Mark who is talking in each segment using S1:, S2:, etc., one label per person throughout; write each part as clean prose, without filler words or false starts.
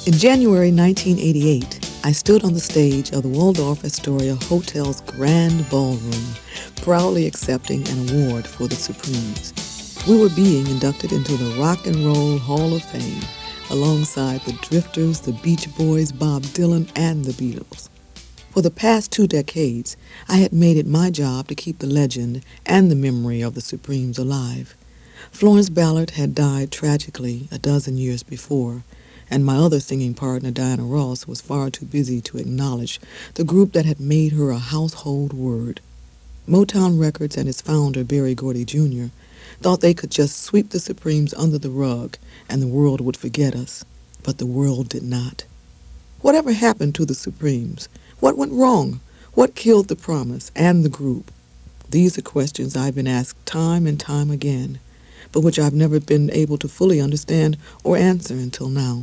S1: In January 1988, I stood on the stage of the Waldorf Astoria Hotel's Grand Ballroom, proudly accepting an award for the Supremes. We were being inducted into the Rock and Roll Hall of Fame, alongside the Drifters, the Beach Boys, Bob Dylan, and the Beatles. For the past 2 decades, I had made it my job to keep the legend and the memory of the Supremes alive. Florence Ballard had died tragically a dozen years before, and my other singing partner, Diana Ross, was far too busy to acknowledge the group that had made her a household word. Motown Records and its founder, Berry Gordy Jr., thought they could just sweep the Supremes under the rug and the world would forget us, but the world did not. Whatever happened to the Supremes? What went wrong? What killed the promise and the group? These are questions I've been asked time and time again, but which I've never been able to fully understand or answer until now.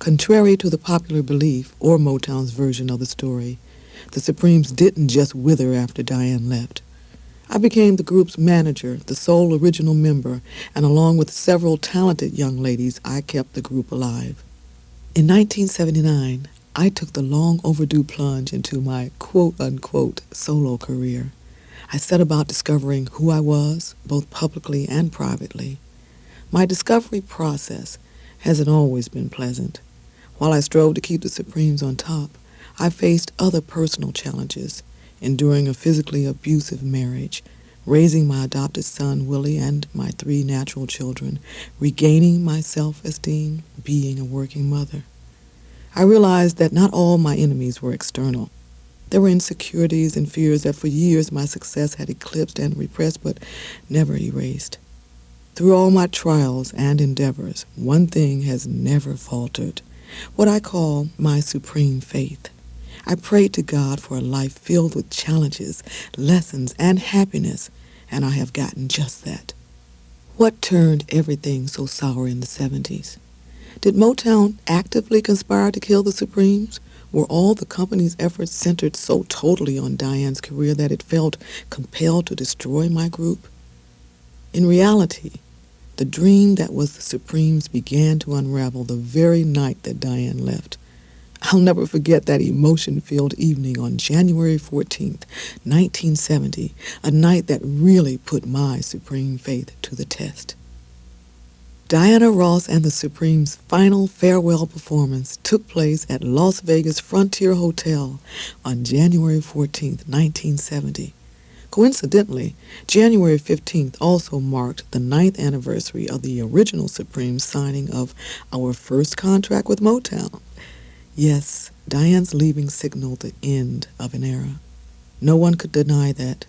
S1: Contrary to the popular belief, or Motown's version of the story, the Supremes didn't just wither after Diane left. I became the group's manager, the sole original member, and along with several talented young ladies, I kept the group alive. In 1979, I took the long overdue plunge into my quote-unquote solo career. I set about discovering who I was, both publicly and privately. My discovery process hasn't always been pleasant. While I strove to keep the Supremes on top, I faced other personal challenges, enduring a physically abusive marriage, raising my adopted son Willie and my 3 natural children, regaining my self-esteem, being a working mother. I realized that not all my enemies were external. There were insecurities and fears that for years my success had eclipsed and repressed but never erased. Through all my trials and endeavors, one thing has never faltered, what I call my supreme faith. I prayed to God for a life filled with challenges, lessons, and happiness, and I have gotten just that. What turned everything so sour in the 70s? Did Motown actively conspire to kill the Supremes? Were all the company's efforts centered so totally on Diane's career that it felt compelled to destroy my group? In reality, the dream that was the Supremes began to unravel the very night that Diane left. I'll never forget that emotion-filled evening on January 14th, 1970, a night that really put my supreme faith to the test. Diana Ross and the Supremes' final farewell performance took place at Las Vegas Frontier Hotel on January 14th, 1970. Coincidentally, January 15th also marked the 9th anniversary of the original Supremes signing of our first contract with Motown. Yes, Diane's leaving signaled the end of an era. No one could deny that.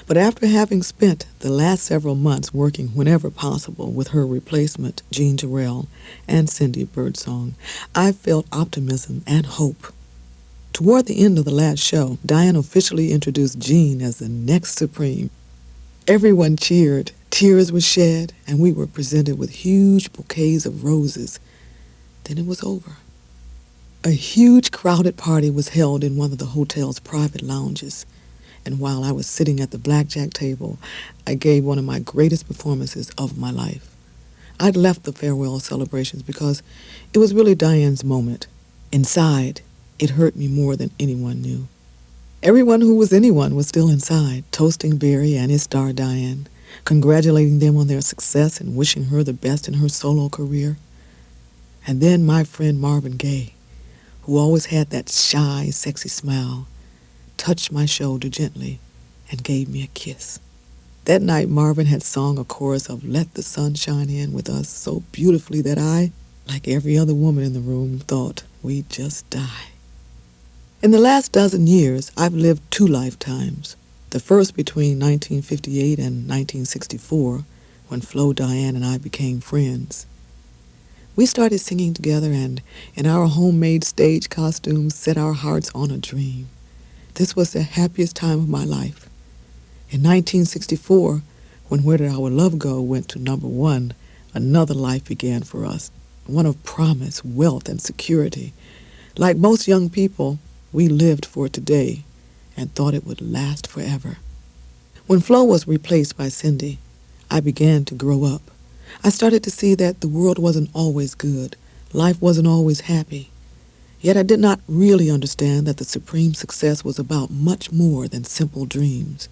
S1: But after having spent the last several months working whenever possible with her replacement, Jean Terrell, and Cindy Birdsong, I felt optimism and hope. Toward the end of the last show, Diane officially introduced Jean as the next Supreme. Everyone cheered, tears were shed, and we were presented with huge bouquets of roses. Then it was over. A huge crowded party was held in one of the hotel's private lounges. And while I was sitting at the blackjack table, I gave one of my greatest performances of my life. I'd left the farewell celebrations because it was really Diane's moment. Inside, it hurt me more than anyone knew. Everyone who was anyone was still inside, toasting Berry and his star Diane, congratulating them on their success and wishing her the best in her solo career. And then my friend Marvin Gaye, who always had that shy, sexy smile, touched my shoulder gently and gave me a kiss. That night, Marvin had sung a chorus of Let the Sun Shine In with us so beautifully that I, like every other woman in the room, thought we'd just die. In the last dozen years, I've lived 2 lifetimes. The first between 1958 and 1964, when Flo, Diane, and I became friends. We started singing together and, in our homemade stage costumes, set our hearts on a dream. This was the happiest time of my life. In 1964, when Where Did Our Love Go went to #1, another life began for us, one of promise, wealth, and security. Like most young people, we lived for today and thought it would last forever. When Flo was replaced by Cindy, I began to grow up. I started to see that the world wasn't always good. Life wasn't always happy. Yet I did not really understand that the supreme success was about much more than simple dreams.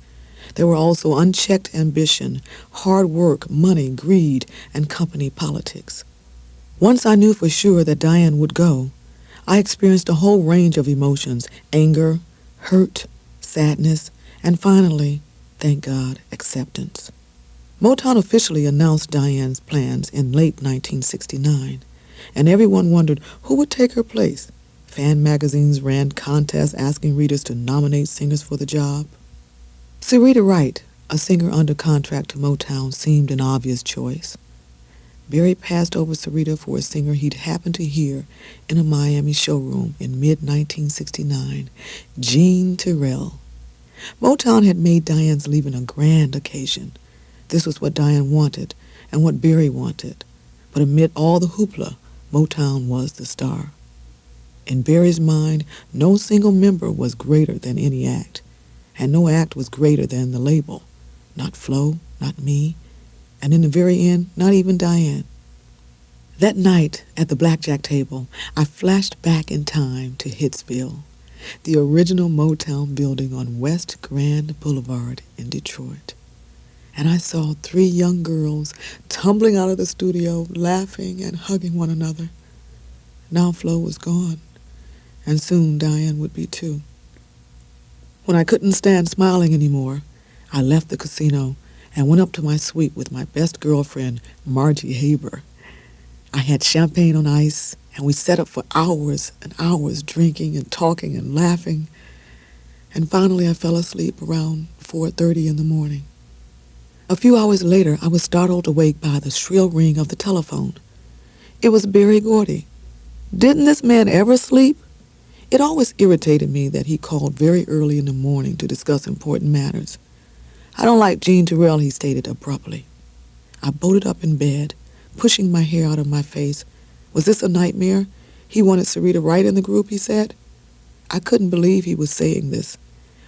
S1: There were also unchecked ambition, hard work, money, greed, and company politics. Once I knew for sure that Diane would go, I experienced a whole range of emotions: anger, hurt, sadness, and finally, thank God, acceptance. Motown officially announced Diane's plans in late 1969, and everyone wondered who would take her place. Fan magazines ran contests asking readers to nominate singers for the job. Syreeta Wright, a singer under contract to Motown, seemed an obvious choice. Barry passed over Syreeta for a singer he'd happened to hear in a Miami showroom in mid-1969, Jean Terrell. Motown had made Diane's leaving a grand occasion. This was what Diane wanted and what Barry wanted. But amid all the hoopla, Motown was the star. In Barry's mind, no single member was greater than any act, and no act was greater than the label. Not Flo, not me, and in the very end, not even Diane. That night at the blackjack table, I flashed back in time to Hitsville, the original Motown building on West Grand Boulevard in Detroit. And I saw 3 young girls tumbling out of the studio, laughing and hugging one another. Now Flo was gone, and soon Diane would be too. When I couldn't stand smiling anymore, I left the casino and went up to my suite with my best girlfriend, Margie Haber. I had champagne on ice, and we sat up for hours and hours drinking and talking and laughing. And finally I fell asleep around 4:30 in the morning. A few hours later, I was startled awake by the shrill ring of the telephone. It was Berry Gordy. Didn't this man ever sleep? It always irritated me that he called very early in the morning to discuss important matters. I don't like Jean Terrell, he stated abruptly. I bolted up in bed, pushing my hair out of my face. Was this a nightmare? He wanted Syreeta Wright in the group, he said. I couldn't believe he was saying this.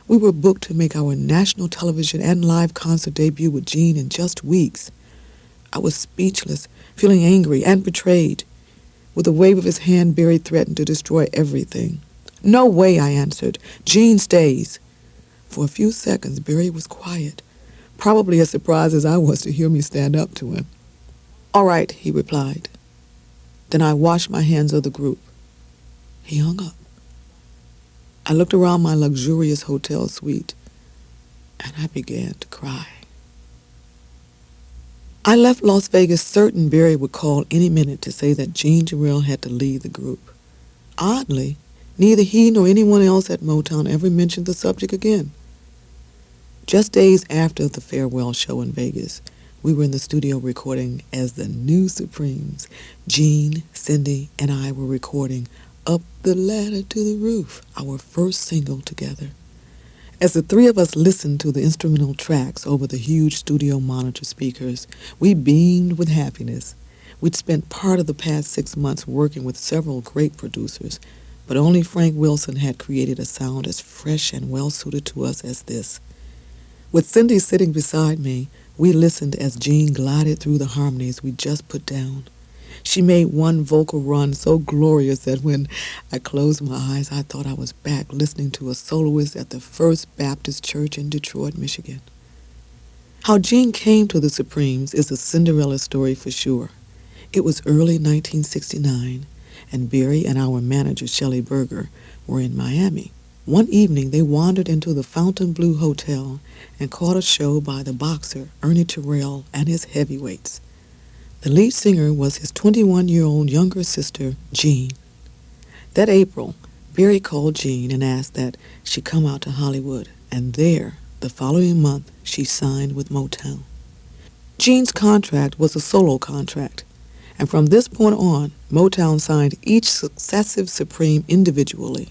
S1: We were booked to make our national television and live concert debut with Jean in just weeks. I was speechless, feeling angry and betrayed. With a wave of his hand, Barry threatened to destroy everything. No way, I answered. Jean stays. For a few seconds, Barry was quiet, probably as surprised as I was to hear me stand up to him. All right, he replied. Then I washed my hands of the group. He hung up. I looked around my luxurious hotel suite, and I began to cry. I left Las Vegas certain Barry would call any minute to say that Jean Terrell had to leave the group. Oddly, neither he nor anyone else at Motown ever mentioned the subject again. Just days after the farewell show in Vegas, we were in the studio recording as the New Supremes. Jean, Cindy, and I were recording Up the Ladder to the Roof, our first single together. As the 3 of us listened to the instrumental tracks over the huge studio monitor speakers, we beamed with happiness. We'd spent part of the past 6 months working with several great producers, but only Frank Wilson had created a sound as fresh and well-suited to us as this. With Cindy sitting beside me, we listened as Jean glided through the harmonies we just put down. She made one vocal run so glorious that when I closed my eyes, I thought I was back listening to a soloist at the First Baptist Church in Detroit, Michigan. How Jean came to the Supremes is a Cinderella story for sure. It was early 1969, and Barry and our manager, Shelley Berger, were in Miami. One evening, they wandered into the Fontainebleau Hotel and caught a show by the boxer, Ernie Terrell, and his heavyweights. The lead singer was his 21-year-old younger sister, Jean. That April, Barry called Jean and asked that she come out to Hollywood, and there, the following month, she signed with Motown. Jean's contract was a solo contract, and from this point on, Motown signed each successive Supreme individually.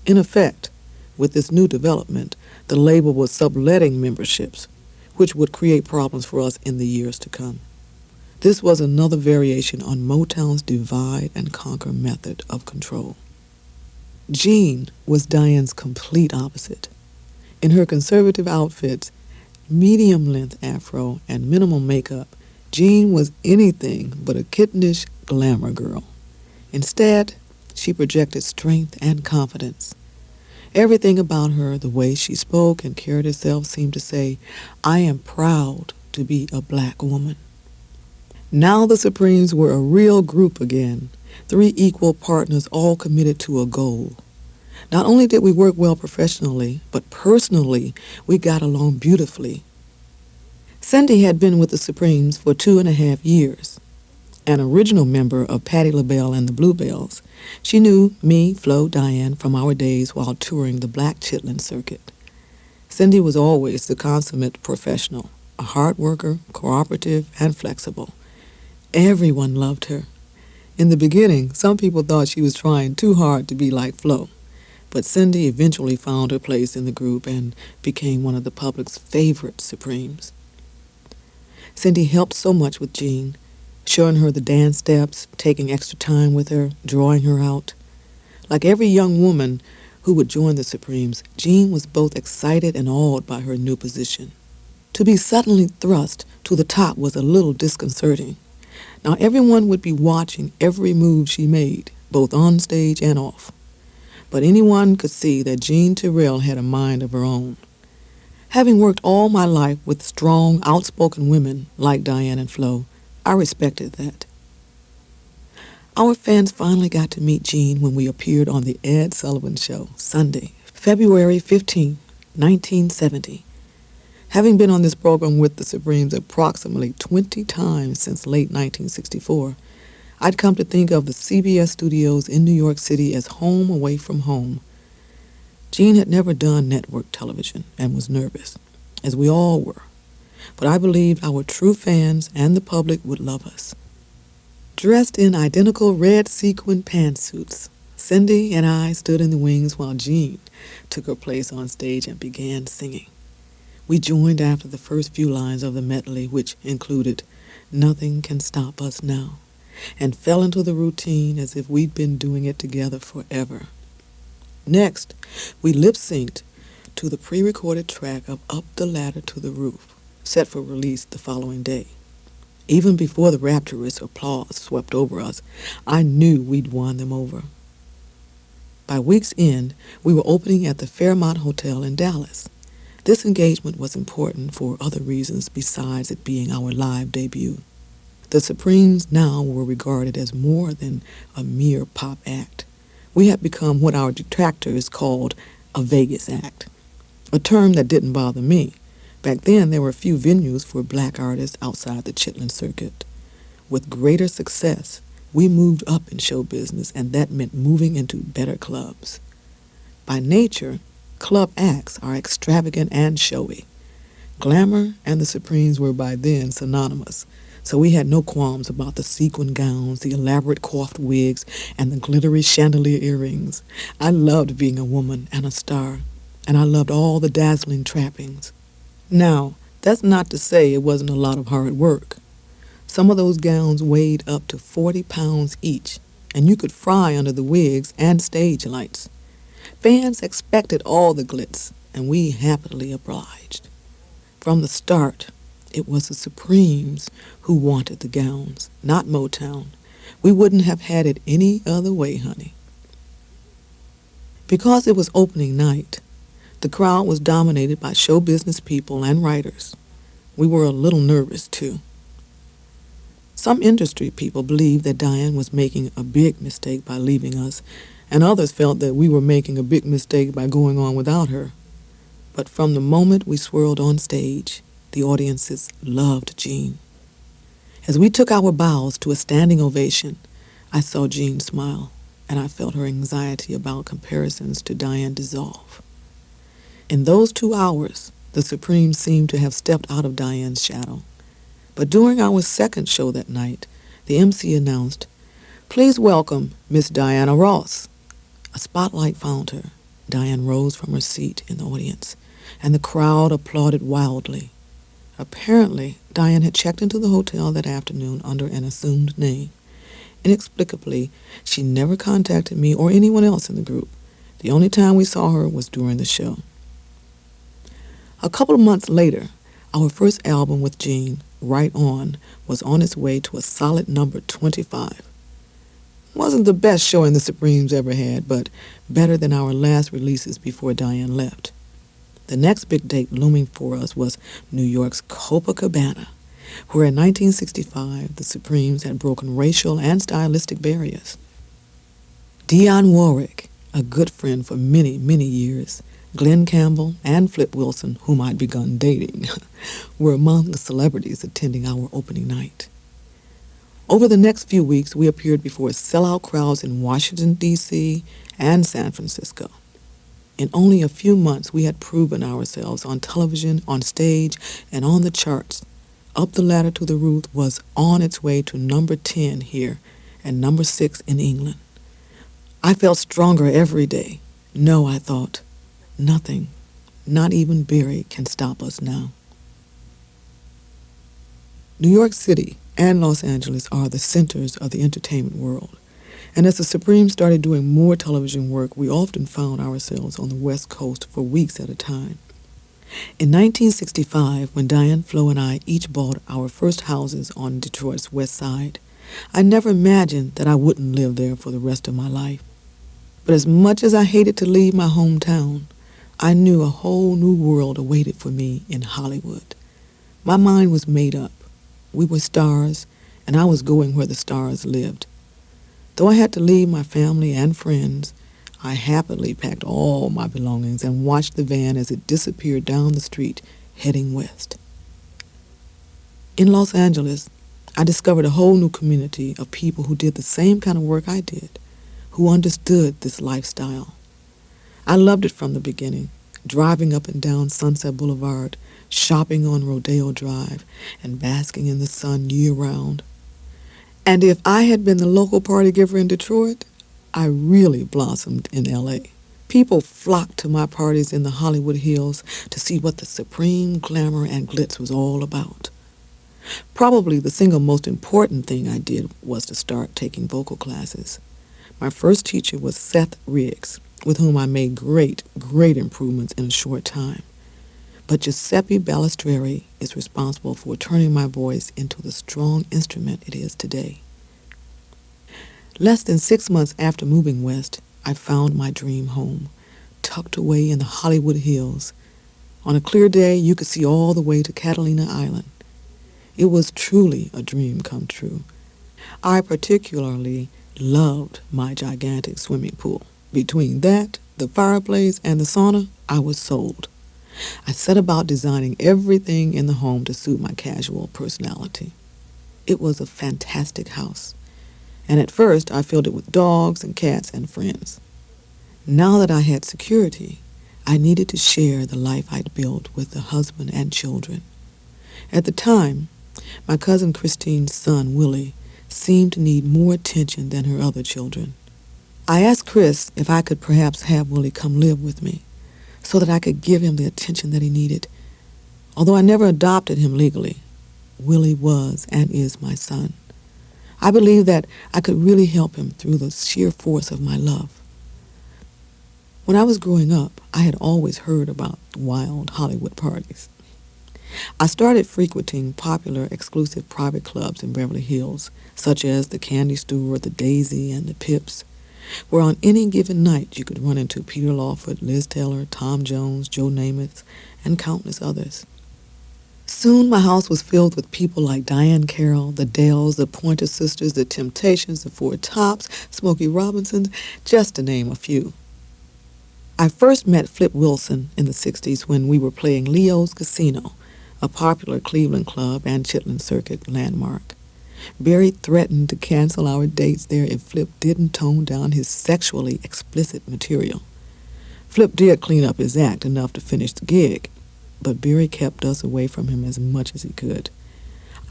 S1: In effect, with this new development, the label was subletting memberships, which would create problems for us in the years to come. This was another variation on Motown's divide and conquer method of control. Jean was Diane's complete opposite. In her conservative outfits, medium-length afro, and minimal makeup, Jean was anything but a kittenish glamour girl. Instead, she projected strength and confidence. Everything about her, the way she spoke and carried herself, seemed to say, I am proud to be a black woman. Now the Supremes were a real group again, 3 equal partners all committed to a goal. Not only did we work well professionally, but personally, we got along beautifully. Cindy had been with the Supremes for 2.5 years. An original member of Patti LaBelle and the Bluebells, she knew me, Flo, Diane from our days while touring the Black Chitlin circuit. Cindy was always the consummate professional, a hard worker, cooperative, and flexible. Everyone loved her. In the beginning, some people thought she was trying too hard to be like Flo, but Cindy eventually found her place in the group and became one of the public's favorite Supremes. Cindy helped so much with Jean, showing her the dance steps, taking extra time with her, drawing her out. Like every young woman who would join the Supremes, Jean was both excited and awed by her new position. To be suddenly thrust to the top was a little disconcerting. Now everyone would be watching every move she made, both on stage and off. But anyone could see that Jean Terrell had a mind of her own. Having worked all my life with strong, outspoken women like Diane and Flo, I respected that. Our fans finally got to meet Jean when we appeared on The Ed Sullivan Show, Sunday, February 15, 1970. Having been on this program with the Supremes approximately 20 times since late 1964, I'd come to think of the CBS studios in New York City as home away from home. Jean had never done network television and was nervous, as we all were. But I believed our true fans and the public would love us. Dressed in identical red sequin pantsuits, Cindy and I stood in the wings while Jean took her place on stage and began singing. We joined after the first few lines of the medley, which included "Nothing Can Stop Us Now," and fell into the routine as if we'd been doing it together forever. Next, we lip-synced to the pre-recorded track of Up the Ladder to the Roof, set for release the following day. Even before the rapturous applause swept over us, I knew we'd won them over. By week's end, we were opening at the Fairmont Hotel in Dallas. This engagement was important for other reasons besides it being our live debut. The Supremes now were regarded as more than a mere pop act. We had become what our detractors called a Vegas act, a term that didn't bother me. Back then, there were few venues for black artists outside the Chitlin circuit. With greater success, we moved up in show business, and that meant moving into better clubs. By nature, club acts are extravagant and showy. Glamour and the Supremes were by then synonymous, so we had no qualms about the sequin gowns, the elaborate coiffed wigs, and the glittery chandelier earrings. I loved being a woman and a star, and I loved all the dazzling trappings. Now, that's not to say it wasn't a lot of hard work. Some of those gowns weighed up to 40 pounds each, and you could fry under the wigs and stage lights. Fans expected all the glitz, and we happily obliged. From the start, it was the Supremes who wanted the gowns, not Motown. We wouldn't have had it any other way, honey. Because it was opening night, the crowd was dominated by show business people and writers. We were a little nervous, too. Some industry people believed that Diane was making a big mistake by leaving us, and others felt that we were making a big mistake by going on without her. But from the moment we swirled on stage, the audiences loved Jean. As we took our bows to a standing ovation, I saw Jean smile, and I felt her anxiety about comparisons to Diane dissolve. In those 2 hours, the Supremes seemed to have stepped out of Diane's shadow. But during our second show that night, the MC announced, "Please welcome Miss Diana Ross." A spotlight found her. Diane rose from her seat in the audience, and the crowd applauded wildly. Apparently, Diane had checked into the hotel that afternoon under an assumed name. Inexplicably, she never contacted me or anyone else in the group. The only time we saw her was during the show. A couple of months later, our first album with Jean, Right On, was on its way to a solid number 25. Wasn't the best showing the Supremes ever had, but better than our last releases before Diane left. The next big date looming for us was New York's Copacabana, where in 1965 the Supremes had broken racial and stylistic barriers. Dionne Warwick, a good friend for many, many years, Glenn Campbell, and Flip Wilson, whom I'd begun dating, were among the celebrities attending our opening night. Over the next few weeks, we appeared before sellout crowds in Washington, D.C. and San Francisco. In only a few months, we had proven ourselves on television, on stage, and on the charts. Up the Ladder to the Roof was on its way to number 10 here and number 6 in England. I felt stronger every day. No, I thought, nothing, not even Barry, can stop us now. New York City and Los Angeles are the centers of the entertainment world. And as the Supremes started doing more television work, we often found ourselves on the West Coast for weeks at a time. In 1965, when Diane Flo and I each bought our first houses on Detroit's West Side, I never imagined that I wouldn't live there for the rest of my life. But as much as I hated to leave my hometown, I knew a whole new world awaited for me in Hollywood. My mind was made up. We were stars, and I was going where the stars lived. Though I had to leave my family and friends, I happily packed all my belongings and watched the van as it disappeared down the street, heading west. In Los Angeles, I discovered a whole new community of people who did the same kind of work I did, who understood this lifestyle. I loved it from the beginning, driving up and down Sunset Boulevard, shopping on Rodeo Drive, and basking in the sun year-round. And if I had been the local party giver in Detroit, I really blossomed in L.A. People flocked to my parties in the Hollywood Hills to see what the supreme glamour and glitz was all about. Probably the single most important thing I did was to start taking vocal classes. My first teacher was Seth Riggs, with whom I made great improvements in a short time. But Giuseppe Balestrieri is responsible for turning my voice into the strong instrument it is today. Less than 6 months after moving west, I found my dream home, tucked away in the Hollywood Hills. On a clear day, you could see all the way to Catalina Island. It was truly a dream come true. I particularly loved my gigantic swimming pool. Between that, the fireplace, and the sauna, I was sold. I set about designing everything in the home to suit my casual personality. It was a fantastic house, and at first I filled it with dogs and cats and friends. Now that I had security, I needed to share the life I'd built with the husband and children. At the time, my cousin Christine's son, Willie, seemed to need more attention than her other children. I asked Chris if I could perhaps have Willie come live with me, so that I could give him the attention that he needed. Although I never adopted him legally, Willie was and is my son. I believe that I could really help him through the sheer force of my love. When I was growing up, I had always heard about wild Hollywood parties. I started frequenting popular exclusive private clubs in Beverly Hills, such as the Candy Store, the Daisy, and the Pips, where on any given night you could run into Peter Lawford, Liz Taylor, Tom Jones, Joe Namath, and countless others. Soon my house was filled with people like Diane Carroll, the Dells, the Pointer Sisters, the Temptations, the Four Tops, Smokey Robinson, just to name a few. I first met Flip Wilson in the 60s when we were playing Leo's Casino, a popular Cleveland club and Chitlin Circuit landmark. Barry threatened to cancel our dates there if Flip didn't tone down his sexually explicit material. Flip did clean up his act enough to finish the gig, but Barry kept us away from him as much as he could.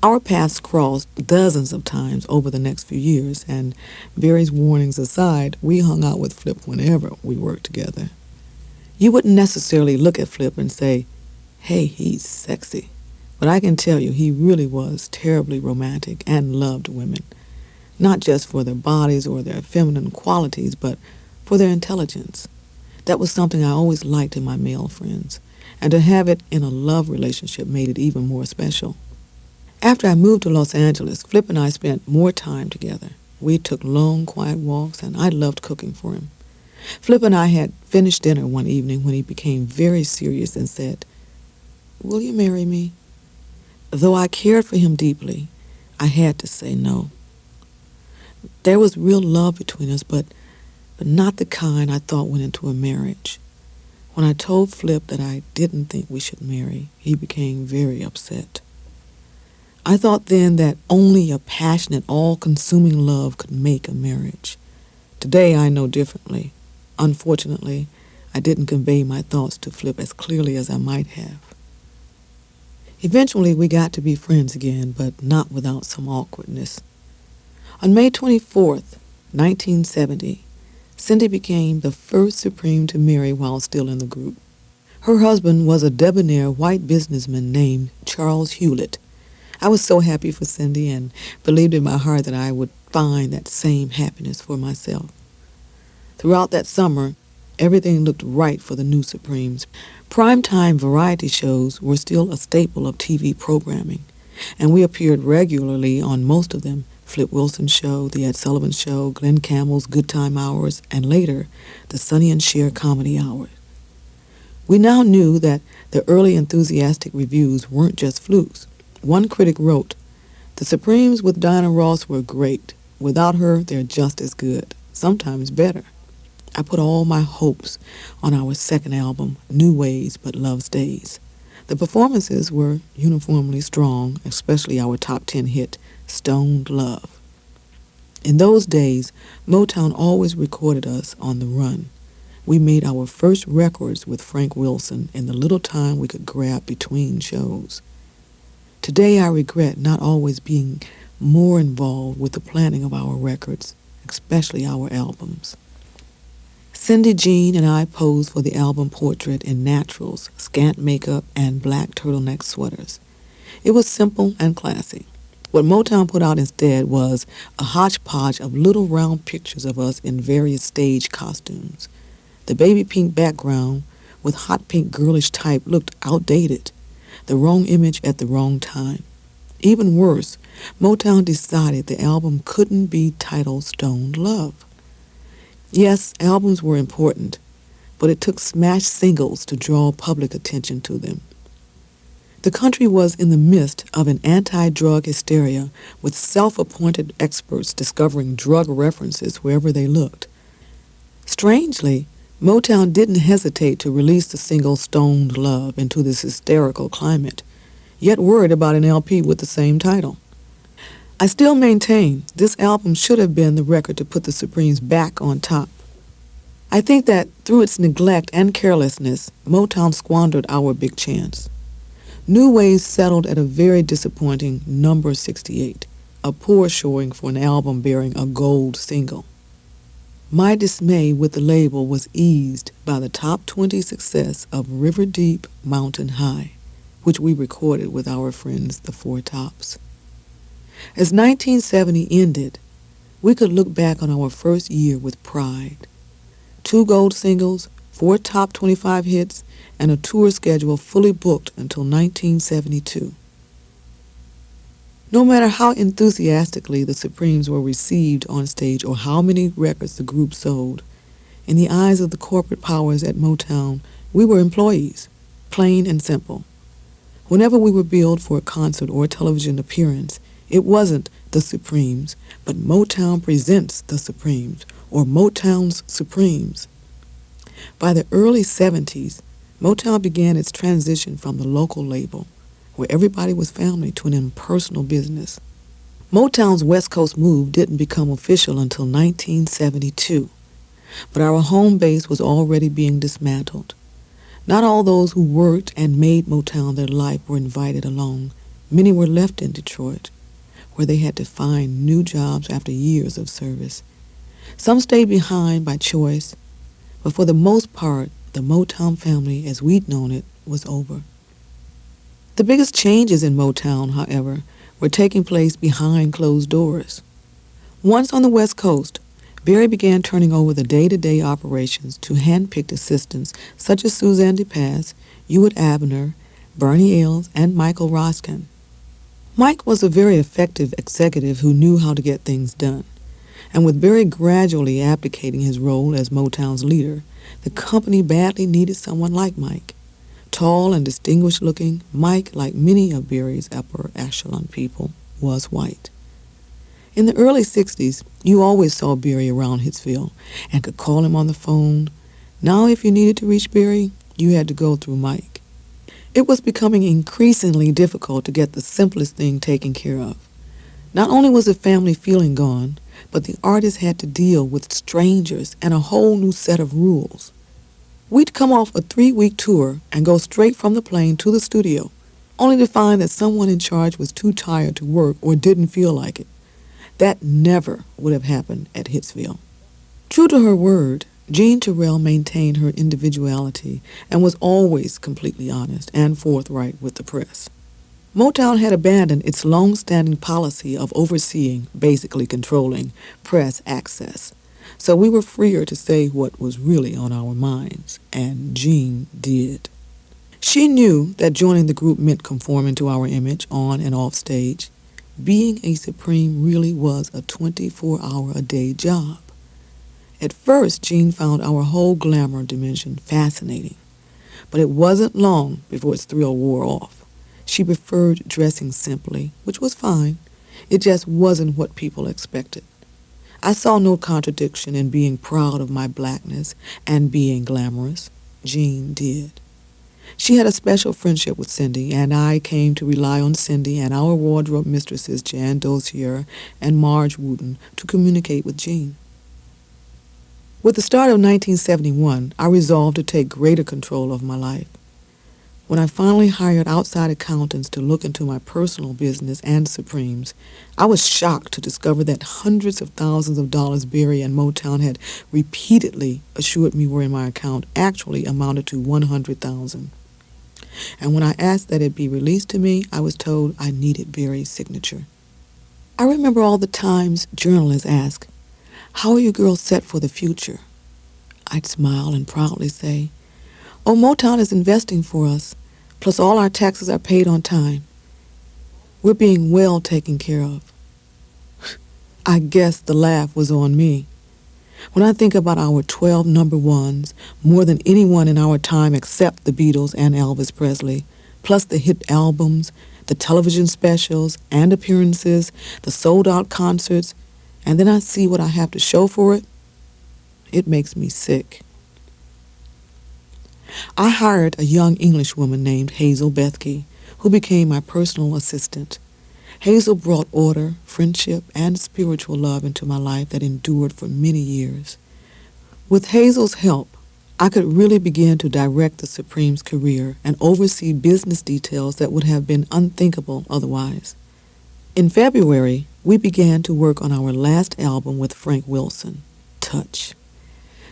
S1: Our paths crossed dozens of times over the next few years, and Barry's warnings aside, we hung out with Flip whenever we worked together. You wouldn't necessarily look at Flip and say, "Hey, he's sexy." But I can tell you he really was terribly romantic and loved women, not just for their bodies or their feminine qualities, but for their intelligence. That was something I always liked in my male friends, and to have it in a love relationship made it even more special. After I moved to Los Angeles, Flip and I spent more time together, We took long, quiet walks, and I loved cooking for him. Flip and I had finished dinner one evening when he became very serious and said, "Will you marry me?" Though I cared for him deeply, I had to say no. There was real love between us, but not the kind I thought went into a marriage. When I told Flip that I didn't think we should marry, he became very upset. I thought then that only a passionate, all-consuming love could make a marriage. Today I know differently. Unfortunately, I didn't convey my thoughts to Flip as clearly as I might have. Eventually we got to be friends again, but not without some awkwardness. On May 24th, 1970, Cindy became the first Supreme to marry while still in the group. Her husband was a debonair white businessman named Charles Hewlett. I was so happy for Cindy and believed in my heart that I would find that same happiness for myself. Throughout that summer, everything looked right for the new Supremes. Primetime variety shows were still a staple of TV programming, and we appeared regularly on most of them: Flip Wilson's show, The Ed Sullivan Show, Glenn Campbell's Good Time Hours, and later, the Sonny and Cher Comedy Hour. We now knew that the early enthusiastic reviews weren't just flukes. One critic wrote, "The Supremes with Diana Ross were great. Without her, they're just as good, sometimes better." I put all my hopes on our second album, New Ways But Love's Days. The performances were uniformly strong, especially our top 10 hit, Stoned Love. In those days, Motown always recorded us on the run. We made our first records with Frank Wilson in the little time we could grab between shows. Today I regret not always being more involved with the planning of our records, especially our albums. Cindy, Jean, and I posed for the album portrait in naturals, scant makeup, and black turtleneck sweaters. It was simple and classy. What Motown put out instead was a hodgepodge of little round pictures of us in various stage costumes. The baby pink background with hot pink girlish type looked outdated, the wrong image at the wrong time. Even worse, Motown decided the album couldn't be titled Stoned Love. Yes, albums were important, but it took smash singles to draw public attention to them. The country was in the midst of an anti-drug hysteria, with self-appointed experts discovering drug references wherever they looked. Strangely, Motown didn't hesitate to release the single Stoned Love into this hysterical climate, yet worried about an LP with the same title. I still maintain this album should have been the record to put the Supremes back on top. I think that through its neglect and carelessness, Motown squandered our big chance. New Ways settled at a very disappointing number 68, a poor showing for an album bearing a gold single. My dismay with the label was eased by the top 20 success of River Deep, Mountain High, which we recorded with our friends, the Four Tops. As 1970 ended, we could look back on our first year with pride. 2 gold singles, 4 top 25 hits, and a tour schedule fully booked until 1972. No matter how enthusiastically the Supremes were received on stage or how many records the group sold, in the eyes of the corporate powers at Motown, we were employees, plain and simple. Whenever we were billed for a concert or a television appearance, it wasn't the Supremes, but Motown presents the Supremes, or Motown's Supremes. By the early 70s, Motown began its transition from the local label, where everybody was family, to an impersonal business. Motown's West Coast move didn't become official until 1972, but our home base was already being dismantled. Not all those who worked and made Motown their life were invited along. Many were left in Detroit, where they had to find new jobs after years of service. Some stayed behind by choice, but for the most part, the Motown family, as we'd known it, was over. The biggest changes in Motown, however, were taking place behind closed doors. Once on the West Coast, Barry began turning over the day-to-day operations to hand-picked assistants such as Suzanne DePass, Hewitt Abner, Bernie Ailes, and Michael Roskin. Mike was a very effective executive who knew how to get things done. And with Berry gradually abdicating his role as Motown's leader, the company badly needed someone like Mike. Tall and distinguished-looking, Mike, like many of Berry's upper echelon people, was white. In the early 60s, you always saw Berry around Hitsville and could call him on the phone. Now, if you needed to reach Berry, you had to go through Mike. It was becoming increasingly difficult to get the simplest thing taken care of. Not only was the family feeling gone, but the artist had to deal with strangers and a whole new set of rules. We'd come off a 3-week tour and go straight from the plane to the studio, only to find that someone in charge was too tired to work or didn't feel like it. That never would have happened at Hitsville. True to her word, Jean Terrell maintained her individuality and was always completely honest and forthright with the press. Motown had abandoned its long-standing policy of overseeing, basically controlling, press access. So we were freer to say what was really on our minds, and Jean did. She knew that joining the group meant conforming to our image on and off stage. Being a Supreme really was a 24-hour-a-day job. At first, Jean found our whole glamour dimension fascinating, but it wasn't long before its thrill wore off. She preferred dressing simply, which was fine. It just wasn't what people expected. I saw no contradiction in being proud of my blackness and being glamorous. Jean did. She had a special friendship with Cindy, and I came to rely on Cindy and our wardrobe mistresses, Jan Dozier and Marge Wooten, to communicate with Jean. With the start of 1971, I resolved to take greater control of my life. When I finally hired outside accountants to look into my personal business and Supreme's, I was shocked to discover that hundreds of thousands of dollars Berry and Motown had repeatedly assured me were in my account actually amounted to $100,000. And when I asked that it be released to me, I was told I needed Berry's signature. I remember all the times journalists asked, "How are you girls set for the future?" I'd smile and proudly say, "Oh, Motown is investing for us, plus all our taxes are paid on time. We're being well taken care of." I guess the laugh was on me. When I think about our 12 number ones, more than anyone in our time except the Beatles and Elvis Presley, plus the hit albums, the television specials and appearances, the sold-out concerts, and then I see what I have to show for it, it makes me sick. I hired a young Englishwoman named Hazel Bethke, who became my personal assistant. Hazel brought order, friendship, and spiritual love into my life that endured for many years. With Hazel's help, I could really begin to direct the Supreme's career and oversee business details that would have been unthinkable otherwise. In February, we began to work on our last album with Frank Wilson, Touch.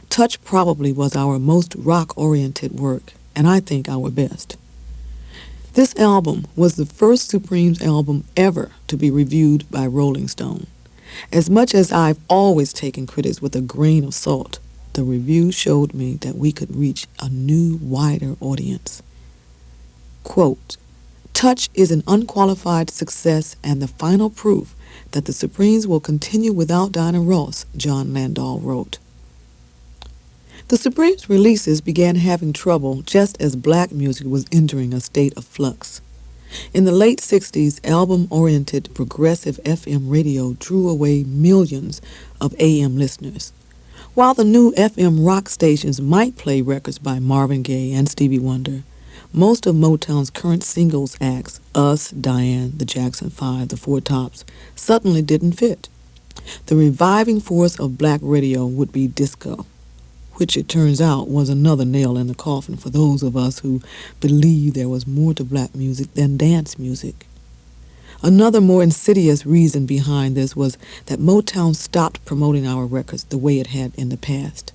S1: Touch probably was our most rock-oriented work, and I think our best. This album was the first Supreme's album ever to be reviewed by Rolling Stone. As much as I've always taken critics with a grain of salt, the review showed me that we could reach a new, wider audience. Quote, "Touch is an unqualified success and the final proof that the Supremes will continue without Dinah Ross," John Landau wrote. The Supremes' releases began having trouble just as black music was entering a state of flux. In the late 60s, album-oriented progressive FM radio drew away millions of AM listeners. While the new FM rock stations might play records by Marvin Gaye and Stevie Wonder, most of Motown's current singles acts, Us, Diane, the Jackson 5, the Four Tops, suddenly didn't fit. The reviving force of black radio would be disco, which it turns out was another nail in the coffin for those of us who believed there was more to black music than dance music. Another more insidious reason behind this was that Motown stopped promoting our records the way it had in the past.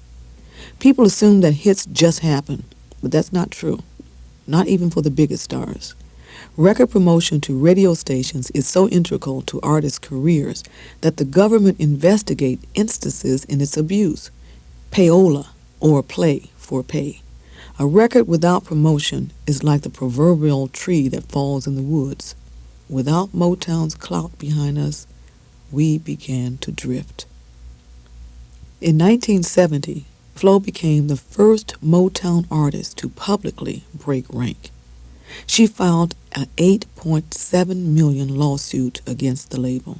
S1: People assume that hits just happen, but that's not true, not even for the biggest stars. Record promotion to radio stations is so integral to artists' careers that the government investigates instances in its abuse. Payola, or play for pay. A record without promotion is like the proverbial tree that falls in the woods. Without Motown's clout behind us, we began to drift. In 1970, Flo became the first Motown artist to publicly break rank. She filed an $8.7 million lawsuit against the label,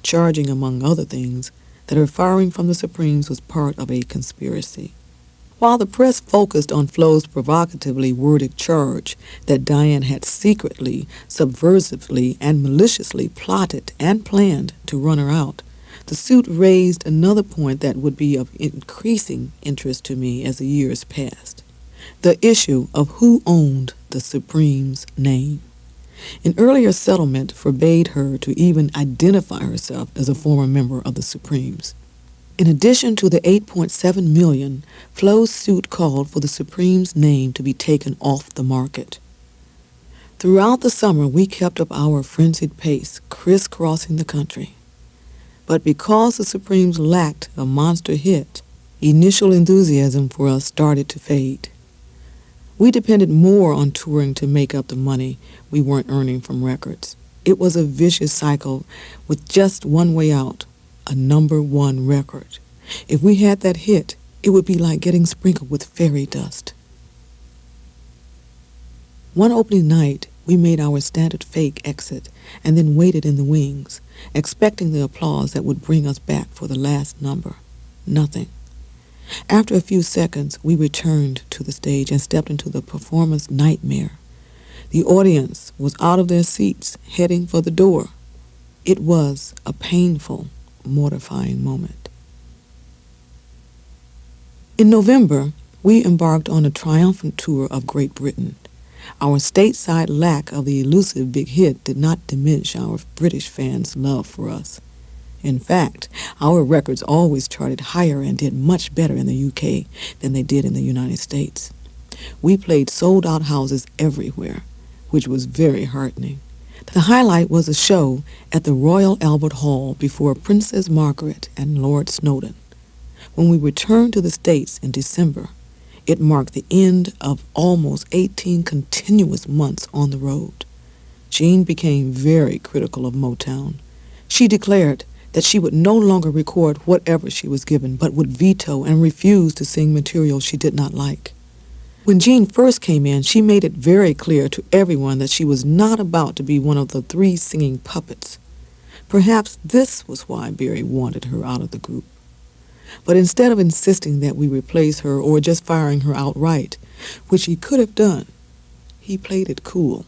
S1: charging, among other things, that her firing from the Supremes was part of a conspiracy. While the press focused on Flo's provocatively worded charge that Diane had secretly, subversively, and maliciously plotted and planned to run her out, the suit raised another point that would be of increasing interest to me as the years passed: the issue of who owned the Supremes' name. An earlier settlement forbade her to even identify herself as a former member of the Supremes. In addition to the $8.7 million, Flo's suit called for the Supremes' name to be taken off the market. Throughout the summer, we kept up our frenzied pace, crisscrossing the country. But because the Supremes lacked a monster hit, initial enthusiasm for us started to fade. We depended more on touring to make up the money we weren't earning from records. It was a vicious cycle with just one way out: a #1 record. If we had that hit, it would be like getting sprinkled with fairy dust. One opening night, we made our standard fake exit and then waited in the wings, expecting the applause that would bring us back for the last number. Nothing. After a few seconds, we returned to the stage and stepped into the performance nightmare. The audience was out of their seats, heading for the door. It was a painful, mortifying moment. In November, we embarked on a triumphant tour of Great Britain. Our stateside lack of the elusive big hit did not diminish our British fans' love for us. In fact, our records always charted higher and did much better in the UK than they did in the United States. We played sold-out houses everywhere, which was very heartening. The highlight was a show at the Royal Albert Hall before Princess Margaret and Lord Snowdon. When we returned to the States in December, it marked the end of almost 18 continuous months on the road. Jean became very critical of Motown. She declared that she would no longer record whatever she was given, but would veto and refuse to sing material she did not like. When Jean first came in, she made it very clear to everyone that she was not about to be one of the 3 singing puppets. Perhaps this was why Barry wanted her out of the group. But instead of insisting that we replace her or just firing her outright, which he could have done, he played it cool.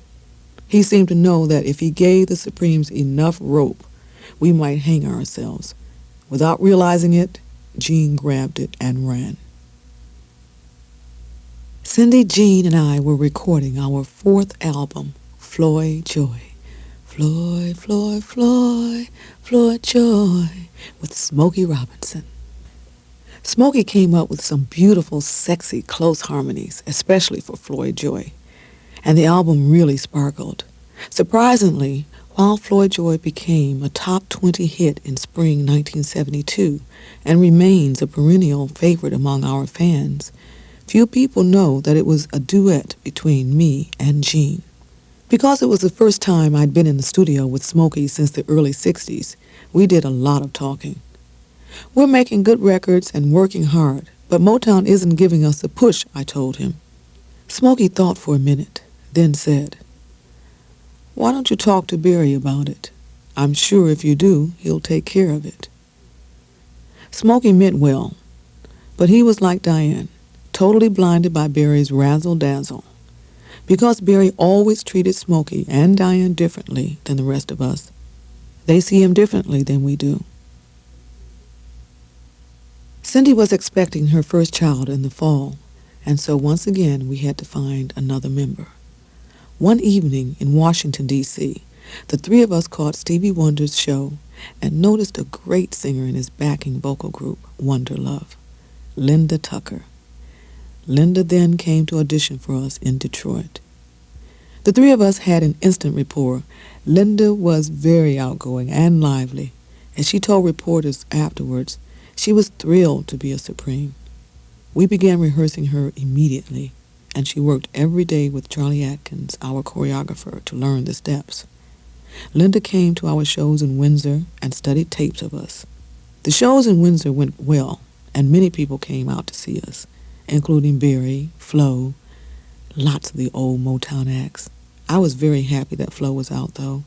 S1: He seemed to know that if he gave the Supremes enough rope, we might hang ourselves. Without realizing it, Jean grabbed it and ran. Cindy, Jean, and I were recording our 4th album, Floy Joy. Floy, Floy, Floy, Floy Joy, with Smokey Robinson. Smokey came up with some beautiful, sexy, close harmonies, especially for Floyd Joy, and the album really sparkled. Surprisingly, while Floyd Joy became a top 20 hit in spring 1972 and remains a perennial favorite among our fans, few people know that it was a duet between me and Jean. Because it was the first time I'd been in the studio with Smokey since the early 60s, we did a lot of talking. We're making good records and working hard, but Motown isn't giving us the push, I told him. Smokey thought for a minute, then said, "Why don't you talk to Barry about it? I'm sure if you do, he'll take care of it." Smokey meant well, but he was like Diane, totally blinded by Barry's razzle-dazzle. Because Barry always treated Smokey and Diane differently than the rest of us, they see him differently than we do. Cindy was expecting her first child in the fall, and so once again we had to find another member. One evening in Washington, D.C., the 3 of us caught Stevie Wonder's show and noticed a great singer in his backing vocal group, Wonder Love, Linda Tucker. Linda then came to audition for us in Detroit. The 3 of us had an instant rapport. Linda was very outgoing and lively. As she told reporters afterwards, she was thrilled to be a Supreme. We began rehearsing her immediately, and she worked every day with Charlie Atkins, our choreographer, to learn the steps. Linda came to our shows in Windsor and studied tapes of us. The shows in Windsor went well, and many people came out to see us, including Barry, Flo, lots of the old Motown acts. I was very happy that Flo was out, though,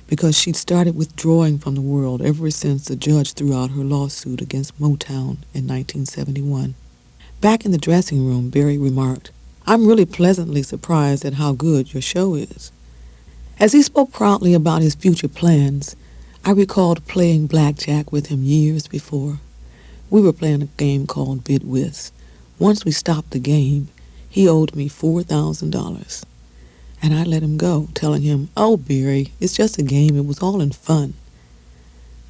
S1: because she'd started withdrawing from the world ever since the judge threw out her lawsuit against Motown in 1971. Back in the dressing room, Barry remarked, "I'm really pleasantly surprised at how good your show is." As he spoke proudly about his future plans, I recalled playing blackjack with him years before. We were playing a game called Bid Whist. Once we stopped the game, he owed me $4,000. And I let him go, telling him, "Oh, Barry, it's just a game. It was all in fun."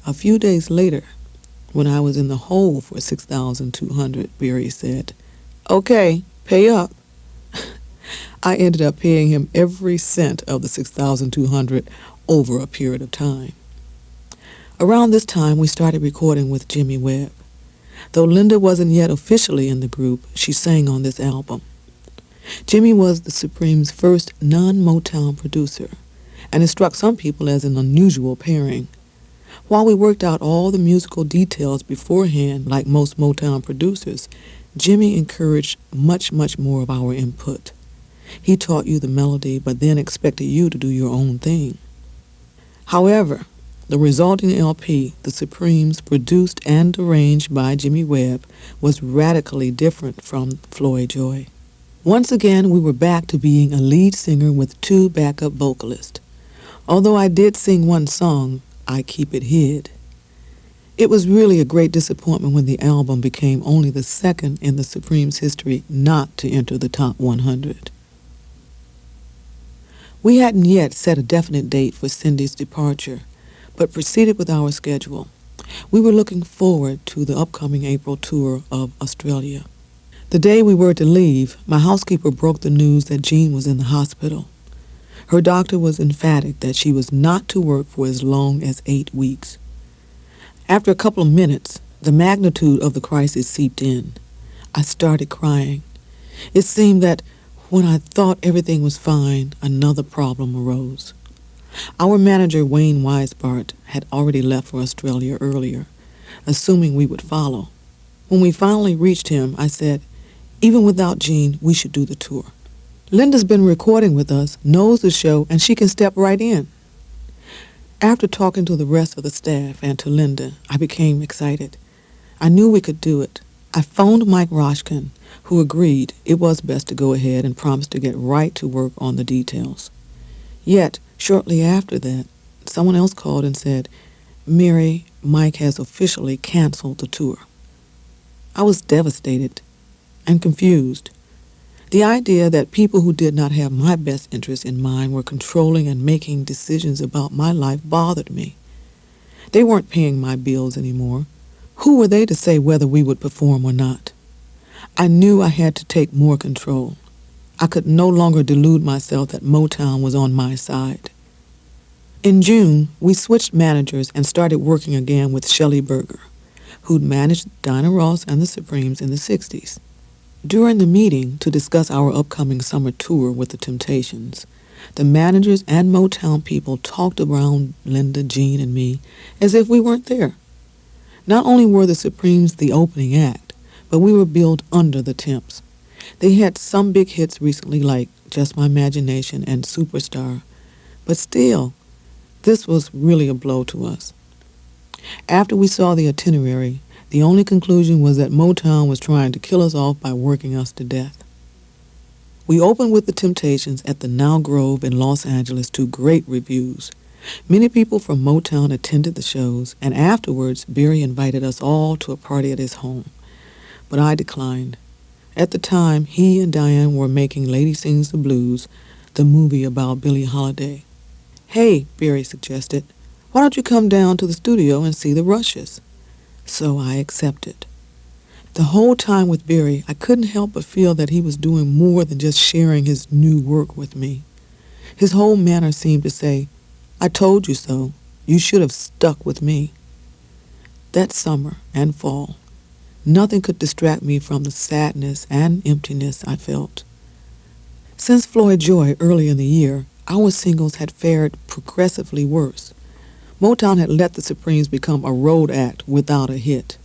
S1: A few days later, when I was in the hole for $6,200, Barry said, "Okay, pay up." I ended up paying him every cent of the $6,200 over a period of time. Around this time, we started recording with Jimmy Webb. Though Linda wasn't yet officially in the group, she sang on this album. Jimmy was the Supremes' first non-Motown producer, and it struck some people as an unusual pairing. While we worked out all the musical details beforehand, like most Motown producers, Jimmy encouraged much more of our input. He taught you the melody, but then expected you to do your own thing. However, the resulting LP, The Supremes, produced and arranged by Jimmy Webb, was radically different from Floyd Joy. Once again, we were back to being a lead singer with two backup vocalists. Although I did sing one song, I Keep It Hid. It was really a great disappointment when the album became only the second in the Supremes' history not to enter the top 100. We hadn't yet set a definite date for Cindy's departure, but proceeded with our schedule. We were looking forward to the upcoming April tour of Australia. The day we were to leave, my housekeeper broke the news that Jean was in the hospital. Her doctor was emphatic that she was not to work for as long as 8 weeks. After a couple of minutes, the magnitude of the crisis seeped in. I started crying. It seemed that when I thought everything was fine, another problem arose. Our manager, Wayne Weisbart, had already left for Australia earlier, assuming we would follow. When we finally reached him, I said, "Even without Jean, we should do the tour. Linda's been recording with us, knows the show, and she can step right in." After talking to the rest of the staff and to Linda, I became excited. I knew we could do it. I phoned Mike Roshkin, who agreed it was best to go ahead and promised to get right to work on the details. Yet, shortly after that, someone else called and said, "Mary, Mike has officially canceled the tour." I was devastated and confused. The idea that people who did not have my best interests in mind were controlling and making decisions about my life bothered me. They weren't paying my bills anymore. Who were they to say whether we would perform or not? I knew I had to take more control. I could no longer delude myself that Motown was on my side. In June, we switched managers and started working again with Shelley Berger, who'd managed Dinah Ross and the Supremes in the 60s. During the meeting to discuss our upcoming summer tour with the Temptations, the managers and Motown people talked around Linda, Jean, and me as if we weren't there. Not only were the Supremes the opening act, but we were billed under the Temps. They had some big hits recently like Just My Imagination and Superstar, but still, this was really a blow to us. After we saw the itinerary, the only conclusion was that Motown was trying to kill us off by working us to death. We opened with the Temptations at the Now Grove in Los Angeles to great reviews. Many people from Motown attended the shows, and afterwards Barry invited us all to a party at his home. But I declined. At the time, he and Diane were making Lady Sings the Blues, the movie about Billie Holiday. "Hey," Barry suggested, "why don't you come down to the studio and see the Rushes?" So I accepted. The whole time with Barry, I couldn't help but feel that he was doing more than just sharing his new work with me. His whole manner seemed to say, "I told you so. You should have stuck with me." That summer and fall, nothing could distract me from the sadness and emptiness I felt. Since Floyd Joy early in the year, our singles had fared progressively worse. Motown had let the Supremes become a road act without a hit.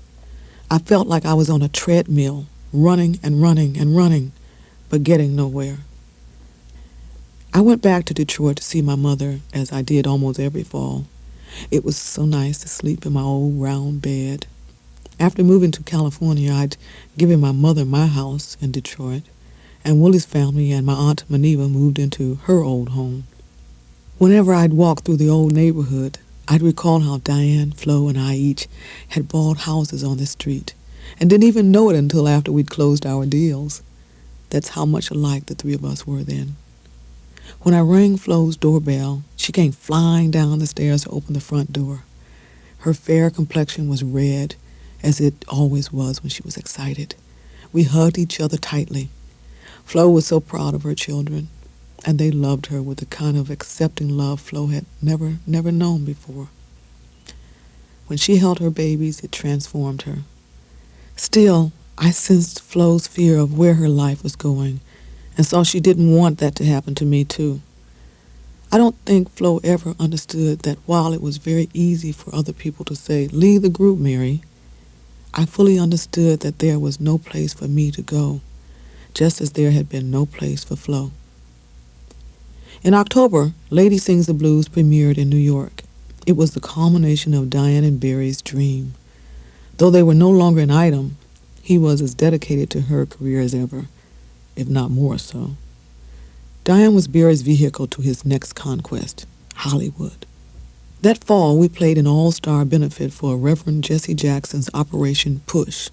S1: I felt like I was on a treadmill, running and running and running, but getting nowhere. I went back to Detroit to see my mother, as I did almost every fall. It was so nice to sleep in my old round bed. After moving to California, I'd given my mother my house in Detroit, and Willie's family and my Aunt Maniva moved into her old home. Whenever I'd walk through the old neighborhood, I'd recall how Diane, Flo, and I each had bought houses on the street and didn't even know it until after we'd closed our deals. That's how much alike the three of us were then. When I rang Flo's doorbell, she came flying down the stairs to open the front door. Her fair complexion was red, as it always was when she was excited. We hugged each other tightly. Flo was so proud of her children, and they loved her with the kind of accepting love Flo had never known before. When she held her babies, it transformed her. Still, I sensed Flo's fear of where her life was going, and saw she didn't want that to happen to me too. I don't think Flo ever understood that while it was very easy for other people to say, "Leave the group, Mary," I fully understood that there was no place for me to go, just as there had been no place for Flo. In October, Lady Sings the Blues premiered in New York. It was the culmination of Diane and Barry's dream. Though they were no longer an item, he was as dedicated to her career as ever, if not more so. Diane was Barry's vehicle to his next conquest, Hollywood. That fall, we played an all-star benefit for Reverend Jesse Jackson's Operation Push,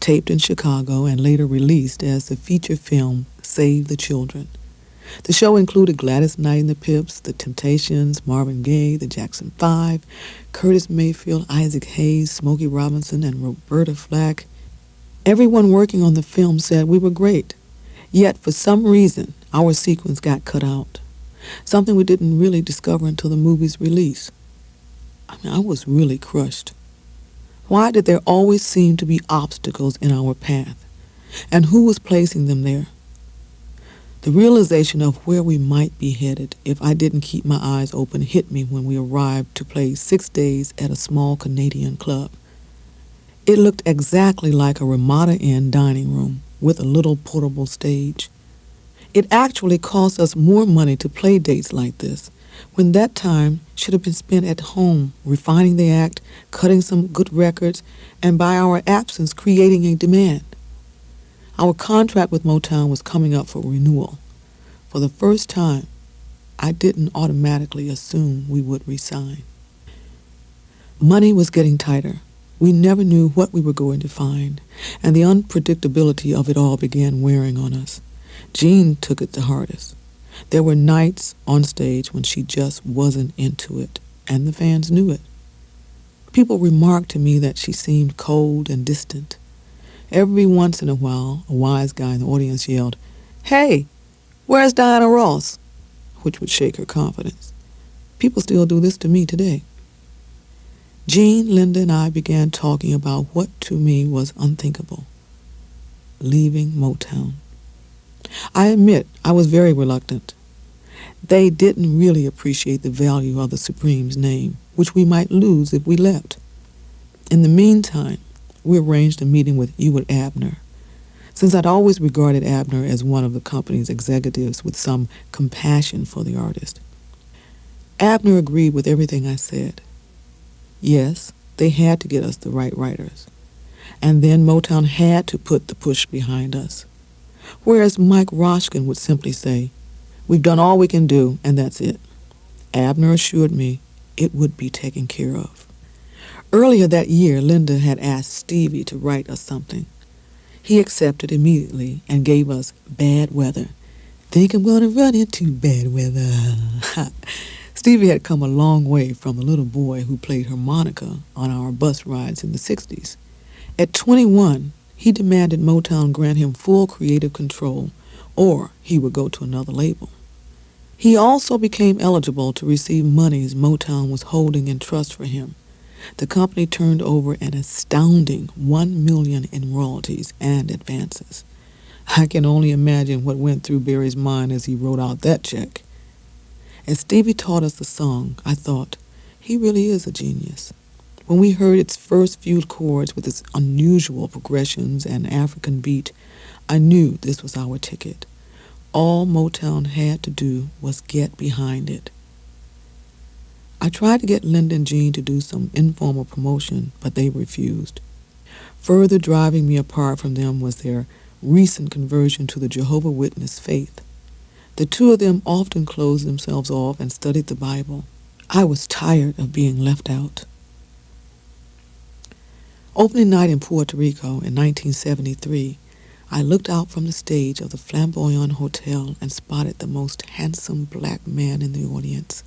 S1: taped in Chicago and later released as the feature film Save the Children. The show included Gladys Knight and the Pips, The Temptations, Marvin Gaye, the Jackson 5, Curtis Mayfield, Isaac Hayes, Smokey Robinson, and Roberta Flack. Everyone working on the film said we were great, yet for some reason our sequence got cut out, something we didn't really discover until the movie's release. I was really crushed. Why did there always seem to be obstacles in our path, and who was placing them there? The realization of where we might be headed if I didn't keep my eyes open hit me when we arrived to play 6 days at a small Canadian club. It looked exactly like a Ramada Inn dining room with a little portable stage. It actually cost us more money to play dates like this, when that time should have been spent at home refining the act, cutting some good records, and by our absence creating a demand. Our contract with Motown was coming up for renewal. For the first time, I didn't automatically assume we would resign. Money was getting tighter. We never knew what we were going to find, and the unpredictability of it all began wearing on us. Jean took it the hardest. There were nights on stage when she just wasn't into it, and the fans knew it. People remarked to me that she seemed cold and distant. Every once in a while, a wise guy in the audience yelled, "Hey, where's Diana Ross?" which would shake her confidence. People still do this to me today. Jean, Linda, and I began talking about what to me was unthinkable: leaving Motown. I admit I was very reluctant. They didn't really appreciate the value of the Supreme's name, which we might lose if we left. In the meantime, we arranged a meeting with Ewart Abner, since I'd always regarded Abner as one of the company's executives with some compassion for the artist. Abner agreed with everything I said. Yes, they had to get us the right writers, and then Motown had to put the push behind us. Whereas Mike Roshkin would simply say, "We've done all we can do, and that's it." Abner assured me it would be taken care of. Earlier that year, Linda had asked Stevie to write us something. He accepted immediately and gave us Bad Weather. Think I'm gonna run into bad weather. Stevie had come a long way from the little boy who played harmonica on our bus rides in the 60s. At 21, he demanded Motown grant him full creative control, or he would go to another label. He also became eligible to receive monies Motown was holding in trust for him. The company turned over an astounding $1 million in royalties and advances. I can only imagine what went through Barry's mind as he wrote out that check. As Stevie taught us the song, I thought, he really is a genius. When we heard its first few chords with its unusual progressions and African beat, I knew this was our ticket. All Motown had to do was get behind it. I tried to get Linda and Jean to do some informal promotion, but they refused. Further driving me apart from them was their recent conversion to the Jehovah's Witness faith. The two of them often closed themselves off and studied the Bible. I was tired of being left out. Opening night in Puerto Rico in 1973, I looked out from the stage of the Flamboyant Hotel and spotted the most handsome black man in the audience.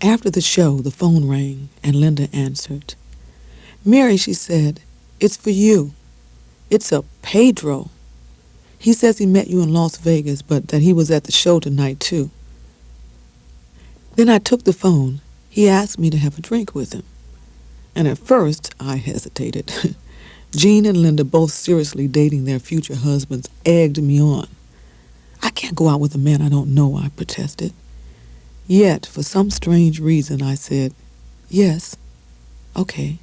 S1: After the show, the phone rang, and Linda answered. "Mary," she said, "it's for you. It's a Pedro. He says he met you in Las Vegas, but that he was at the show tonight, too." Then I took the phone. He asked me to have a drink with him. And at first, I hesitated. Jean and Linda, both seriously dating their future husbands, egged me on. "I can't go out with a man I don't know," I protested. Yet, for some strange reason, I said, "Yes, okay."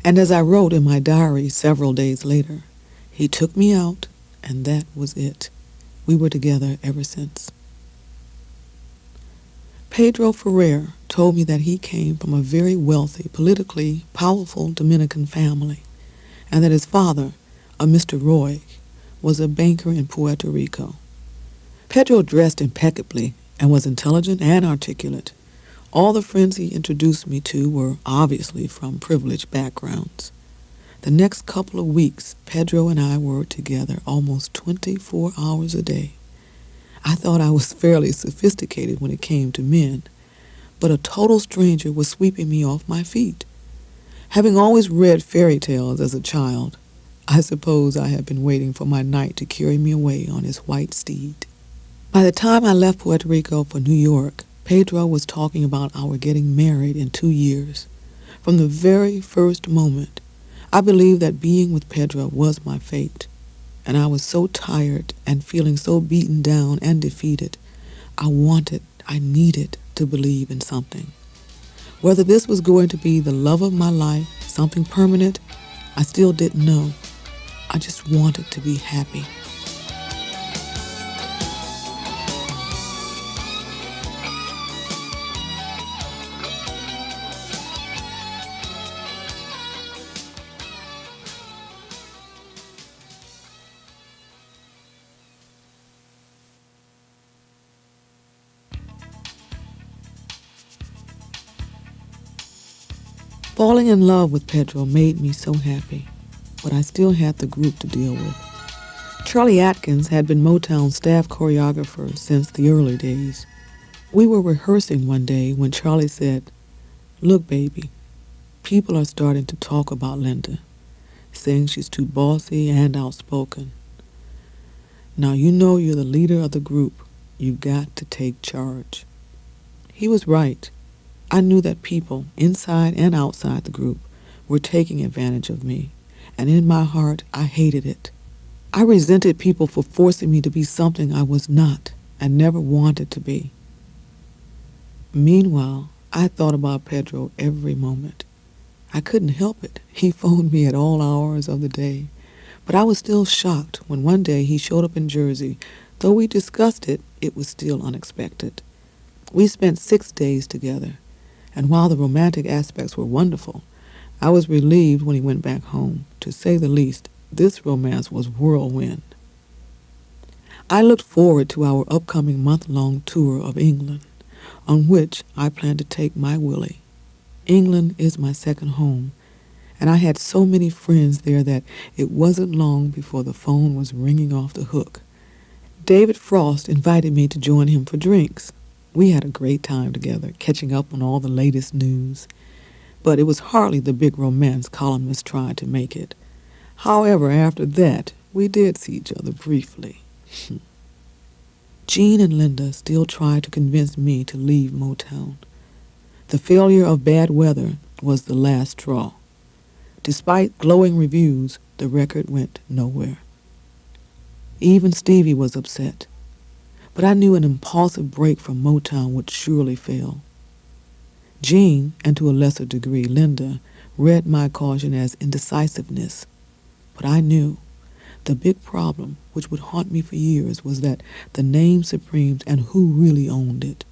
S1: And as I wrote in my diary several days later, he took me out, and that was it. We were together ever since. Pedro Ferrer told me that he came from a very wealthy, politically powerful Dominican family, and that his father, a Mr. Roy, was a banker in Puerto Rico. Pedro dressed impeccably and was intelligent and articulate. All the friends he introduced me to were obviously from privileged backgrounds. The next couple of weeks, Pedro and I were together almost 24 hours a day. I thought I was fairly sophisticated when it came to men, but a total stranger was sweeping me off my feet. Having always read fairy tales as a child, I suppose I had been waiting for my knight to carry me away on his white steed. By the time I left Puerto Rico for New York, Pedro was talking about our getting married in 2 years. From the very first moment, I believed that being with Pedro was my fate, and I was so tired and feeling so beaten down and defeated. I needed to believe in something. Whether this was going to be the love of my life, something permanent, I still didn't know. I just wanted to be happy. Falling in love with Pedro made me so happy, but I still had the group to deal with. Charlie Atkins had been Motown's staff choreographer since the early days. We were rehearsing one day when Charlie said, "Look, baby, people are starting to talk about Linda, saying she's too bossy and outspoken. Now you know you're the leader of the group. You've got to take charge." He was right. I knew that people, inside and outside the group, were taking advantage of me, and in my heart, I hated it. I resented people for forcing me to be something I was not and never wanted to be. Meanwhile, I thought about Pedro every moment. I couldn't help it. He phoned me at all hours of the day, but I was still shocked when one day he showed up in Jersey. Though we discussed it, it was still unexpected. We spent 6 days together. And while the romantic aspects were wonderful, I was relieved when he went back home. To say the least, this romance was whirlwind. I looked forward to our upcoming month-long tour of England, on which I planned to take my Willie. England is my second home, and I had so many friends there that it wasn't long before the phone was ringing off the hook. David Frost invited me to join him for drinks. We had a great time together, catching up on all the latest news. But it was hardly the big romance columnists tried to make it. However, after that, we did see each other briefly. Jean and Linda still tried to convince me to leave Motown. The failure of Bad Weather was the last straw. Despite glowing reviews, the record went nowhere. Even Stevie was upset. But I knew an impulsive break from Motown would surely fail. Jean, and to a lesser degree Linda, read my caution as indecisiveness. But I knew the big problem, which would haunt me for years, was that the name Supremes and who really owned it.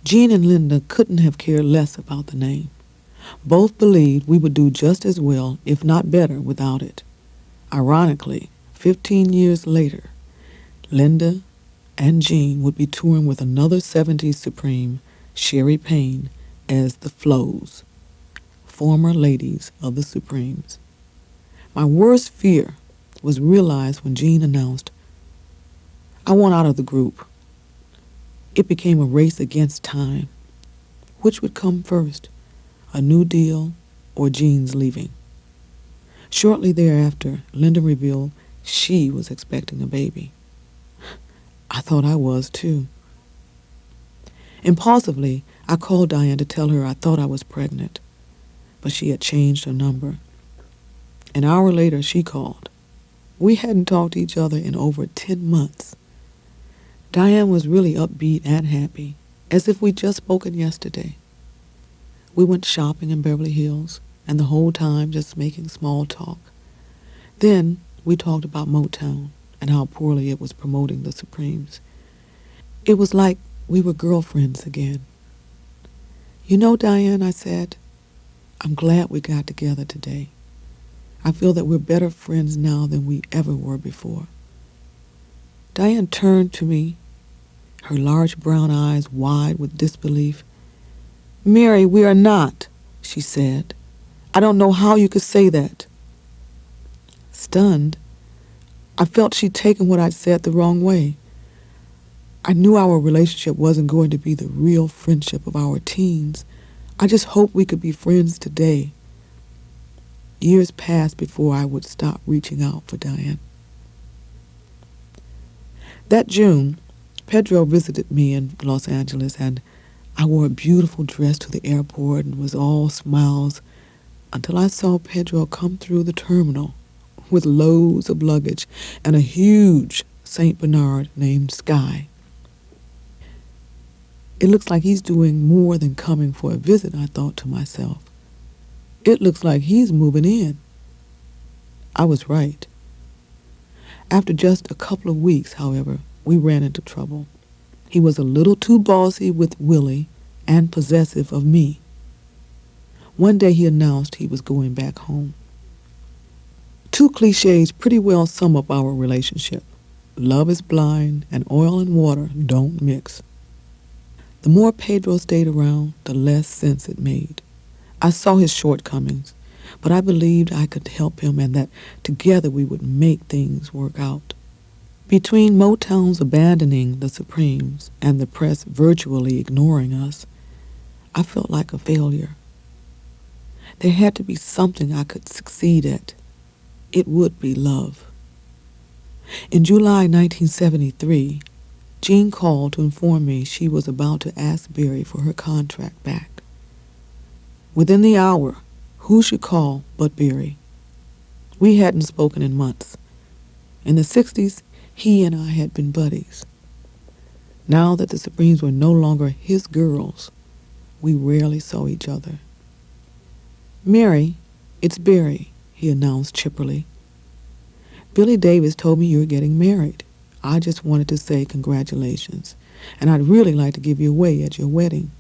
S1: Jean and Linda couldn't have cared less about the name. Both believed we would do just as well, if not better, without it. Ironically, 15 years later, Linda and Jean would be touring with another 70s Supreme, Sherry Payne, as the Flows, former ladies of the Supremes. My worst fear was realized when Jean announced, "I want out of the group." It became a race against time. Which would come first, a new deal or Jean's leaving? Shortly thereafter, Linda revealed she was expecting a baby. I thought I was too. Impulsively, I called Diane to tell her I thought I was pregnant, but she had changed her number. An hour later, she called. We hadn't talked to each other in over 10 months. Diane was really upbeat and happy, as if we'd just spoken yesterday. We went shopping in Beverly Hills, and the whole time just making small talk. Then we talked about Motown and how poorly it was promoting the Supremes. It was like we were girlfriends again. "You know, Diane," I said, "I'm glad we got together today. I feel that we're better friends now than we ever were before." Diane turned to me, her large brown eyes wide with disbelief. "Mary, we are not," she said. "I don't know how you could say that." Stunned, I felt she'd taken what I'd said the wrong way. I knew our relationship wasn't going to be the real friendship of our teens. I just hoped we could be friends today. Years passed before I would stop reaching out for Diane. That June, Pedro visited me in Los Angeles, and I wore a beautiful dress to the airport and was all smiles until I saw Pedro come through the terminal with loads of luggage and a huge St. Bernard named Sky. It looks like he's doing more than coming for a visit, I thought to myself. It looks like he's moving in. I was right. After just a couple of weeks, however, we ran into trouble. He was a little too bossy with Willie and possessive of me. One day he announced he was going back home. Two cliches pretty well sum up our relationship. Love is blind and oil and water don't mix. The more Pedro stayed around, the less sense it made. I saw his shortcomings, but I believed I could help him and that together we would make things work out. Between Motown's abandoning the Supremes and the press virtually ignoring us, I felt like a failure. There had to be something I could succeed at. It would be love. In July 1973, Jean called to inform me she was about to ask Barry for her contract back. Within the hour, who should call but Barry? We hadn't spoken in months. In the 60s, he and I had been buddies. Now that the Supremes were no longer his girls, we rarely saw each other. "Mary, it's Barry," he announced chipperly. "Billy Davis told me you're getting married. I just wanted to say congratulations, and I'd really like to give you away at your wedding."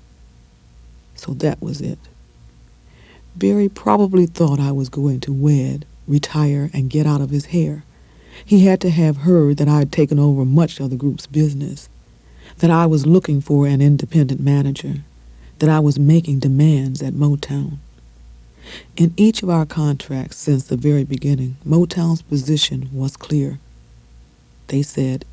S1: So that was it. Barry probably thought I was going to wed, retire, and get out of his hair. He had to have heard that I had taken over much of the group's business, that I was looking for an independent manager, that I was making demands at Motown. In each of our contracts since the very beginning, Motown's position was clear. They said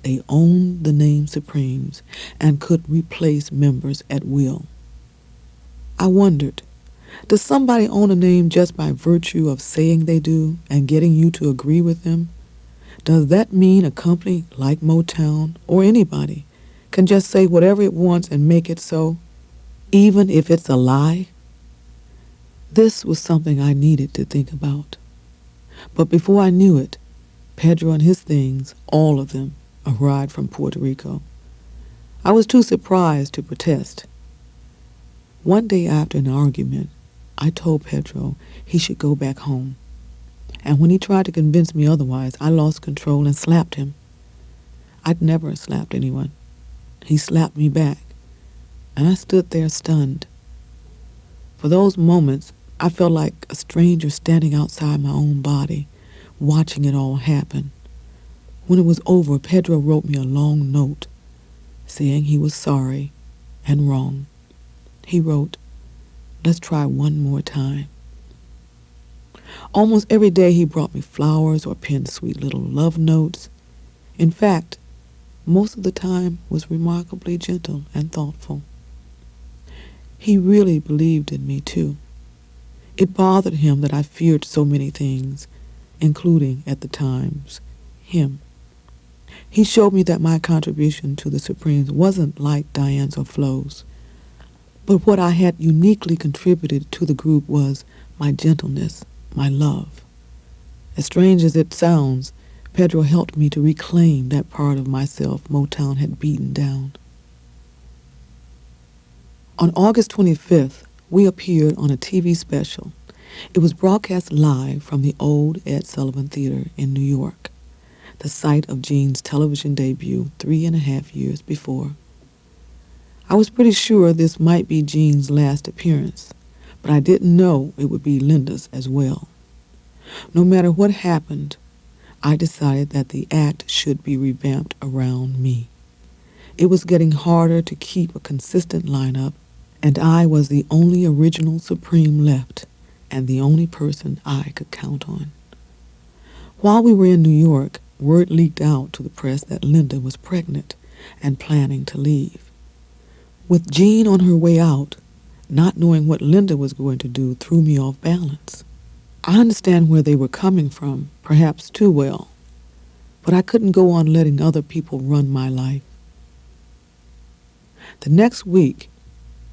S1: they owned the name Supremes and could replace members at will. I wondered, does somebody own a name just by virtue of saying they do and getting you to agree with them? Does that mean a company like Motown or anybody can just say whatever it wants and make it so, even if it's a lie? This was something I needed to think about. But before I knew it, Pedro and his things, all of them, arrived from Puerto Rico. I was too surprised to protest. One day after an argument, I told Pedro he should go back home. And when he tried to convince me otherwise, I lost control and slapped him. I'd never slapped anyone. He slapped me back, and I stood there stunned. For those moments, I felt like a stranger standing outside my own body, watching it all happen. When it was over, Pedro wrote me a long note, saying he was sorry and wrong. He wrote, "Let's try one more time." Almost every day he brought me flowers or penned sweet little love notes. In fact, most of the time was remarkably gentle and thoughtful. He really believed in me, too. It bothered him that I feared so many things, including, at the times, him. He showed me that my contribution to the Supremes wasn't like Diane's or Flo's, but what I had uniquely contributed to the group was my gentleness, my love. As strange as it sounds, Pedro helped me to reclaim that part of myself Motown had beaten down. On August 25th, we appeared on a TV special. It was broadcast live from the old Ed Sullivan Theater in New York, the site of Jean's television debut 3.5 years before. I was pretty sure this might be Jean's last appearance, but I didn't know it would be Linda's as well. No matter what happened, I decided that the act should be revamped around me. It was getting harder to keep a consistent lineup, and I was the only original Supreme left, and the only person I could count on. While we were in New York, word leaked out to the press that Linda was pregnant and planning to leave. With Jean on her way out, not knowing what Linda was going to do threw me off balance. I understand where they were coming from, perhaps too well, but I couldn't go on letting other people run my life. The next week,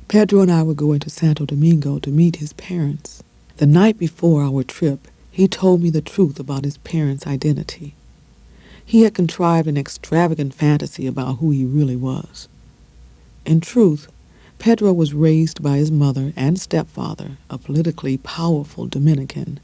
S1: Pedro and I were going to Santo Domingo to meet his parents. The night before our trip, he told me the truth about his parents' identity. He had contrived an extravagant fantasy about who he really was. In truth, Pedro was raised by his mother and stepfather, a politically powerful Dominican.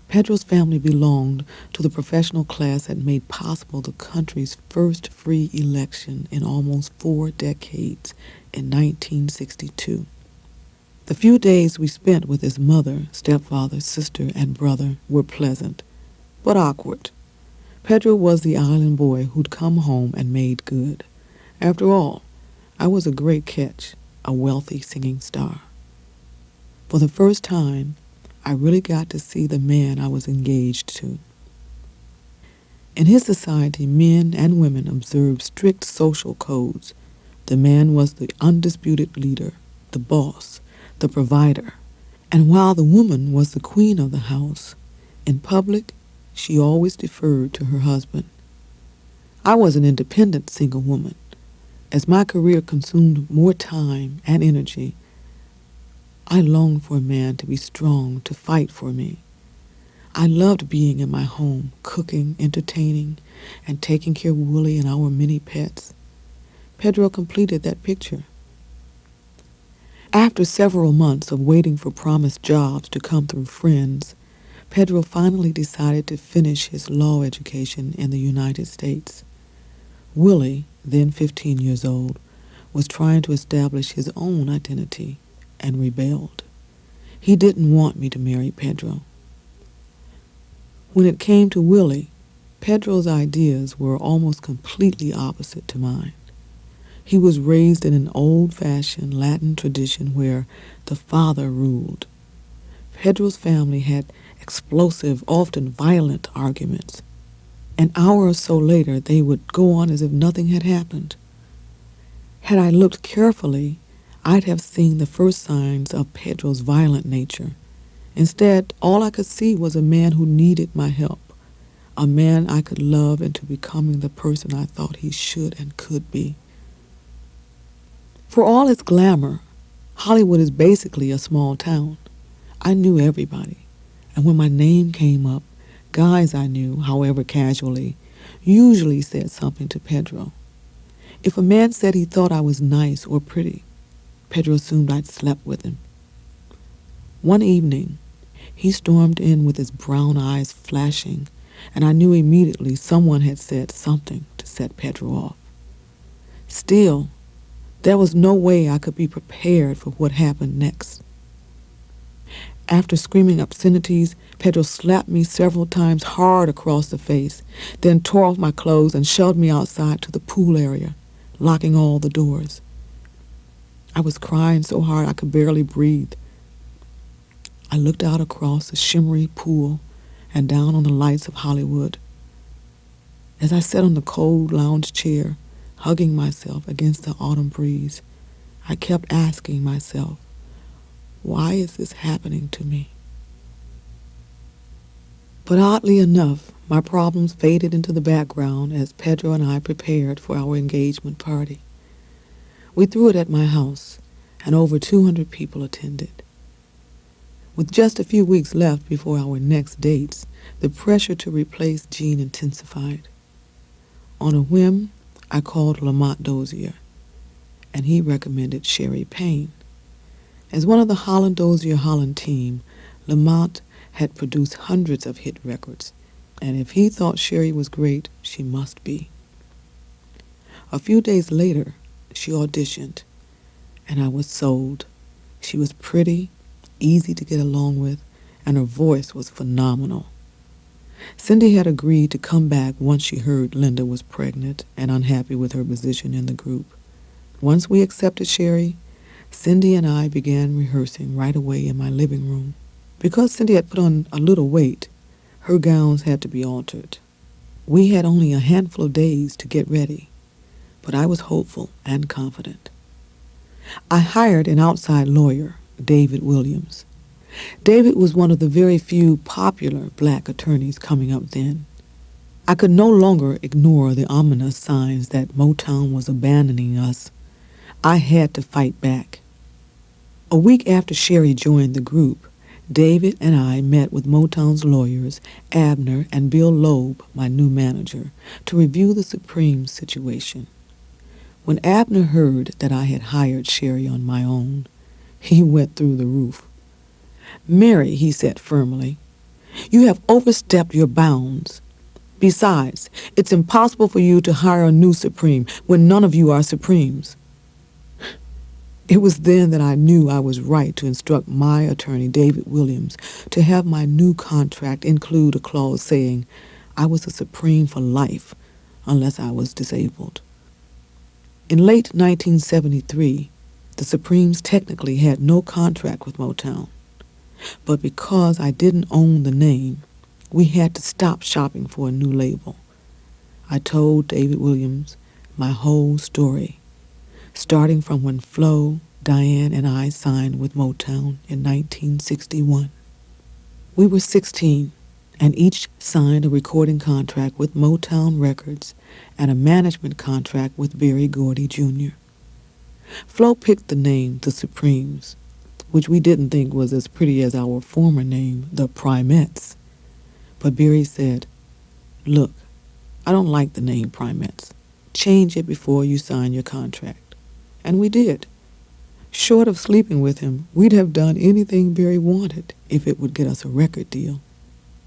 S1: Pedro's family belonged to the professional class that made possible the country's first free election in almost 4 decades in 1962. The few days we spent with his mother, stepfather, sister, and brother were pleasant, but awkward. Pedro was the island boy who'd come home and made good. After all, I was a great catch, a wealthy singing star. For the first time, I really got to see the man I was engaged to. In his society, men and women observed strict social codes. The man was the undisputed leader, the boss, the provider. And while the woman was the queen of the house, in public, she always deferred to her husband. I was an independent single woman. As my career consumed more time and energy, I longed for a man to be strong, to fight for me. I loved being in my home, cooking, entertaining, and taking care of Willie and our many pets. Pedro completed that picture. After several months of waiting for promised jobs to come through friends, Pedro finally decided to finish his law education in the United States. Willie, then 15 years old, was trying to establish his own identity and rebelled. He didn't want me to marry Pedro. When it came to Willie, Pedro's ideas were almost completely opposite to mine. He was raised in an old-fashioned Latin tradition where the father ruled. Pedro's family had explosive, often violent arguments. An hour or so later, they would go on as if nothing had happened. Had I looked carefully, I'd have seen the first signs of Pedro's violent nature. Instead, all I could see was a man who needed my help, a man I could love into becoming the person I thought he should and could be. For all its glamour, Hollywood is basically a small town. I knew everybody, and when my name came up, guys I knew, however casually, usually said something to Pedro. If a man said he thought I was nice or pretty, Pedro assumed I'd slept with him. One evening, he stormed in with his brown eyes flashing, and I knew immediately someone had said something to set Pedro off. Still, there was no way I could be prepared for what happened next. After screaming obscenities, Pedro slapped me several times hard across the face, then tore off my clothes and shoved me outside to the pool area, locking all the doors. I was crying so hard I could barely breathe. I looked out across the shimmery pool and down on the lights of Hollywood. As I sat on the cold lounge chair, hugging myself against the autumn breeze, I kept asking myself, why is this happening to me? But oddly enough, my problems faded into the background as Pedro and I prepared for our engagement party. We threw it at my house, and over 200 people attended. With just a few weeks left before our next dates, the pressure to replace Jean intensified. On a whim, I called Lamont Dozier, and he recommended Sherry Payne. As one of the Holland Dozier Holland team, Lamont had produced hundreds of hit records, and if he thought Sherry was great, she must be. A few days later, she auditioned, and I was sold. She was pretty, easy to get along with, and her voice was phenomenal. Cindy had agreed to come back once she heard Linda was pregnant and unhappy with her position in the group. Once we accepted Sherry, Cindy and I began rehearsing right away in my living room. Because Cindy had put on a little weight, her gowns had to be altered. We had only a handful of days to get ready, but I was hopeful and confident. I hired an outside lawyer, David Williams. David was one of the very few popular black attorneys coming up then. I could no longer ignore the ominous signs that Motown was abandoning us. I had to fight back. A week after Sherry joined the group, David and I met with Motown's lawyers, Abner and Bill Loeb, my new manager, to review the Supremes situation. When Abner heard that I had hired Sherry on my own, he went through the roof. "Mary," he said firmly, "you have overstepped your bounds. Besides, it's impossible for you to hire a new Supreme when none of you are Supremes." It was then that I knew I was right to instruct my attorney, David Williams, to have my new contract include a clause saying I was a Supreme for life unless I was disabled. In late 1973, the Supremes technically had no contract with Motown, but because I didn't own the name, we had to stop shopping for a new label. I told David Williams my whole story, starting from when Flo, Diane, and I signed with Motown in 1961. We were 16, and each signed a recording contract with Motown Records and a management contract with Berry Gordy Jr. Flo picked the name The Supremes, which we didn't think was as pretty as our former name, The Primettes. But Berry said, "Look, I don't like the name Primettes. Change it before you sign your contract." And we did. Short of sleeping with him, we'd have done anything Berry wanted if it would get us a record deal.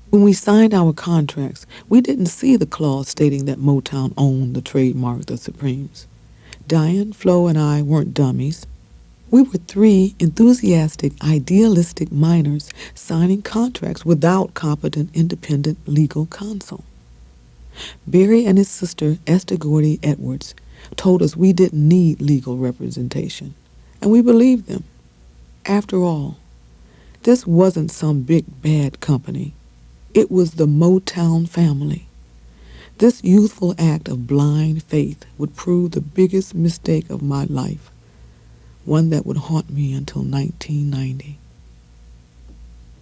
S1: When we signed our contracts, we didn't see the clause stating that Motown owned the trademark The Supremes. Diane, Flo, and I weren't dummies. We were three enthusiastic, idealistic minors signing contracts without competent, independent legal counsel. Berry and his sister, Esther Gordy Edwards, told us we didn't need legal representation, and we believed them. After all, this wasn't some big bad company. It was the Motown family. This youthful act of blind faith would prove the biggest mistake of my life, one that would haunt me until 1990.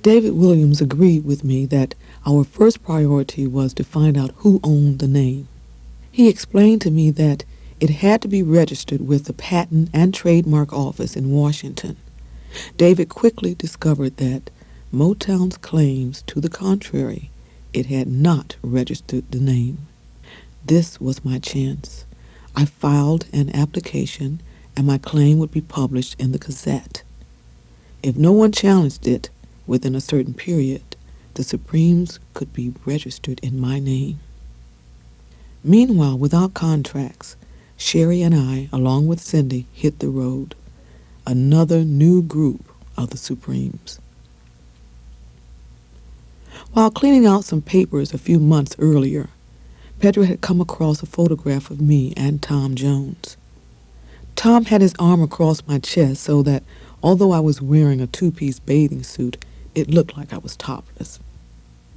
S1: David Williams agreed with me that our first priority was to find out who owned the name. He explained to me that it had to be registered with the Patent and Trademark Office in Washington. David quickly discovered that Motown's claims to the contrary, it had not registered the name. This was my chance. I filed an application and my claim would be published in the Gazette. If no one challenged it within a certain period, the Supremes could be registered in my name. Meanwhile, without contracts, Sherry and I, along with Cindy, hit the road. Another new group of the Supremes. While cleaning out some papers a few months earlier, Pedro had come across a photograph of me and Tom Jones. Tom had his arm across my chest so that, although I was wearing a two-piece bathing suit, it looked like I was topless.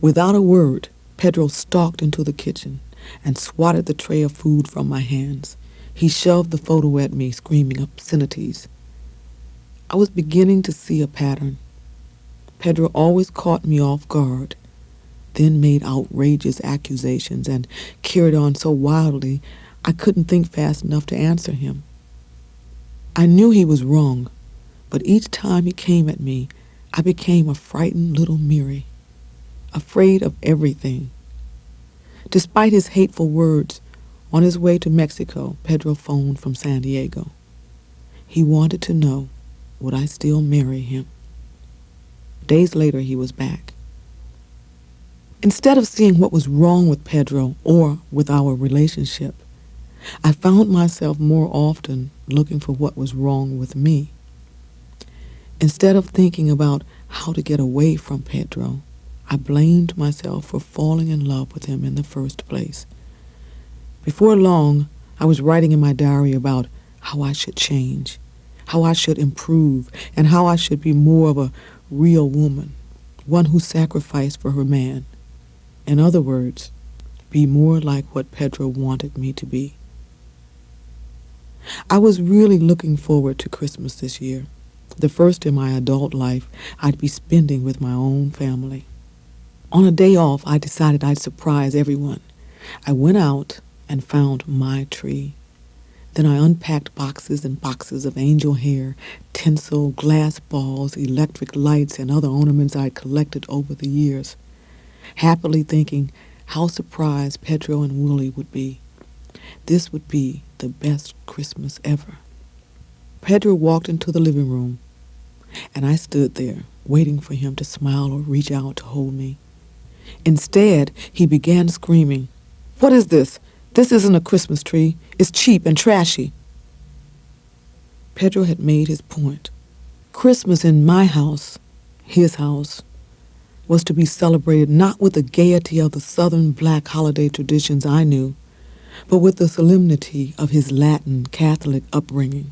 S1: Without a word, Pedro stalked into the kitchen and swatted the tray of food from my hands. He shoved the photo at me, screaming obscenities. I was beginning to see a pattern. Pedro always caught me off guard, then made outrageous accusations and carried on so wildly I couldn't think fast enough to answer him. I knew he was wrong, but each time he came at me, I became a frightened little Miri, afraid of everything. Despite his hateful words, on his way to Mexico, Pedro phoned from San Diego. He wanted to know, would I still marry him? Days later, he was back. Instead of seeing what was wrong with Pedro or with our relationship, I found myself more often looking for what was wrong with me. Instead of thinking about how to get away from Pedro, I blamed myself for falling in love with him in the first place. Before long, I was writing in my diary about how I should change, how I should improve, and how I should be more of a real woman, one who sacrificed for her man. In other words, be more like what Pedro wanted me to be. I was really looking forward to Christmas this year, the first in my adult life I'd be spending with my own family. On a day off, I decided I'd surprise everyone. I went out and found my tree. Then I unpacked boxes and boxes of angel hair, tinsel, glass balls, electric lights, and other ornaments I'd collected over the years, happily thinking how surprised Pedro and Willie would be. This would be the best Christmas ever. Pedro walked into the living room, and I stood there, waiting for him to smile or reach out to hold me. Instead, he began screaming, "What is this? This isn't a Christmas tree. It's cheap and trashy." Pedro had made his point. Christmas in my house, his house, was to be celebrated not with the gaiety of the Southern black holiday traditions I knew, but with the solemnity of his Latin Catholic upbringing.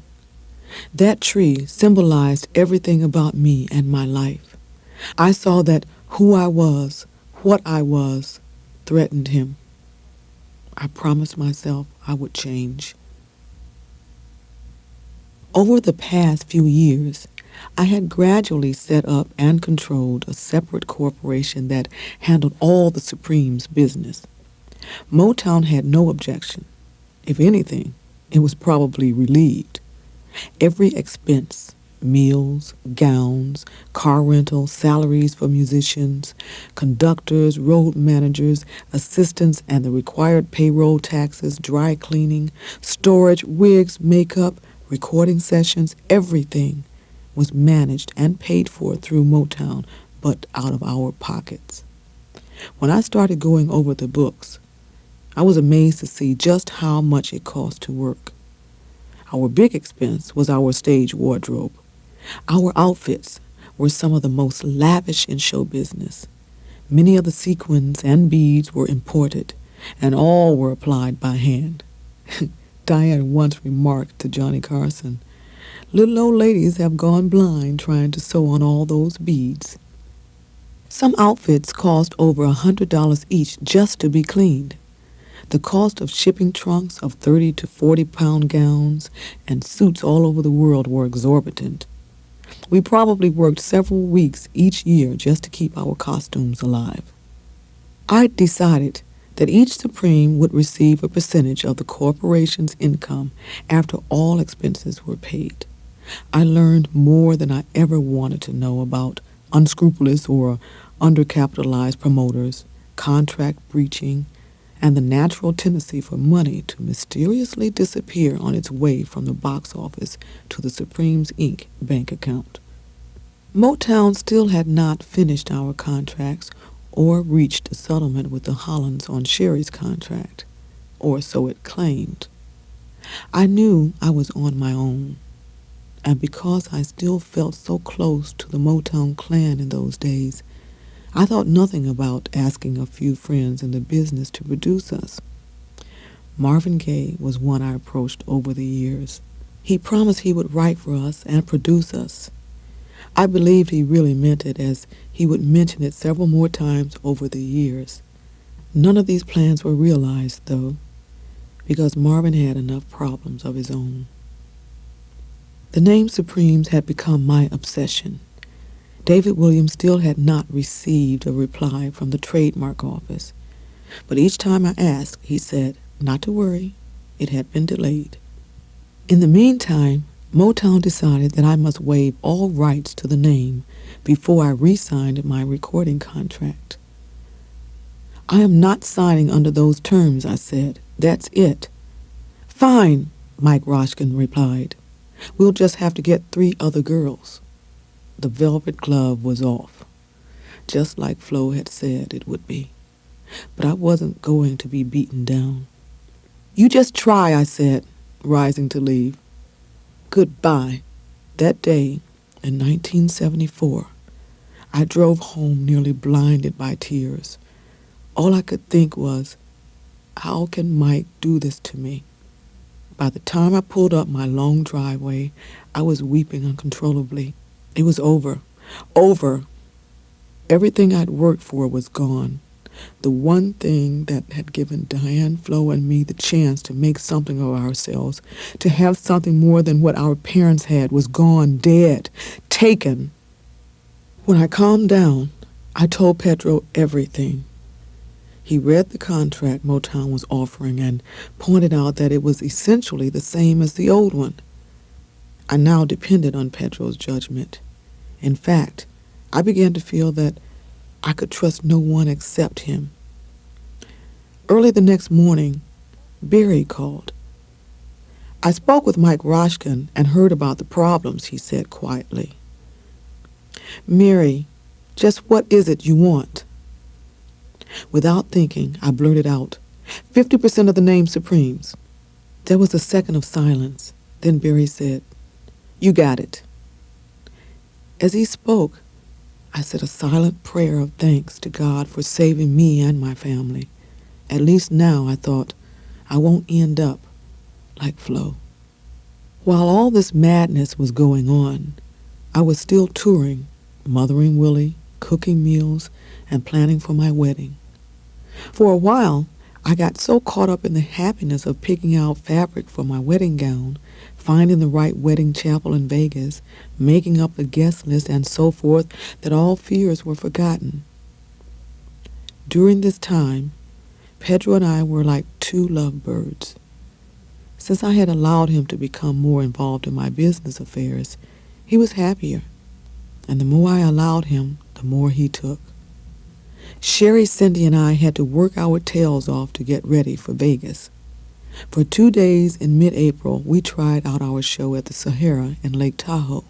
S1: That tree symbolized everything about me and my life. I saw that who I was, what I was, threatened him. I promised myself I would change. Over the past few years, I had gradually set up and controlled a separate corporation that handled all the Supreme's business. Motown had no objection. If anything, it was probably relieved. Every expense, meals, gowns, car rental, salaries for musicians, conductors, road managers, assistants, and the required payroll taxes, dry cleaning, storage, wigs, makeup, recording sessions, everything was managed and paid for through Motown, but out of our pockets. When I started going over the books, I was amazed to see just how much it cost to work. Our big expense was our stage wardrobe. Our outfits were some of the most lavish in show business. Many of the sequins and beads were imported, and all were applied by hand. Diane once remarked to Johnny Carson, "Little old ladies have gone blind trying to sew on all those beads." Some outfits cost over $100 each just to be cleaned. The cost of shipping trunks of 30 to 40-pound gowns and suits all over the world were exorbitant. We probably worked several weeks each year just to keep our costumes alive. I decided that each Supreme would receive a percentage of the corporation's income after all expenses were paid. I learned more than I ever wanted to know about unscrupulous or undercapitalized promoters, contract breaching, and the natural tendency for money to mysteriously disappear on its way from the box office to the Supremes Inc. bank account. Motown still had not finished our contracts or reached a settlement with the Hollands on Sherry's contract, or so it claimed. I knew I was on my own, and because I still felt so close to the Motown clan in those days, I thought nothing about asking a few friends in the business to produce us. Marvin Gaye was one I approached over the years. He promised he would write for us and produce us. I believed he really meant it, as he would mention it several more times over the years. None of these plans were realized, though, because Marvin had enough problems of his own. The name Supremes had become my obsession. David Williams still had not received a reply from the trademark office, but each time I asked, he said not to worry, it had been delayed. In the meantime, Motown decided that I must waive all rights to the name before I re-signed my recording contract. I am not signing under those terms, I said. That's it. Fine, Mike Roshkin replied. We'll just have to get 3 other girls. The velvet glove was off, just like Flo had said it would be. But I wasn't going to be beaten down. You just try, I said, rising to leave. Goodbye. That day, in 1974, I drove home nearly blinded by tears. All I could think was, how can Mike do this to me? By the time I pulled up my long driveway, I was weeping uncontrollably. It was over. Over. Everything I'd worked for was gone. The one thing that had given Diane, Flo, and me the chance to make something of ourselves, to have something more than what our parents had, was gone, dead, taken. When I calmed down, I told Pedro everything. He read the contract Motown was offering and pointed out that it was essentially the same as the old one. I now depended on Pedro's judgment. In fact, I began to feel that I could trust no one except him. Early the next morning, Barry called. I spoke with Mike Roshkin and heard about the problems, he said quietly. Mary, just what is it you want? Without thinking, I blurted out, 50% of the name Supremes. There was a second of silence. Then Barry said, You got it. As he spoke, I said a silent prayer of thanks to God for saving me and my family. At least now, I thought, I won't end up like Flo. While all this madness was going on, I was still touring, mothering Willie, cooking meals, and planning for my wedding. For a while, I got so caught up in the happiness of picking out fabric for my wedding gown, finding the right wedding chapel in Vegas, making up the guest list, and so forth, that all fears were forgotten. During this time, Pedro and I were like 2 lovebirds. Since I had allowed him to become more involved in my business affairs, he was happier, and the more I allowed him, the more he took. Sherry, Cindy, and I had to work our tails off to get ready for Vegas. For 2 days in mid-April, we tried out our show at the Sahara in Lake Tahoe.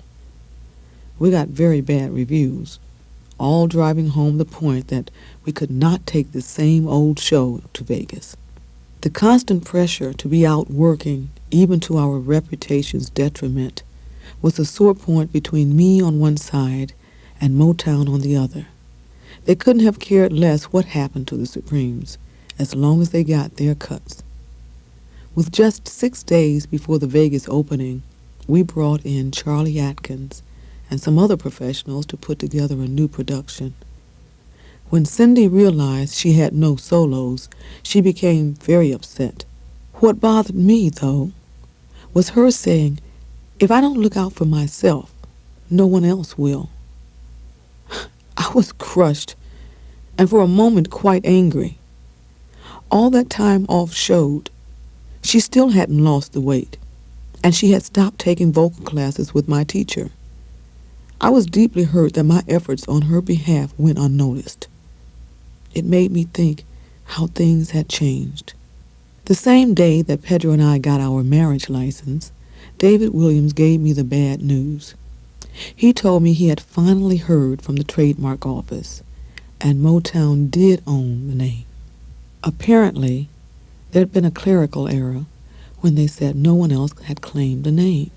S1: We got very bad reviews, all driving home the point that we could not take the same old show to Vegas. The constant pressure to be out working, even to our reputation's detriment, was a sore point between me on one side and Motown on the other. They couldn't have cared less what happened to the Supremes, as long as they got their cuts. With just 6 days before the Vegas opening, we brought in Charlie Atkins and some other professionals to put together a new production. When Cindy realized she had no solos, she became very upset. What bothered me, though, was her saying, if I don't look out for myself, no one else will. I was crushed, and for a moment quite angry. All that time off showed she still hadn't lost the weight, and she had stopped taking vocal classes with my teacher. I was deeply hurt that my efforts on her behalf went unnoticed. It made me think how things had changed. The same day that Pedro and I got our marriage license, David Williams gave me the bad news. He told me he had finally heard from the trademark office, and Motown did own the name. Apparently, there had been a clerical error when they said no one else had claimed the name.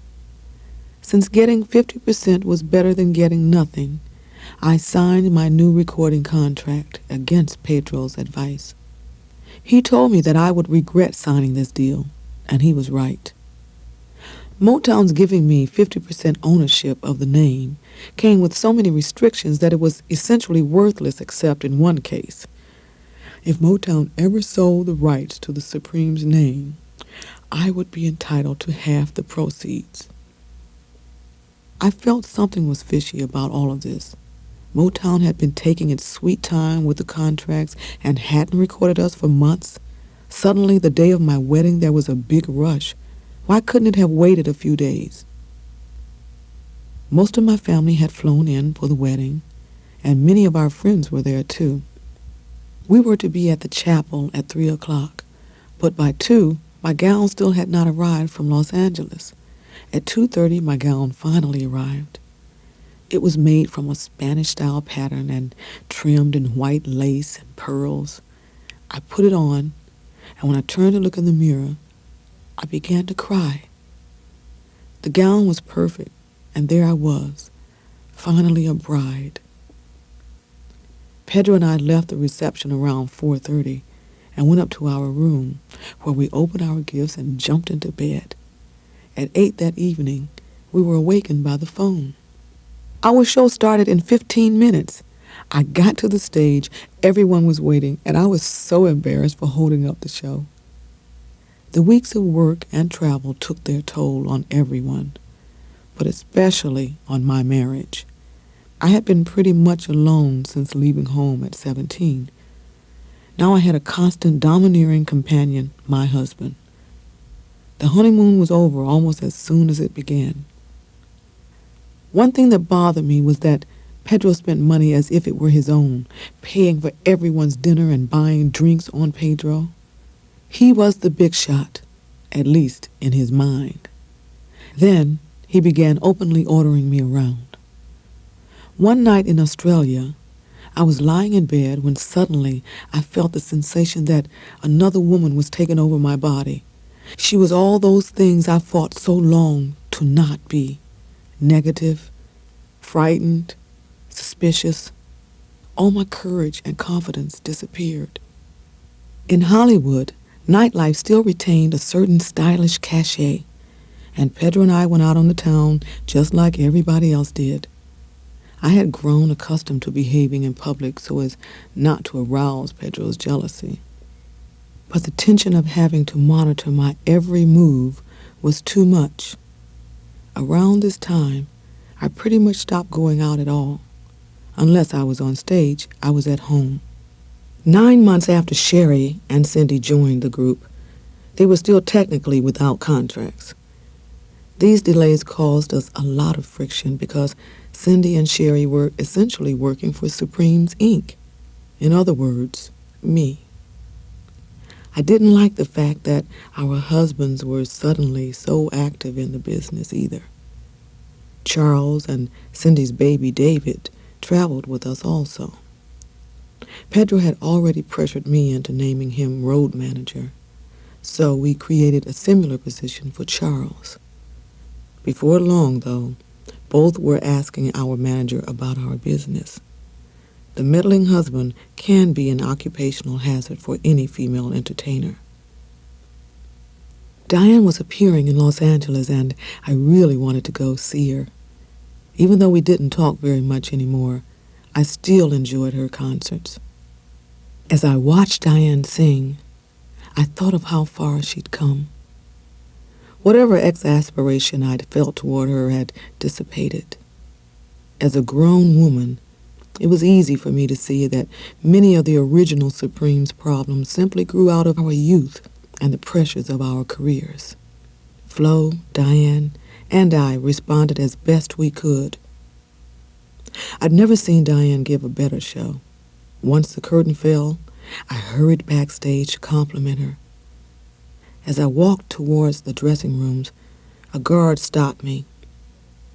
S1: Since getting 50% was better than getting nothing, I signed my new recording contract against Pedro's advice. He told me that I would regret signing this deal, and he was right. Motown's giving me 50% ownership of the name came with so many restrictions that it was essentially worthless except in one case. If Motown ever sold the rights to the Supreme's name, I would be entitled to half the proceeds. I felt something was fishy about all of this. Motown had been taking its sweet time with the contracts and hadn't recorded us for months. Suddenly, the day of my wedding, there was a big rush. Why couldn't it have waited a few days? Most of my family had flown in for the wedding, and many of our friends were there too. We were to be at the chapel at 3 o'clock, but by 2, my gown still had not arrived from Los Angeles. At 2:30, my gown finally arrived. It was made from a Spanish-style pattern and trimmed in white lace and pearls. I put it on, and when I turned to look in the mirror, I began to cry. The gown was perfect, and there I was, finally a bride. Pedro and I left the reception around 4:30 and went up to our room, where we opened our gifts and jumped into bed. At 8 that evening, we were awakened by the phone. Our show started in 15 minutes. I got to the stage, everyone was waiting, and I was so embarrassed for holding up the show. The weeks of work and travel took their toll on everyone, but especially on my marriage. I had been pretty much alone since leaving home at 17. Now I had a constant domineering companion, my husband. The honeymoon was over almost as soon as it began. One thing that bothered me was that Pedro spent money as if it were his own, paying for everyone's dinner and buying drinks on Pedro. He was the big shot, at least in his mind. Then he began openly ordering me around. One night in Australia, I was lying in bed when suddenly I felt the sensation that another woman was taking over my body. She was all those things I fought so long to not be. Negative, frightened, suspicious. All my courage and confidence disappeared. In Hollywood, nightlife still retained a certain stylish cachet, and Pedro and I went out on the town just like everybody else did. I had grown accustomed to behaving in public so as not to arouse Pedro's jealousy. But the tension of having to monitor my every move was too much. Around this time, I pretty much stopped going out at all. Unless I was on stage, I was at home. 9 months after Sherry and Cindy joined the group, they were still technically without contracts. These delays caused us a lot of friction because Cindy and Sherry were essentially working for Supremes, Inc. In other words, me. I didn't like the fact that our husbands were suddenly so active in the business either. Charles and Cindy's baby David traveled with us also. Pedro had already pressured me into naming him road manager, so we created a similar position for Charles. Before long, though, both were asking our manager about our business. The meddling husband can be an occupational hazard for any female entertainer. Diane was appearing in Los Angeles, and I really wanted to go see her. Even though we didn't talk very much anymore, I still enjoyed her concerts. As I watched Diane sing, I thought of how far she'd come. Whatever exasperation I'd felt toward her had dissipated. As a grown woman, it was easy for me to see that many of the original Supremes problems simply grew out of our youth and the pressures of our careers. Flo, Diane, and I responded as best we could. I'd never seen Diane give a better show. Once the curtain fell, I hurried backstage to compliment her. As I walked towards the dressing rooms, a guard stopped me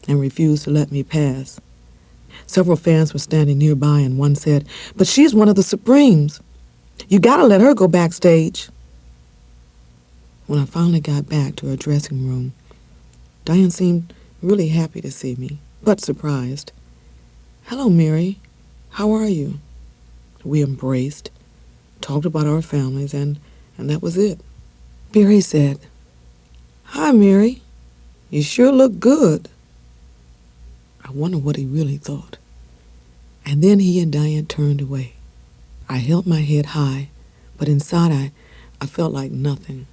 S1: and refused to let me pass. Several fans were standing nearby, and one said, "But she's one of the Supremes. You gotta let her go backstage." When I finally got back to her dressing room, Diane seemed really happy to see me, but surprised. "Hello, Mary. How are you?" We embraced, talked about our families, and that was it. Barry said, "Hi, Mary. You sure look good." I wonder what he really thought. And then he and Diane turned away. I held my head high, but inside I felt like nothing.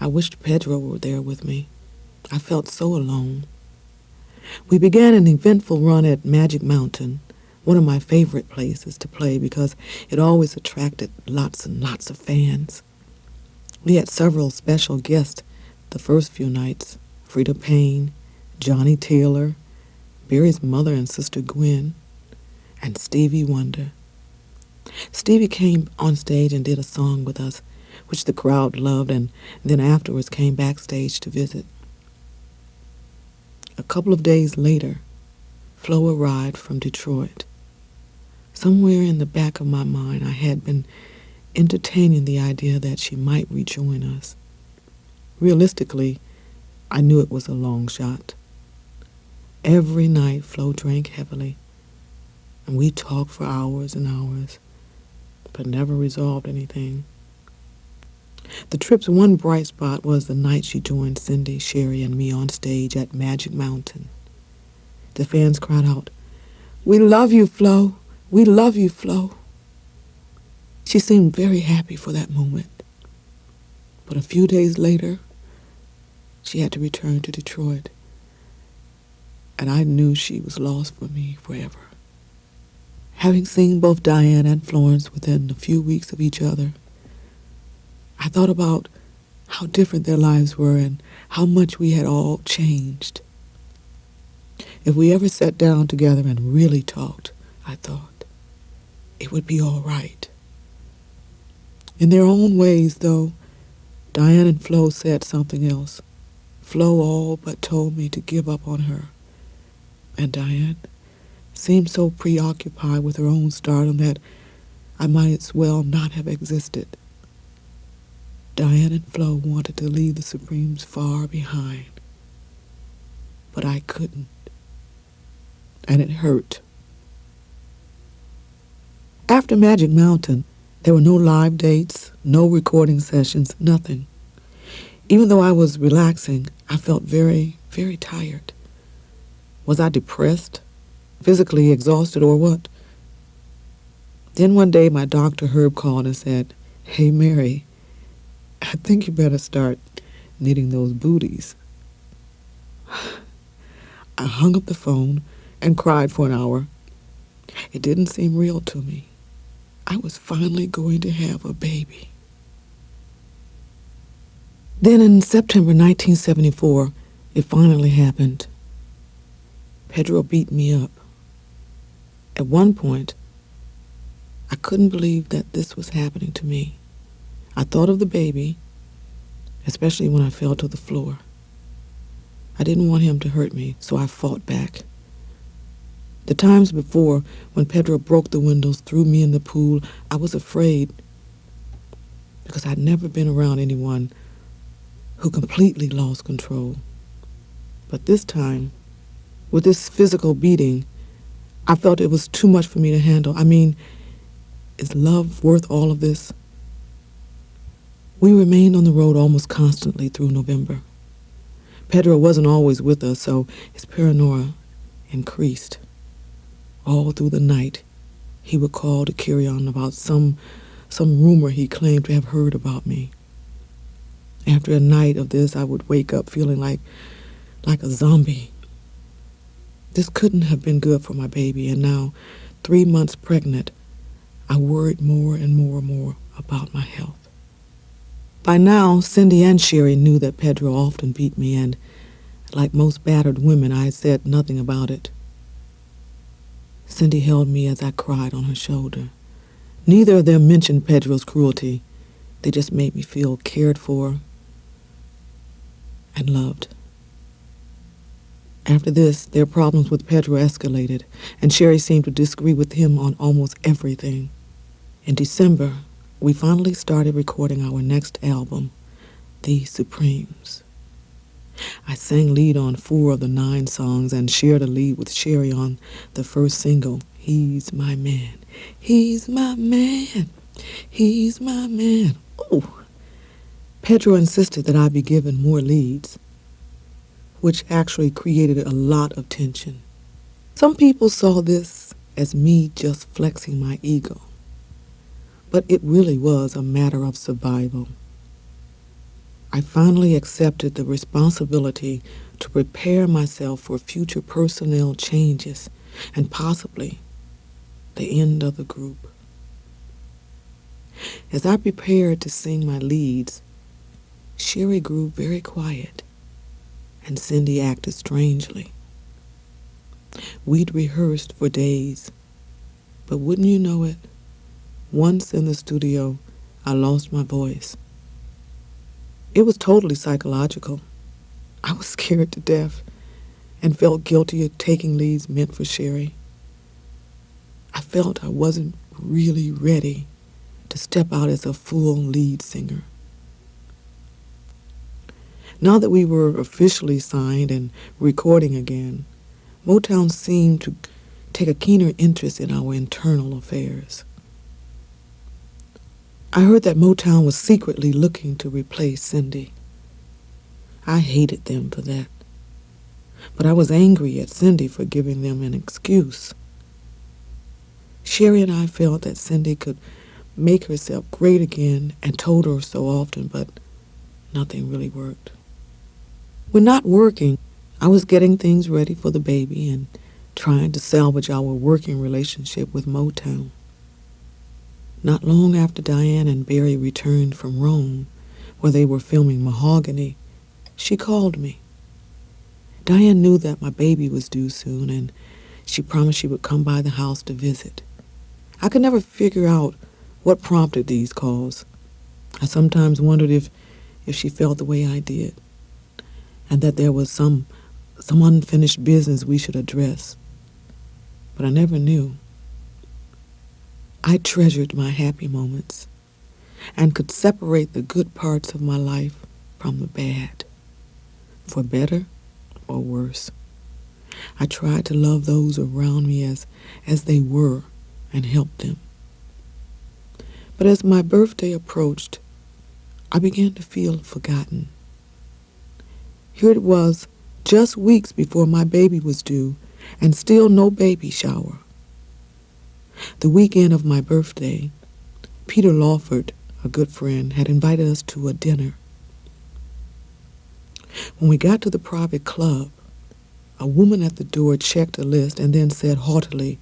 S1: I wished Pedro were there with me. I felt so alone. We began an eventful run at Magic Mountain, one of my favorite places to play because it always attracted lots and lots of fans. We had several special guests the first few nights: Frida Payne, Johnny Taylor, Barry's mother and sister Gwen, and Stevie Wonder. Stevie came on stage and did a song with us, which the crowd loved, and then afterwards came backstage to visit. A couple of days later, Flo arrived from Detroit. Somewhere in the back of my mind, I had been entertaining the idea that she might rejoin us. Realistically, I knew it was a long shot. Every night, Flo drank heavily, and we talked for hours and hours, but never resolved anything. The trip's one bright spot was the night she joined Cindy, Sherry, and me on stage at Magic Mountain. The fans cried out, "We love you, Flo. We love you, Flo." She seemed very happy for that moment. But a few days later, she had to return to Detroit, and I knew she was lost for me forever. Having seen both Diane and Florence within a few weeks of each other, I thought about how different their lives were and how much we had all changed. If we ever sat down together and really talked, I thought, it would be all right. In their own ways, though, Diane and Flo said something else. Flo all but told me to give up on her, and Diane seemed so preoccupied with her own stardom that I might as well not have existed. Diane and Flo wanted to leave the Supremes far behind, but I couldn't, and it hurt. After Magic Mountain, there were no live dates, no recording sessions, nothing. Even though I was relaxing, I felt very, very tired. Was I depressed, physically exhausted, or what? Then one day my doctor Herb called and said, "Hey, Mary, I think you better start knitting those booties." I hung up the phone and cried for an hour. It didn't seem real to me. I was finally going to have a baby. Then in September 1974, it finally happened. Pedro beat me up. At one point, I couldn't believe that this was happening to me. I thought of the baby, especially when I fell to the floor. I didn't want him to hurt me, so I fought back. The times before, when Pedro broke the windows, threw me in the pool, I was afraid because I'd never been around anyone who completely lost control. But this time, with this physical beating, I felt it was too much for me to handle. I mean, is love worth all of this? We remained on the road almost constantly through November. Pedro wasn't always with us, so his paranoia increased. All through the night, he would call to carry on about some rumor he claimed to have heard about me. After a night of this, I would wake up feeling like a zombie. This couldn't have been good for my baby, and now, 3 months pregnant, I worried more and more about my health. By now, Cindy and Sherry knew that Pedro often beat me, and like most battered women, I said nothing about it. Cindy held me as I cried on her shoulder. Neither of them mentioned Pedro's cruelty. They just made me feel cared for and loved. After this, their problems with Pedro escalated, and Sherry seemed to disagree with him on almost everything. In December, we finally started recording our next album, The Supremes. I sang lead on 4 of the 9 songs and shared a lead with Sherry on the first single, He's My Man. He's my man. He's my man. Oh! Pedro insisted that I be given more leads, which actually created a lot of tension. Some people saw this as me just flexing my ego, but it really was a matter of survival. I finally accepted the responsibility to prepare myself for future personnel changes and possibly the end of the group. As I prepared to sing my leads, Sherry grew very quiet and Cindy acted strangely. We'd rehearsed for days, but wouldn't you know it, once in the studio, I lost my voice. It was totally psychological. I was scared to death and felt guilty of taking leads meant for Sherry. I felt I wasn't really ready to step out as a full lead singer. Now that we were officially signed and recording again, Motown seemed to take a keener interest in our internal affairs. I heard that Motown was secretly looking to replace Cindy. I hated them for that, but I was angry at Cindy for giving them an excuse. Sherry and I felt that Cindy could make herself great again and told her so often, but nothing really worked. When not working, I was getting things ready for the baby and trying to salvage our working relationship with Motown. Not long after Diane and Barry returned from Rome, where they were filming Mahogany, she called me. Diane knew that my baby was due soon, and she promised she would come by the house to visit. I could never figure out what prompted these calls. I sometimes wondered if she felt the way I did, and that there was some unfinished business we should address. But I never knew. I treasured my happy moments and could separate the good parts of my life from the bad, for better or worse. I tried to love those around me as they were and help them. But as my birthday approached, I began to feel forgotten. Here it was, just weeks before my baby was due, and still no baby shower. The weekend of my birthday, Peter Lawford, a good friend, had invited us to a dinner. When we got to the private club, a woman at the door checked a list and then said haughtily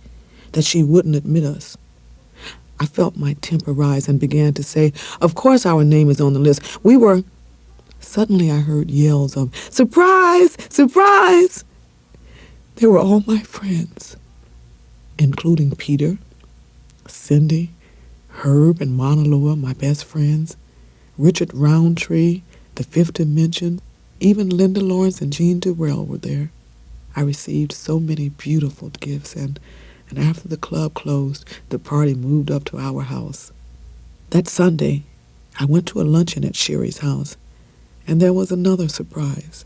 S1: that she wouldn't admit us. I felt my temper rise and began to say, "Of course our name is on the list. We were..." Suddenly I heard yells of, "Surprise! Surprise!" They were all my friends, including Peter, Cindy, Herb and Mauna Loa, my best friends, Richard Roundtree, the Fifth Dimension, even Linda Lawrence and Jean Terrell were there. I received so many beautiful gifts, and after the club closed, the party moved up to our house. That Sunday, I went to a luncheon at Sherry's house, and there was another surprise,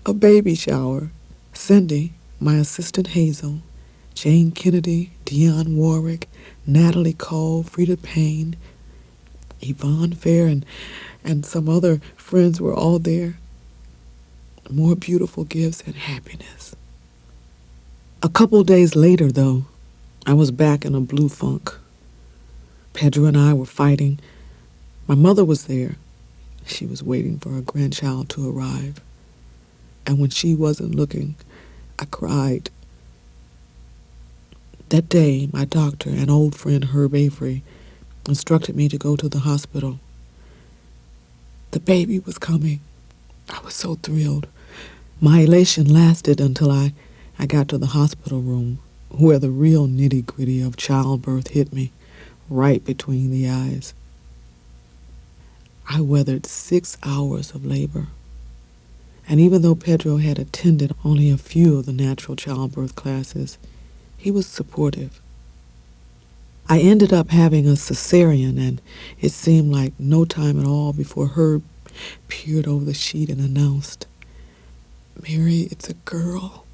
S1: a baby shower. Cindy, my assistant Hazel, Jane Kennedy, Dionne Warwick, Natalie Cole, Frida Payne, Yvonne Fair, and some other friends were all there. More beautiful gifts and happiness. A couple days later, though, I was back in a blue funk. Pedro and I were fighting. My mother was there. She was waiting for her grandchild to arrive. And when she wasn't looking, I cried. That day, my doctor, an old friend, Herb Avery, instructed me to go to the hospital. The baby was coming. I was so thrilled. My elation lasted until I got to the hospital room, where the real nitty-gritty of childbirth hit me right between the eyes. I weathered 6 hours of labor, and even though Pedro had attended only a few of the natural childbirth classes, he was supportive. I ended up having a cesarean, and it seemed like no time at all before Herb peered over the sheet and announced, "Mary, it's a girl."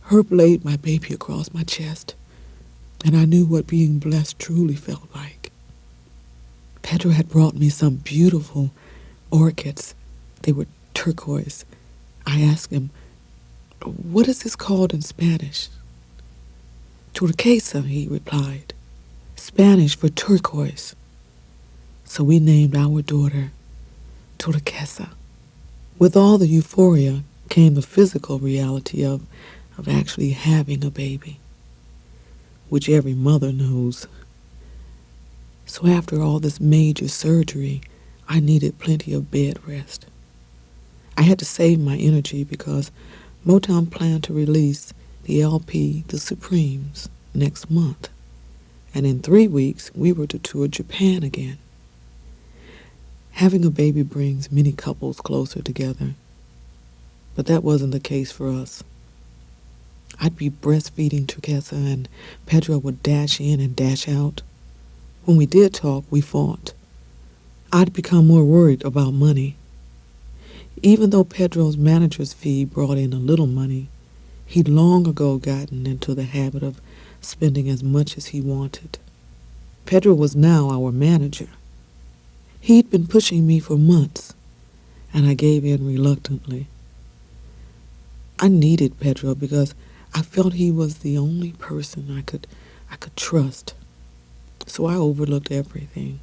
S1: Herb laid my baby across my chest, and I knew what being blessed truly felt like. Pedro had brought me some beautiful orchids. They were turquoise. I asked him, "What is this called in Spanish?" "Turquesa," he replied, "Spanish for turquoise." So we named our daughter Turquesa. With all the euphoria came the physical reality of actually having a baby, which every mother knows. So after all this major surgery, I needed plenty of bed rest. I had to save my energy because Motown planned to release the LP, The Supremes, next month. And in 3 weeks, we were to tour Japan again. Having a baby brings many couples closer together, but that wasn't the case for us. I'd be breastfeeding Turquesa, and Pedro would dash in and dash out. When we did talk, we fought. I'd become more worried about money. Even though Pedro's manager's fee brought in a little money, he'd long ago gotten into the habit of spending as much as he wanted. Pedro was now our manager. He'd been pushing me for months, and I gave in reluctantly. I needed Pedro because I felt he was the only person I could trust. So I overlooked everything.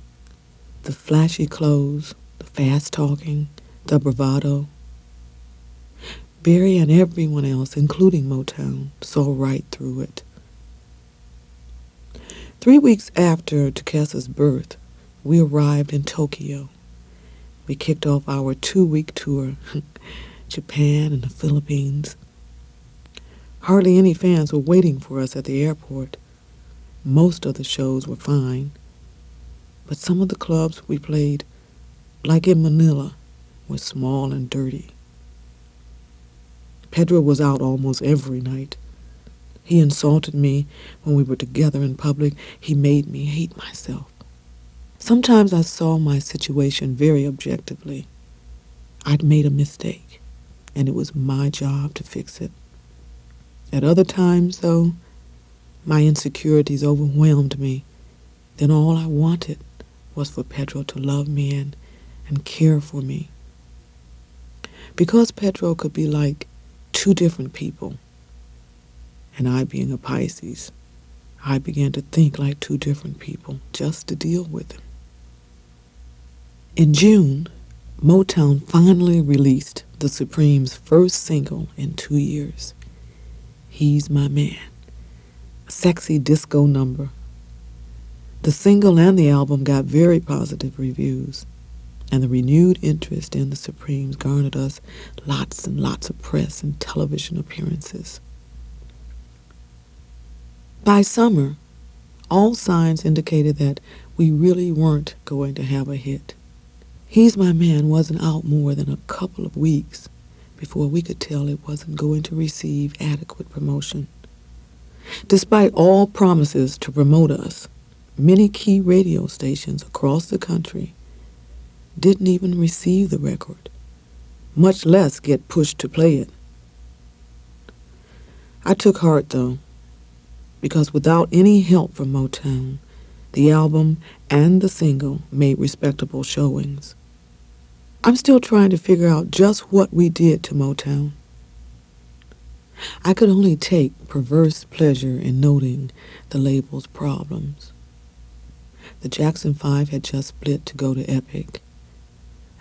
S1: The flashy clothes, the fast talking, the bravado. Barry and everyone else, including Motown, saw right through it. 3 weeks after Turquesa's birth, we arrived in Tokyo. We kicked off our 2-week tour, Japan and the Philippines. Hardly any fans were waiting for us at the airport. Most of the shows were fine, but some of the clubs we played, like in Manila, were small and dirty. Pedro was out almost every night. He insulted me when we were together in public. He made me hate myself. Sometimes I saw my situation very objectively. I'd made a mistake, and it was my job to fix it. At other times, though, my insecurities overwhelmed me. Then all I wanted was for Pedro to love me and care for me. Because Pedro could be like 2 different people, and I being a Pisces, I began to think like 2 different people just to deal with him. In June, Motown finally released the Supremes' first single in 2 years, He's My Man, a sexy disco number. The single and the album got very positive reviews, and the renewed interest in the Supremes garnered us lots and lots of press and television appearances. By summer, all signs indicated that we really weren't going to have a hit. He's My Man wasn't out more than a couple of weeks before we could tell it wasn't going to receive adequate promotion. Despite all promises to promote us, many key radio stations across the country didn't even receive the record, much less get pushed to play it. I took heart, though, because without any help from Motown, the album and the single made respectable showings. I'm still trying to figure out just what we did to Motown. I could only take perverse pleasure in noting the label's problems. The Jackson 5 had just split to go to Epic.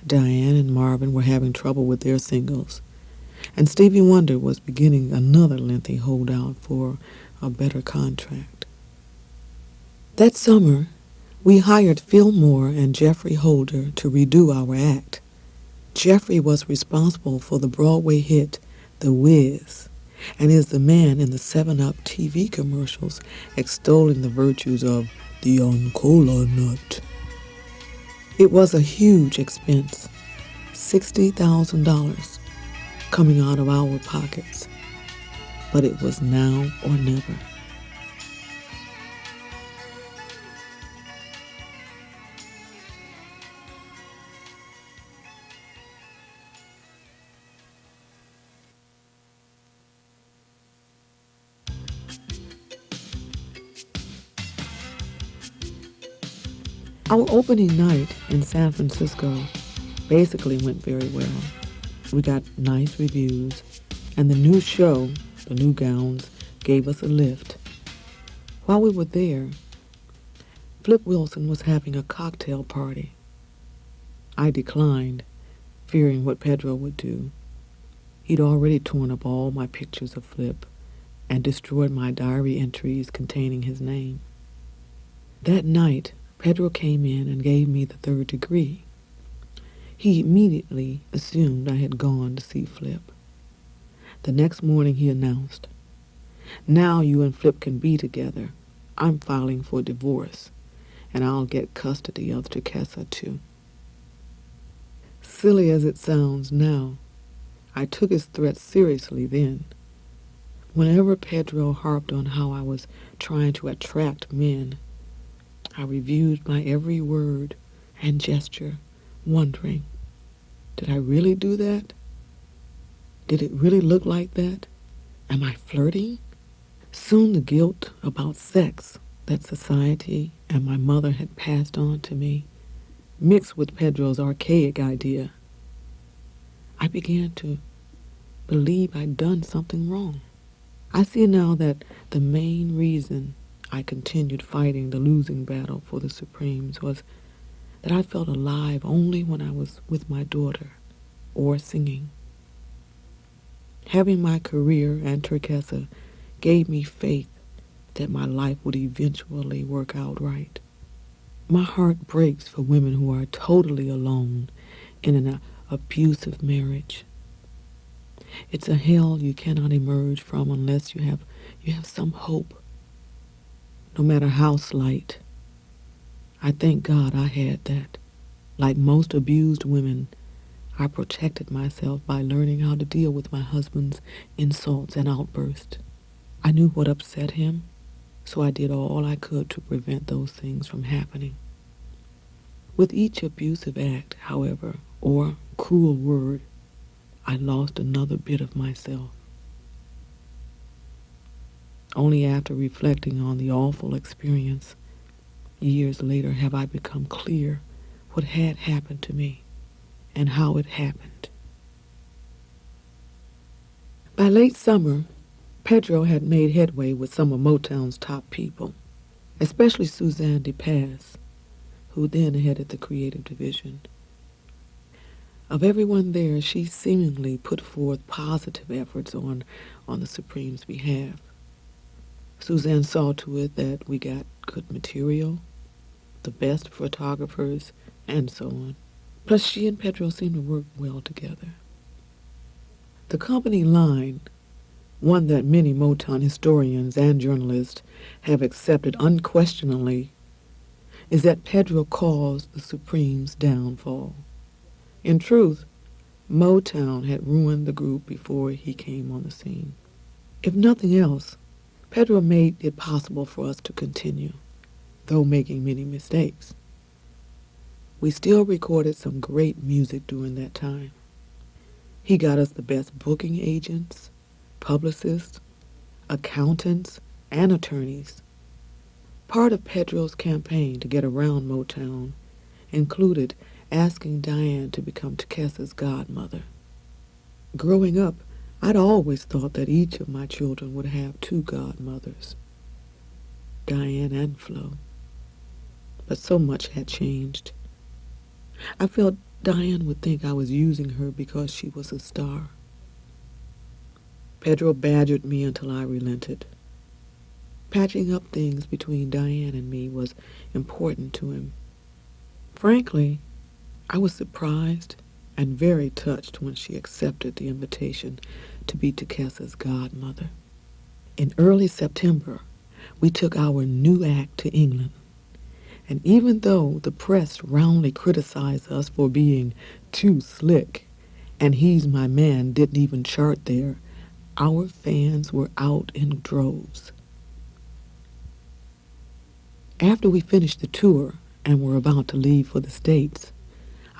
S1: Diane and Marvin were having trouble with their singles, and Stevie Wonder was beginning another lengthy holdout for a better contract. That summer, we hired Phil Moore and Jeffrey Holder to redo our act. Jeffrey was responsible for the Broadway hit The Wiz, and is the man in the 7-Up TV commercials extolling the virtues of the Oncola nut. It was a huge expense, $60,000 coming out of our pockets, but it was now or never. Our opening night in San Francisco basically went very well. We got nice reviews, and the new show, the new gowns, gave us a lift. While we were there, Flip Wilson was having a cocktail party. I declined, fearing what Pedro would do. He'd already torn up all my pictures of Flip and destroyed my diary entries containing his name. That night, Pedro came in and gave me the 3rd degree. He immediately assumed I had gone to see Flip. The next morning he announced, "Now you and Flip can be together. I'm filing for divorce, and I'll get custody of Teresa too." Silly as it sounds now, I took his threat seriously then. Whenever Pedro harped on how I was trying to attract men, I reviewed my every word and gesture, wondering, did I really do that? Did it really look like that? Am I flirting? Soon the guilt about sex that society and my mother had passed on to me, mixed with Pedro's archaic idea, I began to believe I'd done something wrong. I see now that the main reason I continued fighting the losing battle for the Supremes was that I felt alive only when I was with my daughter or singing. Having my career and Teresa gave me faith that my life would eventually work out right. My heart breaks for women who are totally alone in an abusive marriage. It's a hell you cannot emerge from unless you have some hope, no matter how slight. I thank God I had that. Like most abused women, I protected myself by learning how to deal with my husband's insults and outbursts. I knew what upset him, so I did all I could to prevent those things from happening. With each abusive act, however, or cruel word, I lost another bit of myself. Only after reflecting on the awful experience, years later, have I become clear what had happened to me and how it happened. By late summer, Pedro had made headway with some of Motown's top people, especially Suzanne DePass, who then headed the creative division. Of everyone there, she seemingly put forth positive efforts on the Supremes' behalf. Suzanne saw to it that we got good material, the best photographers, and so on. Plus, she and Pedro seemed to work well together. The company line, one that many Motown historians and journalists have accepted unquestioningly, is that Pedro caused the Supremes' downfall. In truth, Motown had ruined the group before he came on the scene. If nothing else, Pedro made it possible for us to continue, though making many mistakes. We still recorded some great music during that time. He got us the best booking agents, publicists, accountants, and attorneys. Part of Pedro's campaign to get around Motown included asking Diane to become Teresa's godmother. Growing up, I'd always thought that each of my children would have 2 godmothers, Diane and Flo. But so much had changed. I felt Diane would think I was using her because she was a star. Pedro badgered me until I relented. Patching up things between Diane and me was important to him. Frankly, I was surprised and very touched when she accepted the invitation to be Takessa's godmother. In early September, we took our new act to England. And even though the press roundly criticized us for being too slick, and He's My Man didn't even chart there, our fans were out in droves. After we finished the tour and were about to leave for the States,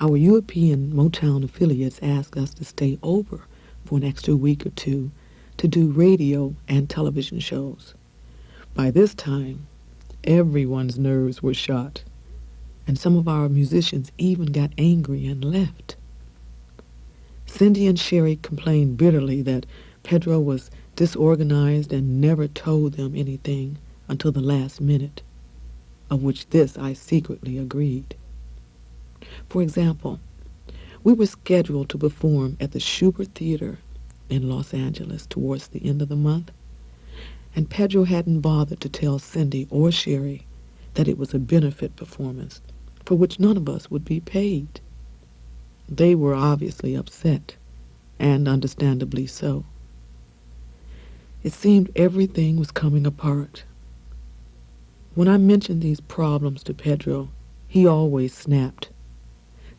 S1: our European Motown affiliates asked us to stay over for an extra week or two to do radio and television shows. By this time, everyone's nerves were shot, and some of our musicians even got angry and left. Cindy and Sherry complained bitterly that Pedro was disorganized and never told them anything until the last minute, of which this I secretly agreed. For example, we were scheduled to perform at the Schubert Theater in Los Angeles towards the end of the month, and Pedro hadn't bothered to tell Cindy or Sherry that it was a benefit performance for which none of us would be paid. They were obviously upset, and understandably so. It seemed everything was coming apart. When I mentioned these problems to Pedro, he always snapped.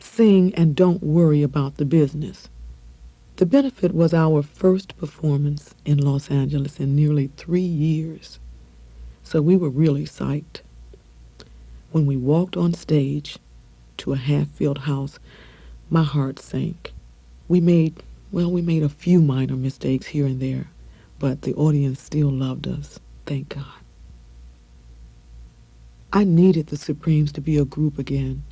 S1: Sing and don't worry about the business. The benefit was our first performance in Los Angeles in nearly 3 years, so we were really psyched. When we walked on stage to a half-filled house, my heart sank. We made a few minor mistakes here and there, but the audience still loved us, thank God. I needed the Supremes to be a group again,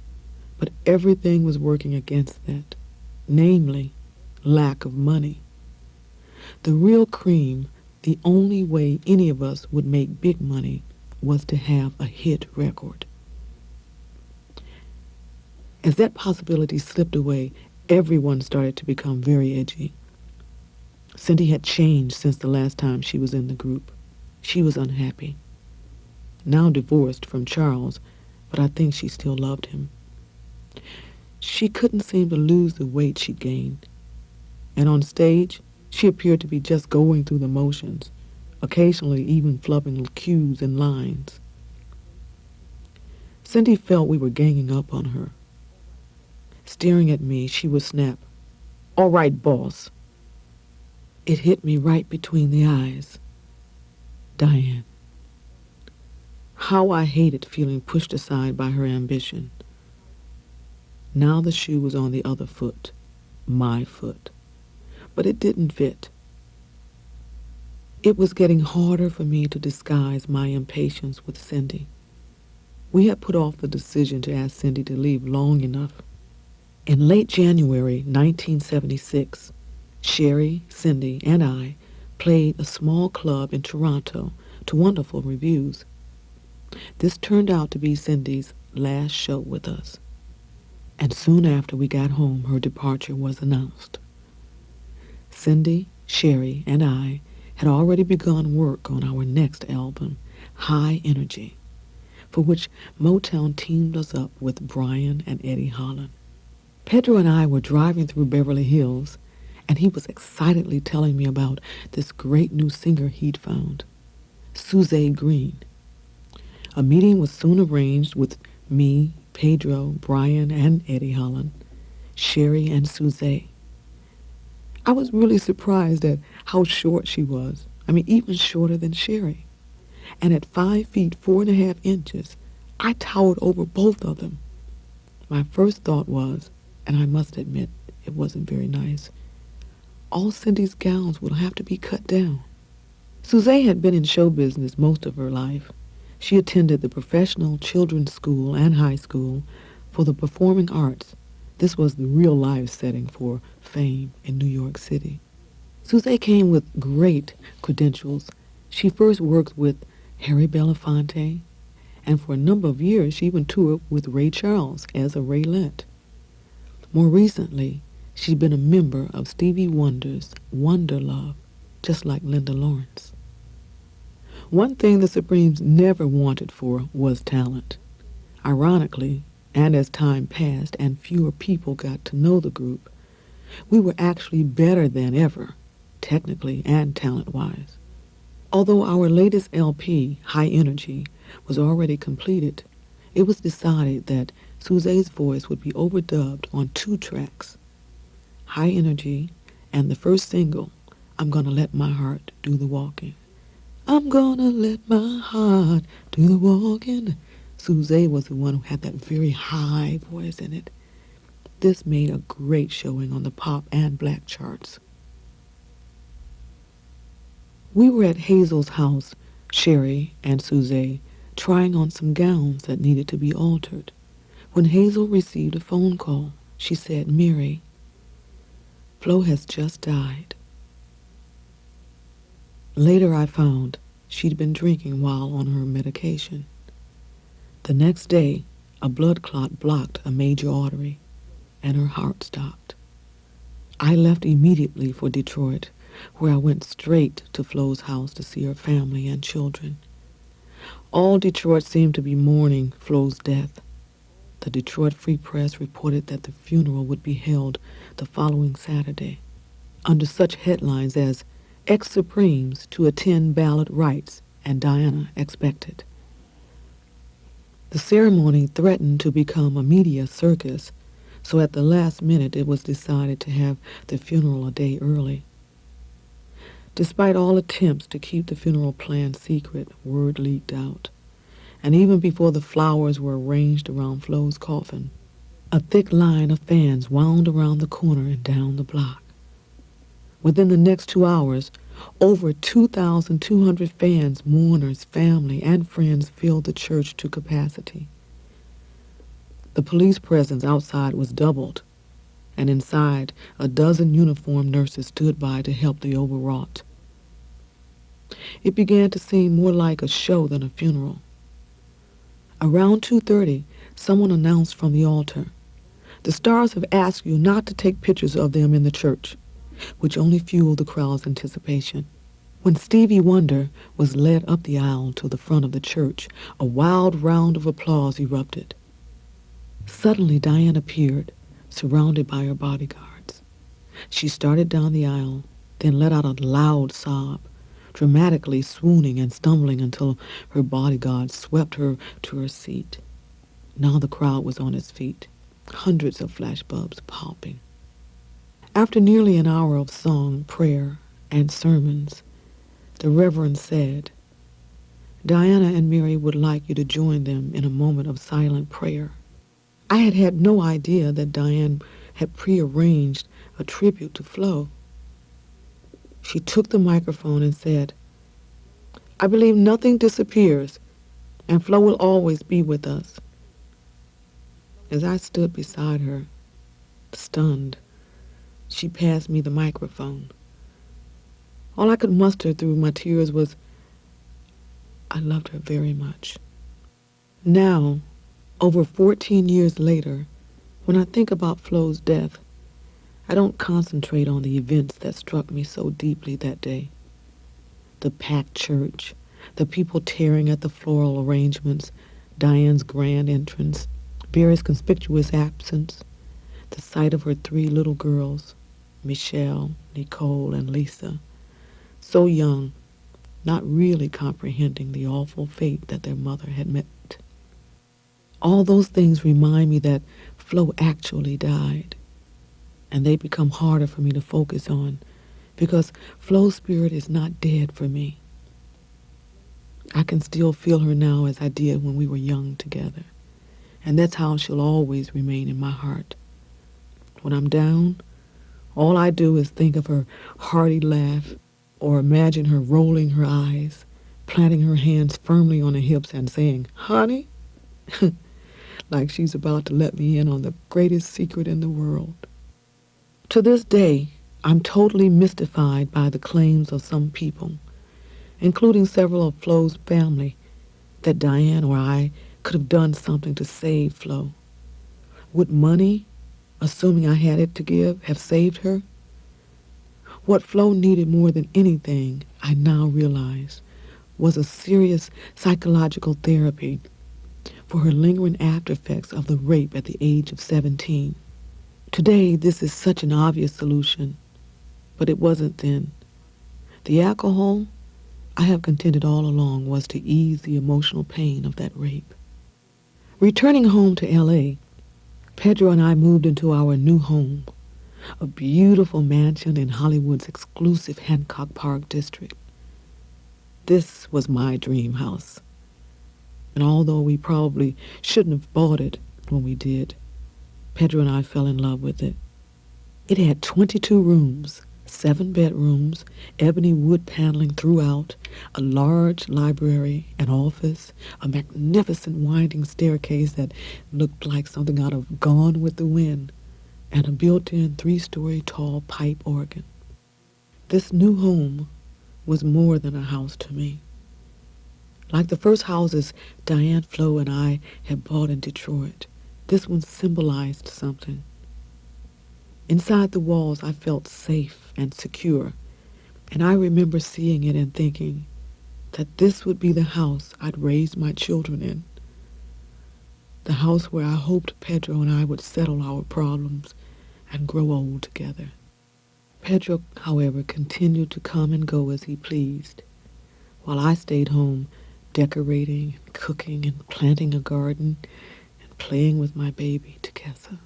S1: but everything was working against that, namely, lack of money. The real cream, the only way any of us would make big money was to have a hit record. As that possibility slipped away, everyone started to become very edgy. Cindy had changed since the last time she was in the group. She was unhappy. Now divorced from Charles, but I think she still loved him. She couldn't seem to lose the weight she'd gained. And on stage, she appeared to be just going through the motions, occasionally even flubbing cues and lines. Cindy felt we were ganging up on her. Staring at me, she would snap, "All right, boss." It hit me right between the eyes. Diane. How I hated feeling pushed aside by her ambition. Now the shoe was on the other foot, my foot. But it didn't fit. It was getting harder for me to disguise my impatience with Cindy. We had put off the decision to ask Cindy to leave long enough. In late January 1976, Sherry, Cindy, and I played a small club in Toronto to wonderful reviews. This turned out to be Cindy's last show with us, and soon after we got home, her departure was announced. Cindy, Sherry, and I had already begun work on our next album, High Energy, for which Motown teamed us up with Brian and Eddie Holland. Pedro and I were driving through Beverly Hills, and he was excitedly telling me about this great new singer he'd found, Suzanne Green. A meeting was soon arranged with me, Pedro, Brian, and Eddie Holland, Sherry, and Suzanne. I was really surprised at how short she was. Even shorter than Sherry. And at 5 feet 4.5 inches, I towered over both of them. My first thought was, and I must admit it wasn't very nice, all Cindy's gowns will have to be cut down. Suzanne had been in show business most of her life. She attended the professional children's school and high school for the performing arts. This was the real-life setting for fame in New York City. Suzanne came with great credentials. She first worked with Harry Belafonte, and for a number of years she even toured with Ray Charles as a Ray Lent. More recently, she'd been a member of Stevie Wonder's Wonder Love, just like Linda Lawrence. One thing the Supremes never wanted for was talent. Ironically, and as time passed and fewer people got to know the group, we were actually better than ever, technically and talent-wise. Although our latest LP, High Energy, was already completed, it was decided that Suze's voice would be overdubbed on 2 tracks, High Energy and the first single, I'm Gonna Let My Heart Do the Walking. I'm gonna let my heart do the walking. Suze was the one who had that very high voice in it. This made a great showing on the pop and black charts. We were at Hazel's house, Sherry and Suze, trying on some gowns that needed to be altered. When Hazel received a phone call, she said, Mary, Flo has just died. Later I found she'd been drinking while on her medication. The next day, a blood clot blocked a major artery, and her heart stopped. I left immediately for Detroit, where I went straight to Flo's house to see her family and children. All Detroit seemed to be mourning Flo's death. The Detroit Free Press reported that the funeral would be held the following Saturday, under such headlines as ex-Supremes to attend ballot rites and Diana expected. The ceremony threatened to become a media circus, so at the last minute it was decided to have the funeral a day early. Despite all attempts to keep the funeral plan secret, word leaked out, and even before the flowers were arranged around Flo's coffin, a thick line of fans wound around the corner and down the block. Within the next 2 hours, over 2,200 fans, mourners, family, and friends filled the church to capacity. The police presence outside was doubled, and inside, a dozen uniformed nurses stood by to help the overwrought. It began to seem more like a show than a funeral. Around 2:30, someone announced from the altar, "The stars have asked you not to take pictures of them in the church," which only fueled the crowd's anticipation. When Stevie Wonder was led up the aisle to the front of the church, a wild round of applause erupted. Suddenly Diane appeared, surrounded by her bodyguards. She started down the aisle, then let out a loud sob, dramatically swooning and stumbling until her bodyguards swept her to her seat. Now the crowd was on its feet, hundreds of flashbulbs popping. After nearly an hour of song, prayer, and sermons, the Reverend said, "Diana and Mary would like you to join them in a moment of silent prayer." I had had no idea that Diane had prearranged a tribute to Flo. She took the microphone and said, "I believe nothing disappears, and Flo will always be with us." As I stood beside her, stunned, she passed me the microphone. All I could muster through my tears was, I loved her very much. Now, over 14 years later, when I think about Flo's death, I don't concentrate on the events that struck me so deeply that day. The packed church, the people tearing at the floral arrangements, Diane's grand entrance, Barry's conspicuous absence, the sight of her 3 little girls, Michelle, Nicole, and Lisa, so young, not really comprehending the awful fate that their mother had met. All those things remind me that Flo actually died, and they become harder for me to focus on because Flo's spirit is not dead for me. I can still feel her now as I did when we were young together, and that's how she'll always remain in my heart. When I'm down, all I do is think of her hearty laugh or imagine her rolling her eyes, planting her hands firmly on her hips and saying, "Honey," like she's about to let me in on the greatest secret in the world. To this day, I'm totally mystified by the claims of some people, including several of Flo's family, that Diane or I could have done something to save Flo. Would money, assuming I had it to give, have saved her? What Flo needed more than anything, I now realize, was a serious psychological therapy for her lingering aftereffects of the rape at the age of 17. Today, this is such an obvious solution, but it wasn't then. The alcohol, I have contended all along, was to ease the emotional pain of that rape. Returning home to L.A., Pedro and I moved into our new home, a beautiful mansion in Hollywood's exclusive Hancock Park district. This was my dream house. And although we probably shouldn't have bought it when we did, Pedro and I fell in love with it. It had 22 rooms, 7 bedrooms, ebony wood paneling throughout, a large library, an office, a magnificent winding staircase that looked like something out of Gone with the Wind, and a built-in 3-story tall pipe organ. This new home was more than a house to me. Like the first houses Diane Flo and I had bought in Detroit, this one symbolized something. Inside the walls, I felt safe and secure, and I remember seeing it and thinking that this would be the house I'd raise my children in, the house where I hoped Pedro and I would settle our problems and grow old together. Pedro, however, continued to come and go as he pleased, while I stayed home decorating, cooking, and planting a garden, and playing with my baby, Tekesa.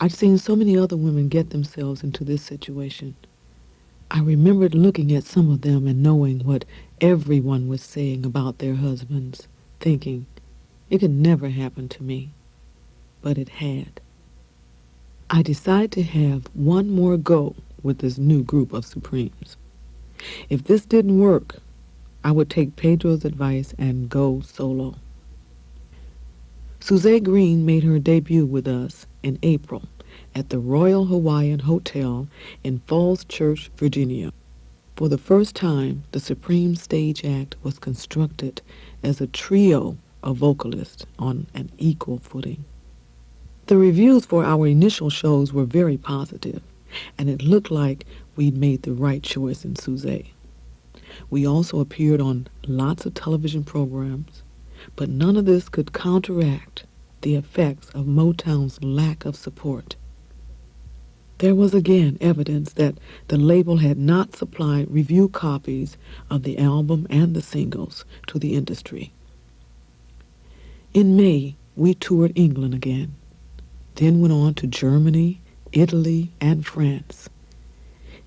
S1: I'd seen so many other women get themselves into this situation. I remembered looking at some of them and knowing what everyone was saying about their husbands, thinking, it could never happen to me. But it had. I decided to have one more go with this new group of Supremes. If this didn't work, I would take Pedro's advice and go solo. Suzette Green made her debut with us in April at the Royal Hawaiian Hotel in Falls Church, Virginia. For the first time, the Supreme Stage Act was constructed as a trio of vocalists on an equal footing. The reviews for our initial shows were very positive, and it looked like we'd made the right choice in Suzette. We also appeared on lots of television programs, but none of this could counteract the effects of Motown's lack of support. There was again evidence that the label had not supplied review copies of the album and the singles to the industry. In May, we toured England again, then went on to Germany, Italy, and France.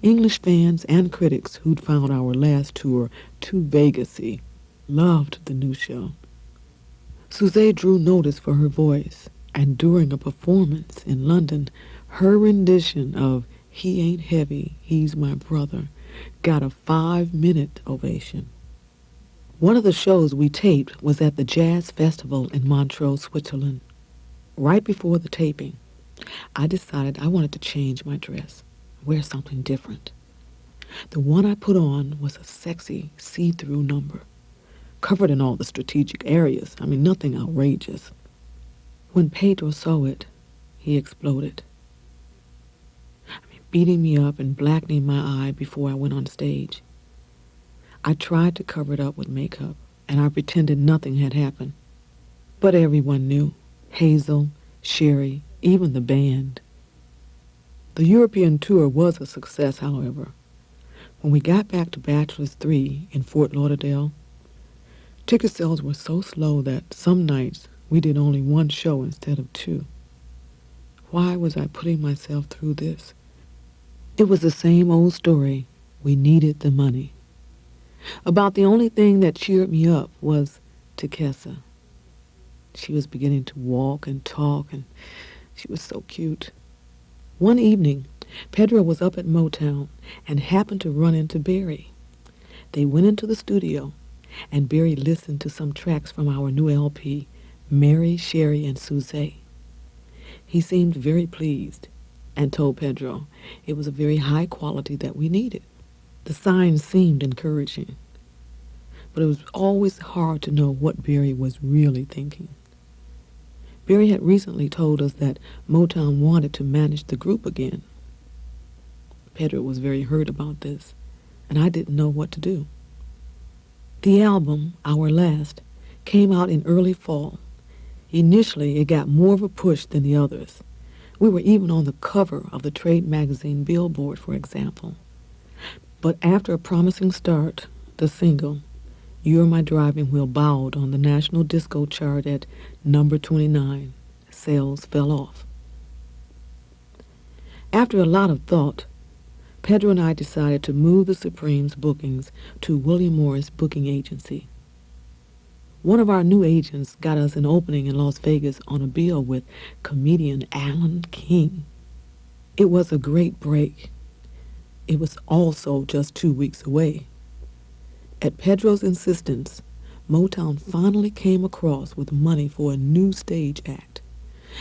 S1: English fans and critics who'd found our last tour too Vegas-y loved the new show. Suzette drew notice for her voice, and during a performance in London, her rendition of He Ain't Heavy, He's My Brother got a 5-minute ovation. One of the shows we taped was at the Jazz Festival in Montreux, Switzerland. Right before the taping, I decided I wanted to change my dress, wear something different. The one I put on was a sexy see-through number, covered in all the strategic areas. Nothing outrageous. When Pedro saw it, he exploded. Beating me up and blackening my eye before I went on stage. I tried to cover it up with makeup, and I pretended nothing had happened. But everyone knew. Hazel, Sherry, even the band. The European tour was a success, however. When we got back to Bachelor's 3 in Fort Lauderdale, ticket sales were so slow that some nights we did only 1 show instead of 2. Why was I putting myself through this? It was the same old story. We needed the money. About the only thing that cheered me up was Tekesa. She was beginning to walk and talk, and she was so cute. One evening, Pedro was up at Motown and happened to run into Barry. They went into the studio, and Barry listened to some tracks from our new LP, Mary, Sherry, and Suzette. He seemed very pleased and told Pedro it was a very high quality that we needed. The signs seemed encouraging, but it was always hard to know what Barry was really thinking. Barry had recently told us that Motown wanted to manage the group again. Pedro was very hurt about this, and I didn't know what to do. The album, our last, came out in early fall. Initially, it got more of a push than the others. We were even on the cover of the trade magazine Billboard, for example. But after a promising start, the single, You're My Driving Wheel, bowed on the national disco chart at number 29. Sales fell off. After a lot of thought, Pedro and I decided to move the Supremes bookings to William Morris Booking Agency. One of our new agents got us an opening in Las Vegas on a bill with comedian Alan King. It was a great break. It was also just 2 weeks away. At Pedro's insistence, Motown finally came across with money for a new stage act,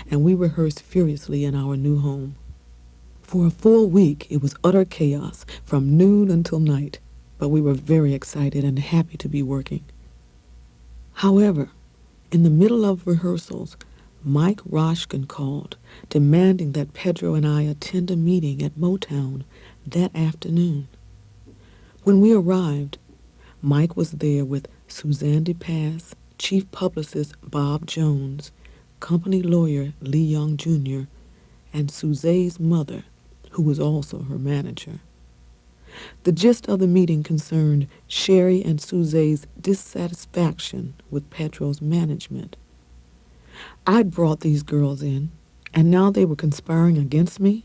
S1: and we rehearsed furiously in our new home. For a full week, it was utter chaos from noon until night, but we were very excited and happy to be working. However, in the middle of rehearsals, Mike Roshkin called, demanding that Pedro and I attend a meeting at Motown that afternoon. When we arrived, Mike was there with Suzanne DePass, chief publicist Bob Jones, company lawyer Lee Young Jr., and Suze's mother, who was also her manager. The gist of the meeting concerned Sherry and Suze's dissatisfaction with Pedro's management. I'd brought these girls in, and now they were conspiring against me.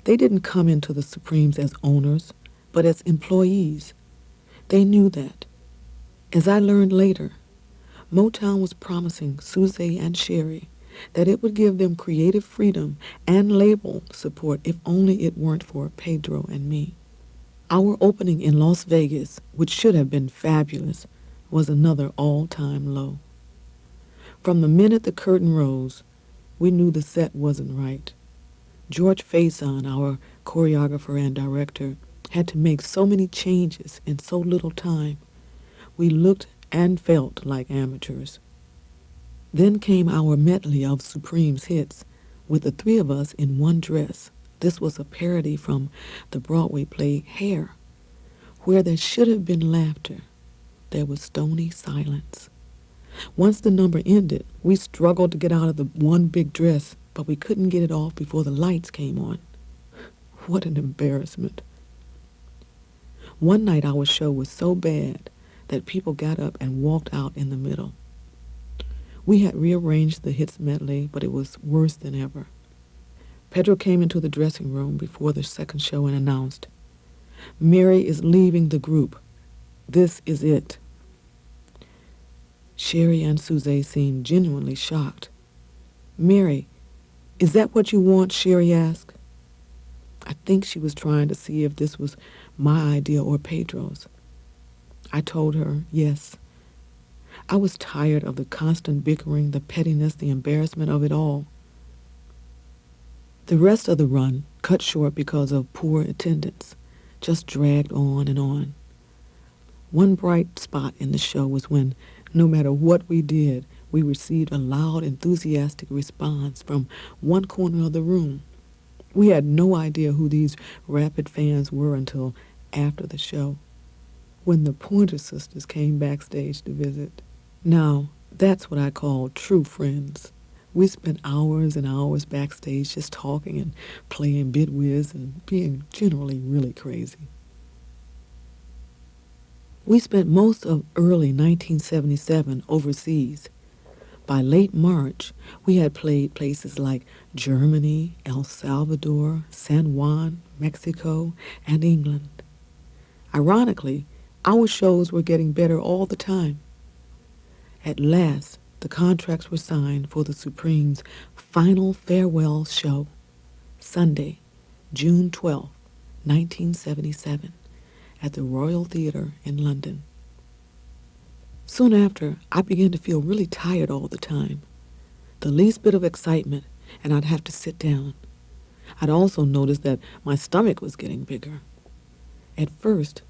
S1: They didn't come into the Supremes as owners, but as employees. They knew that. As I learned later, Motown was promising Suze and Sherry that it would give them creative freedom and label support if only it weren't for Pedro and me. Our opening in Las Vegas, which should have been fabulous, was another all-time low. From the minute the curtain rose, we knew the set wasn't right. George Faison, our choreographer and director, had to make so many changes in so little time. We looked and felt like amateurs. Then came our medley of Supremes hits, with the three of us in one dress. This was a parody from the Broadway play Hair. Where there should have been laughter, there was stony silence. Once the number ended, we struggled to get out of the one big dress, but we couldn't get it off before the lights came on. What an embarrassment. One night our show was so bad that people got up and walked out in the middle. We had rearranged the hits medley, but it was worse than ever. Pedro came into the dressing room before the second show and announced, "Mary is leaving the group. This is it." Sherry and Suze seemed genuinely shocked. "Mary, is that what you want?" Sherry asked. I think she was trying to see if this was my idea or Pedro's. I told her yes. I was tired of the constant bickering, the pettiness, the embarrassment of it all. The rest of the run, cut short because of poor attendance, just dragged on and on. One bright spot in the show was when, no matter what we did, we received a loud, enthusiastic response from one corner of the room. We had no idea who these rabid fans were until after the show, when the Pointer Sisters came backstage to visit. Now, that's what I call true friends. We spent hours and hours backstage just talking and playing bid whiz and being generally really crazy. We spent most of early 1977 overseas. By late March, we had played places like Germany, El Salvador, San Juan, Mexico, and England. Ironically, our shows were getting better all the time. At last, the contracts were signed for the Supremes' final farewell show, Sunday, June 12, 1977, at the Royal Theatre in London. Soon after, I began to feel really tired all the time. The least bit of excitement, and I'd have to sit down. I'd also noticed that my stomach was getting bigger. At first,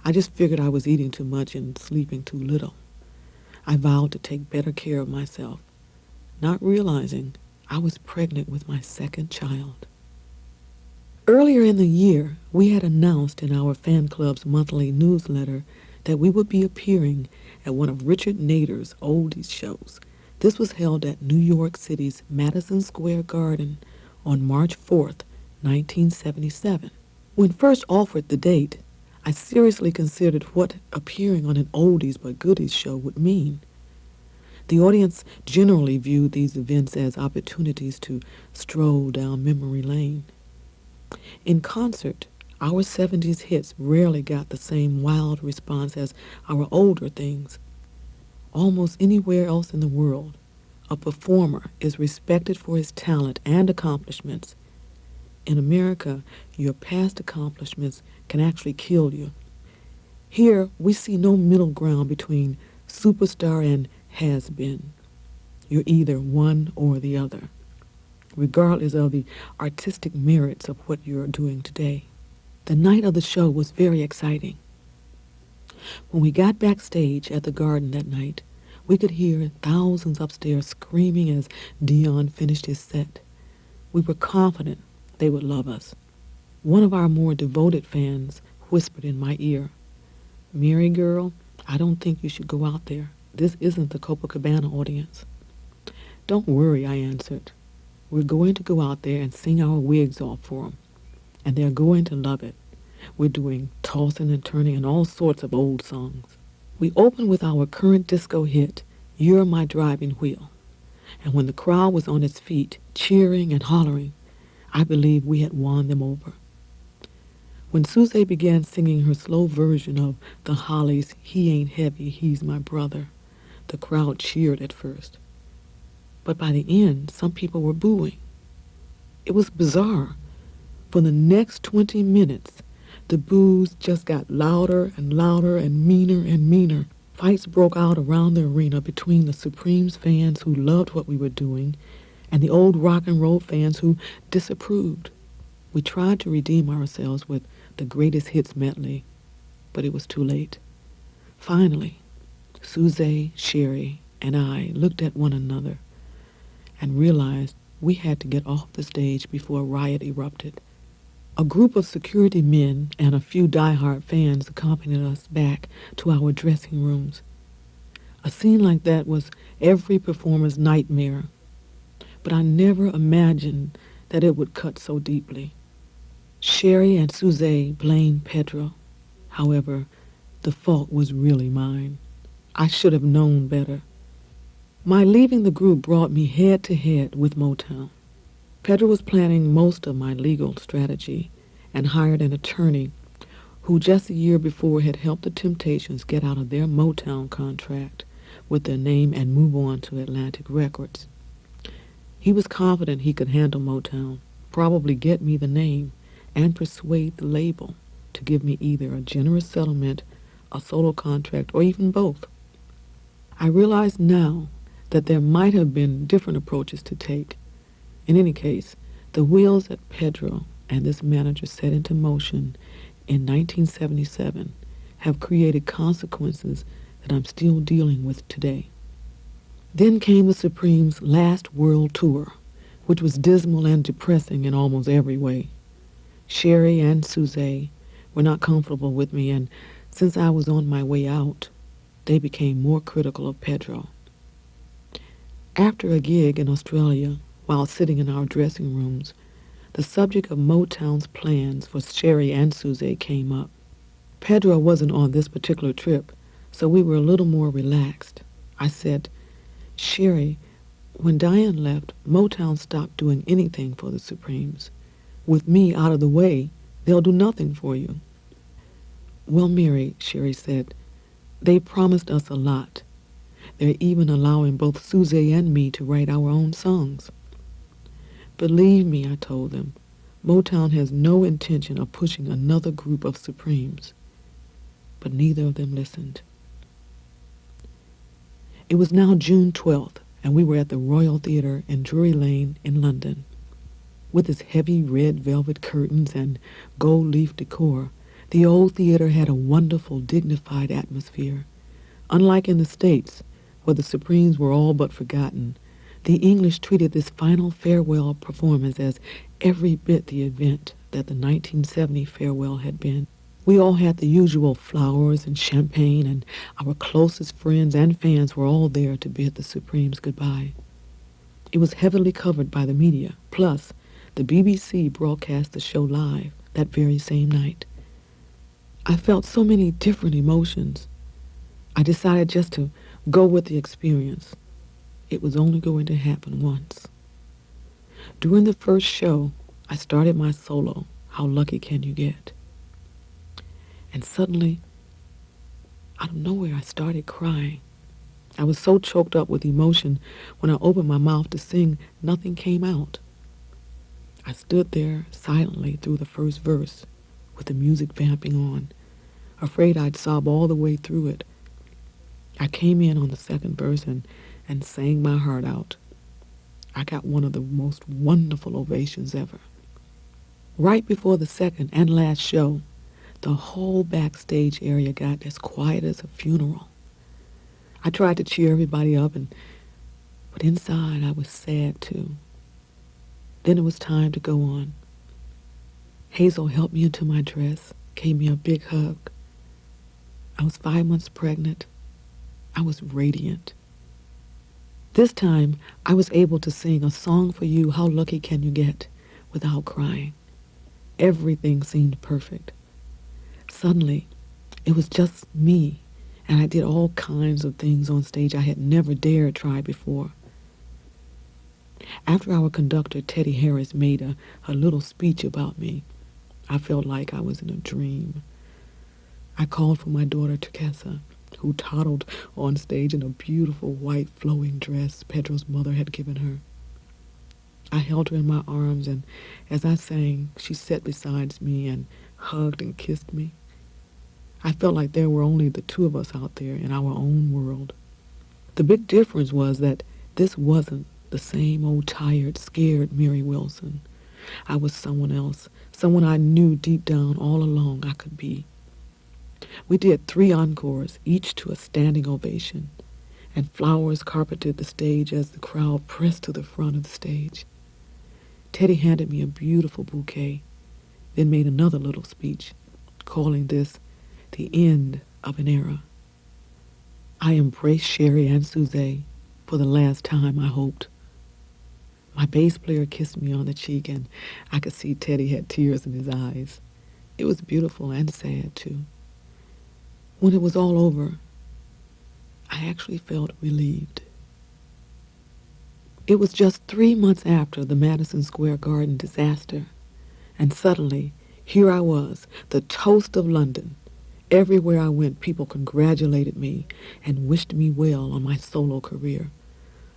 S1: I just figured I was eating too much and sleeping too little. I vowed to take better care of myself, not realizing I was pregnant with my second child. Earlier in the year, we had announced in our fan club's monthly newsletter that we would be appearing at one of Richard Nader's oldies shows. This was held at New York City's Madison Square Garden on March 4th, 1977. When first offered the date, I seriously considered what appearing on an oldies but goodies show would mean. The audience generally viewed these events as opportunities to stroll down memory lane. In concert, our 70s hits rarely got the same wild response as our older things. Almost anywhere else in the world, a performer is respected for his talent and accomplishments. In America, your past accomplishments can actually kill you. Here, we see no middle ground between superstar and has-been. You're either one or the other, regardless of the artistic merits of what you're doing today. The night of the show was very exciting. When we got backstage at the Garden that night, we could hear thousands upstairs screaming as Dion finished his set. We were confident they would love us. One of our more devoted fans whispered in my ear, "Mary girl, I don't think you should go out there. This isn't the Copacabana audience." "Don't worry," I answered. "We're going to go out there and sing our wigs off for them, and they're going to love it. We're doing tossing and turning and all sorts of old songs." We opened with our current disco hit, "You're My Driving Wheel," and when the crowd was on its feet, cheering and hollering, I believe we had won them over. When Suze began singing her slow version of the Hollies' "He Ain't Heavy, He's My Brother," the crowd cheered at first. But by the end, some people were booing. It was bizarre. For the next 20 minutes, the boos just got louder and louder and meaner. Fights broke out around the arena between the Supremes fans who loved what we were doing and the old rock and roll fans who disapproved. We tried to redeem ourselves with the greatest hits medley, but it was too late. Finally, Suze, Sherry, and I looked at one another and realized we had to get off the stage before a riot erupted. A group of security men and a few diehard fans accompanied us back to our dressing rooms. A scene like that was every performer's nightmare, but I never imagined that it would cut so deeply. Sherry and Suze blamed Pedro. However, the fault was really mine. I should have known better. My leaving the group brought me head to head with Motown. Pedro was planning most of my legal strategy and hired an attorney who just a year before had helped the Temptations get out of their Motown contract with their name and move on to Atlantic Records. He was confident he could handle Motown, probably get me the name, and persuade the label to give me either a generous settlement, a solo contract, or even both. I realize now that there might have been different approaches to take. In any case, the wheels that Pedro and this manager set into motion in 1977 have created consequences that I'm still dealing with today. Then came the Supremes' last world tour, which was dismal and depressing in almost every way. Sherry and Suze were not comfortable with me, and since I was on my way out, they became more critical of Pedro. After a gig in Australia, while sitting in our dressing rooms, the subject of Motown's plans for Sherry and Suze came up. Pedro wasn't on this particular trip, so we were a little more relaxed. I said, "Sherry, when Diane left, Motown stopped doing anything for the Supremes. With me out of the way, they'll do nothing for you." "Well, Mary," Sherry said, "they promised us a lot. They're even allowing both Suze and me to write our own songs." "Believe me," I told them, "Motown has no intention of pushing another group of Supremes." But neither of them listened. It was now June 12th, and we were at the Royal Theatre in Drury Lane in London. With its heavy red velvet curtains and gold leaf decor, the old theater had a wonderful, dignified atmosphere. Unlike in the States, where the Supremes were all but forgotten, the English treated this final farewell performance as every bit the event that the 1970 farewell had been. We all had the usual flowers and champagne, and our closest friends and fans were all there to bid the Supremes goodbye. It was heavily covered by the media. Plus, the BBC broadcast the show live that very same night. I felt so many different emotions. I decided just to go with the experience. It was only going to happen once. During the first show, I started my solo, How Lucky Can You Get? And suddenly, out of nowhere, I started crying. I was so choked up with emotion when I opened my mouth to sing, nothing came out. I stood there silently through the first verse, with the music vamping on, afraid I'd sob all the way through it. I came in on the second verse and sang my heart out. I got one of the most wonderful ovations ever. Right before the second and last show, the whole backstage area got as quiet as a funeral. I tried to cheer everybody up, but inside I was sad too. Then it was time to go on. Hazel helped me into my dress, gave me a big hug. I was 5 months pregnant. I was radiant. This time, I was able to sing A Song for You, How Lucky Can You Get, without crying. Everything seemed perfect. Suddenly, it was just me, and I did all kinds of things on stage I had never dared try before. After our conductor, Teddy Harris, made a little speech about me, I felt like I was in a dream. I called for my daughter, Teresa, who toddled on stage in a beautiful white flowing dress Pedro's mother had given her. I held her in my arms, and as I sang, she sat beside me and hugged and kissed me. I felt like there were only the two of us out there in our own world. The big difference was that this wasn't the same old tired, scared Mary Wilson. I was someone else, someone I knew deep down all along I could be. We did 3 encores, each to a standing ovation, and flowers carpeted the stage as the crowd pressed to the front of the stage. Teddy handed me a beautiful bouquet, then made another little speech, calling this the end of an era. I embraced Sherry and Suzette for the last time, I hoped. My bass player kissed me on the cheek, and I could see Teddy had tears in his eyes. It was beautiful and sad, too. When it was all over, I actually felt relieved. It was just 3 months after the Madison Square Garden disaster, and suddenly, here I was, the toast of London. Everywhere I went, people congratulated me and wished me well on my solo career.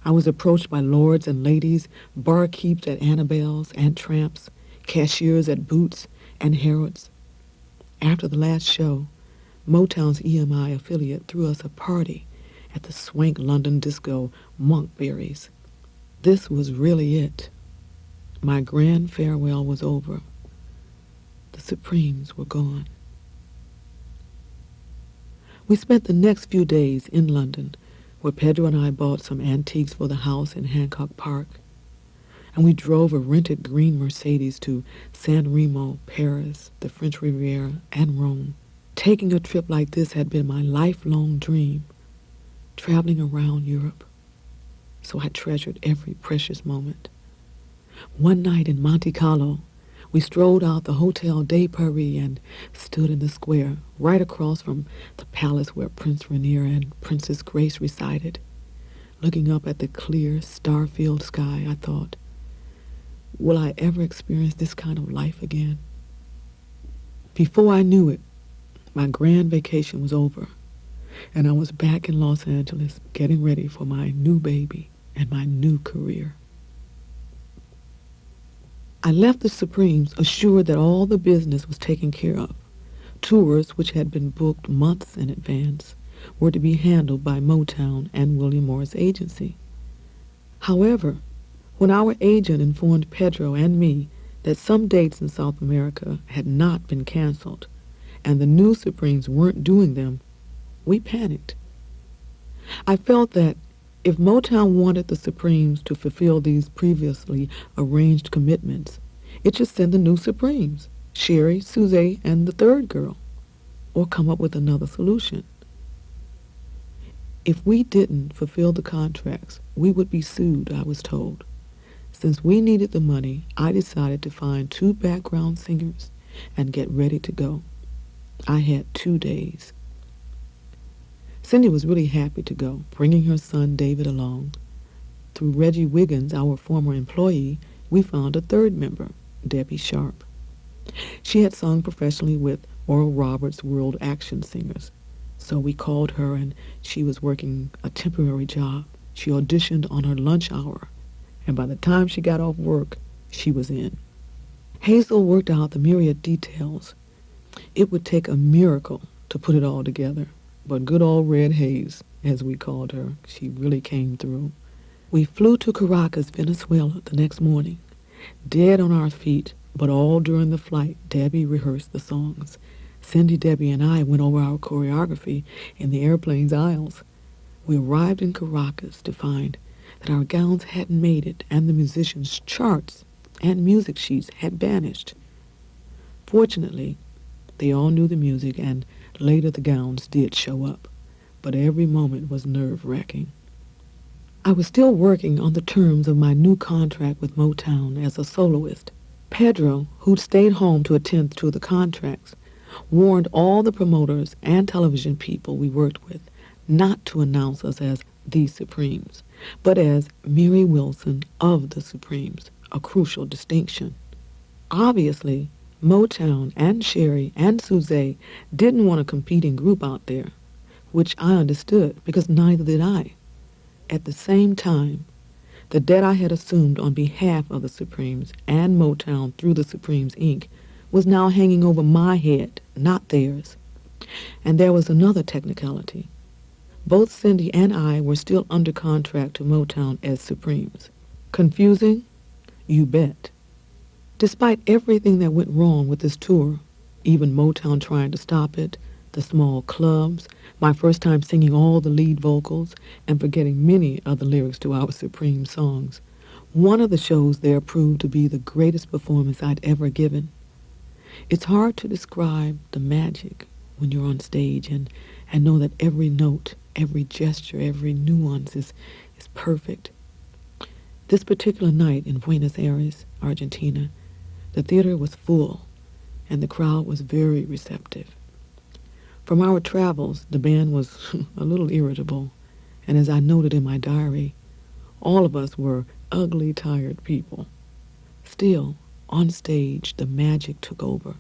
S1: I was approached by lords and ladies, barkeeps at Annabelle's and Tramps, cashiers at Boots and Harrods. After the last show, Motown's EMI affiliate threw us a party at the swank London disco Monkberry's. This was really it. My grand farewell was over. The Supremes were gone. We spent the next few days in London, where Pedro and I bought some antiques for the house in Hancock Park, and we drove a rented green Mercedes to San Remo, Paris, the French Riviera, and Rome. Taking a trip like this had been my lifelong dream, traveling around Europe. So I treasured every precious moment. One night in Monte Carlo, we strolled out the Hotel de Paris and stood in the square, right across from the palace where Prince Rainier and Princess Grace resided. Looking up at the clear, star-filled sky, I thought, will I ever experience this kind of life again? Before I knew it, my grand vacation was over, and I was back in Los Angeles getting ready for my new baby and my new career. I left the Supremes assured that all the business was taken care of. Tours, which had been booked months in advance, were to be handled by Motown and William Morris Agency. However, when our agent informed Pedro and me that some dates in South America had not been canceled, and the new Supremes weren't doing them, we panicked. I felt that if Motown wanted the Supremes to fulfill these previously arranged commitments, it should send the new Supremes, Sherry, Suzette, and the third girl, or come up with another solution. If we didn't fulfill the contracts, we would be sued, I was told. Since we needed the money, I decided to find 2 background singers and get ready to go. I had 2 days. Cindy was really happy to go, bringing her son David along. Through Reggie Wiggins, our former employee, we found a third member, Debbie Sharp. She had sung professionally with Oral Roberts' World Action Singers, so we called her and she was working a temporary job. She auditioned on her lunch hour, and by the time she got off work, she was in. Hazel worked out the myriad details. It would take a miracle to put it all together, but good old Red Haze, as we called her, she really came through. We flew to Caracas, Venezuela the next morning, dead on our feet, but all during the flight, Debbie rehearsed the songs. Cindy, Debbie, and I went over our choreography in the airplane's aisles. We arrived in Caracas to find that our gowns hadn't made it and the musicians' charts and music sheets had vanished. Fortunately, they all knew the music and later the gowns did show up, but every moment was nerve-wracking. I was still working on the terms of my new contract with Motown as a soloist. Pedro, who'd stayed home to attend to the contracts, warned all the promoters and television people we worked with not to announce us as the Supremes, but as Mary Wilson of the Supremes, a crucial distinction. Obviously, Motown and Sherry and Suzette didn't want a competing group out there, which I understood because neither did I. At the same time, the debt I had assumed on behalf of the Supremes and Motown through the Supremes, Inc. was now hanging over my head, not theirs. And there was another technicality. Both Cindy and I were still under contract to Motown as Supremes. Confusing? You bet. Despite everything that went wrong with this tour, even Motown trying to stop it, the small clubs, my first time singing all the lead vocals, and forgetting many of the lyrics to our Supreme songs, one of the shows there proved to be the greatest performance I'd ever given. It's hard to describe the magic when you're on stage and know that every note, every gesture, every nuance is perfect. This particular night in Buenos Aires, Argentina, the theater was full, and the crowd was very receptive. From our travels, the band was a little irritable, and as I noted in my diary, all of us were ugly, tired people. Still, on stage, the magic took over,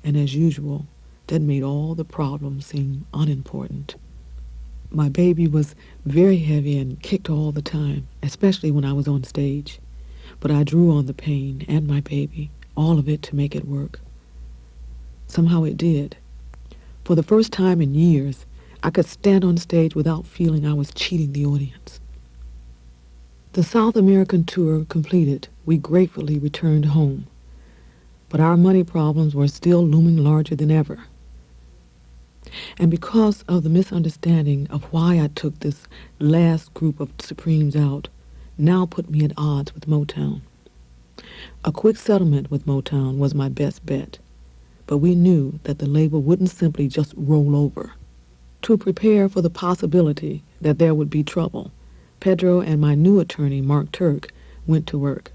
S1: and as usual, that made all the problems seem unimportant. My baby was very heavy and kicked all the time, especially when I was on stage. But I drew on the pain and my baby, all of it to make it work. Somehow it did. For the first time in years, I could stand on stage without feeling I was cheating the audience. The South American tour completed, we gratefully returned home. But our money problems were still looming larger than ever. And because of the misunderstanding of why I took this last group of Supremes out, now put me at odds with Motown. A quick settlement with Motown was my best bet, but we knew that the label wouldn't simply just roll over. To prepare for the possibility that there would be trouble, Pedro and my new attorney, Mark Turk, went to work,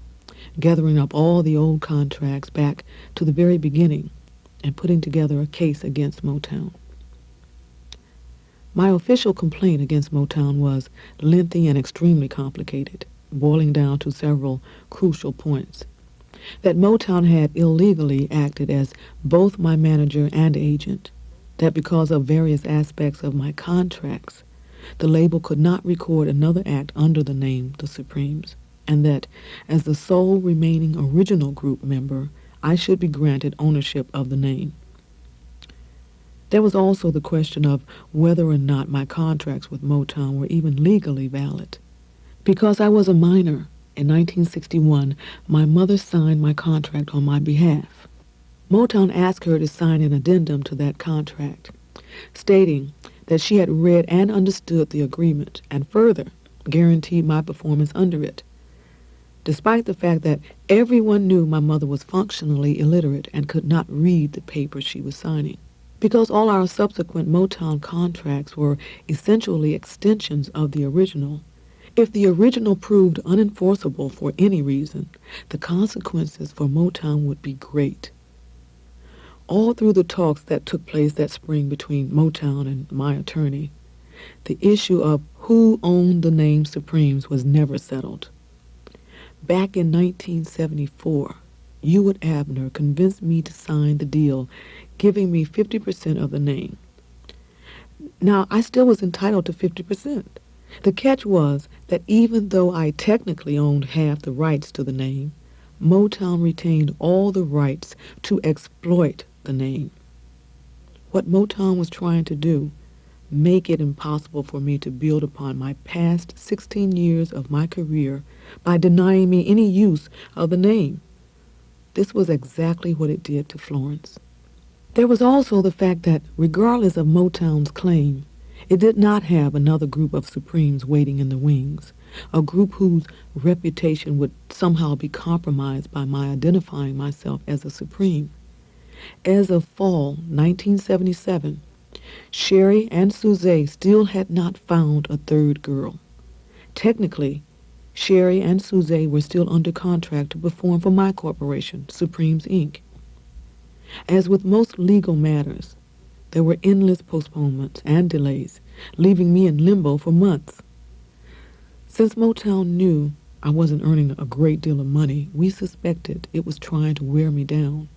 S1: gathering up all the old contracts back to the very beginning and putting together a case against Motown. My official complaint against Motown was lengthy and extremely complicated, boiling down to several crucial points. That Motown had illegally acted as both my manager and agent, that because of various aspects of my contracts, the label could not record another act under the name The Supremes, and that as the sole remaining original group member, I should be granted ownership of the name. There was also the question of whether or not my contracts with Motown were even legally valid. Because I was a minor, in 1961, my mother signed my contract on my behalf. Motown asked her to sign an addendum to that contract, stating that she had read and understood the agreement and further guaranteed my performance under it, despite the fact that everyone knew my mother was functionally illiterate and could not read the paper she was signing. Because all our subsequent Motown contracts were essentially extensions of the original, if the original proved unenforceable for any reason, the consequences for Motown would be great. All through the talks that took place that spring between Motown and my attorney, the issue of who owned the name Supremes was never settled. Back in 1974, Hewitt Abner convinced me to sign the deal, giving me 50% of the name. Now, I still was entitled to 50%. The catch was that even though I technically owned half the rights to the name, Motown retained all the rights to exploit the name. What Motown was trying to do, make it impossible for me to build upon my past 16 years of my career by denying me any use of the name. This was exactly what it did to Florence. There was also the fact that, regardless of Motown's claim, it did not have another group of Supremes waiting in the wings, a group whose reputation would somehow be compromised by my identifying myself as a Supreme. As of fall 1977, Sherry and Suzette still had not found a third girl. Technically, Sherry and Suzette were still under contract to perform for my corporation, Supremes, Inc. As with most legal matters, there were endless postponements and delays, leaving me in limbo for months. Since Motown knew I wasn't earning a great deal of money, we suspected it was trying to wear me down.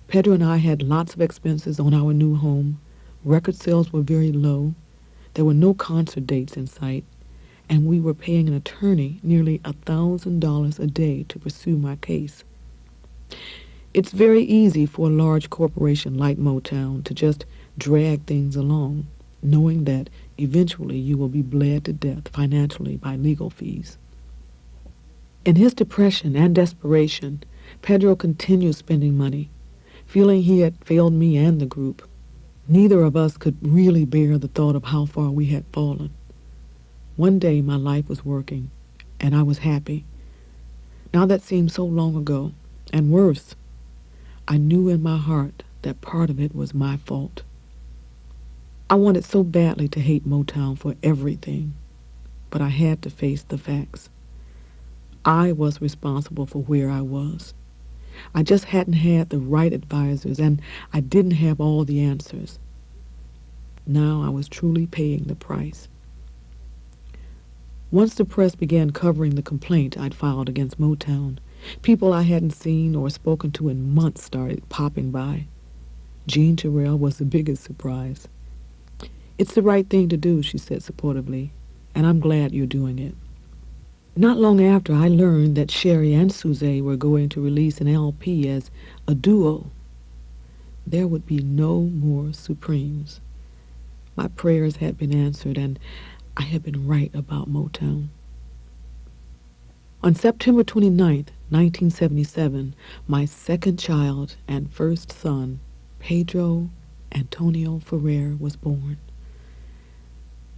S1: Pedro and I had lots of expenses on our new home. Record sales were very low. There were no concert dates in sight, and we were paying an attorney nearly $1,000 a day to pursue my case. It's very easy for a large corporation like Motown to just drag things along, knowing that eventually you will be bled to death financially by legal fees. In his depression and desperation, Pedro continued spending money, feeling he had failed me and the group. Neither of us could really bear the thought of how far we had fallen. One day my life was working, and I was happy. Now that seemed so long ago, and worse, I knew in my heart that part of it was my fault. I wanted so badly to hate Motown for everything, but I had to face the facts. I was responsible for where I was. I just hadn't had the right advisors, and I didn't have all the answers. Now I was truly paying the price. Once the press began covering the complaint I'd filed against Motown, people I hadn't seen or spoken to in months started popping by. Jean Terrell was the biggest surprise. "It's the right thing to do," she said supportively, "and I'm glad you're doing it." Not long after, I learned that Sherry and Suzette were going to release an LP as a duo. There would be no more Supremes. My prayers had been answered, and I had been right about Motown. On September 29th, 1977, my second child and first son, Pedro Antonio Ferrer, was born.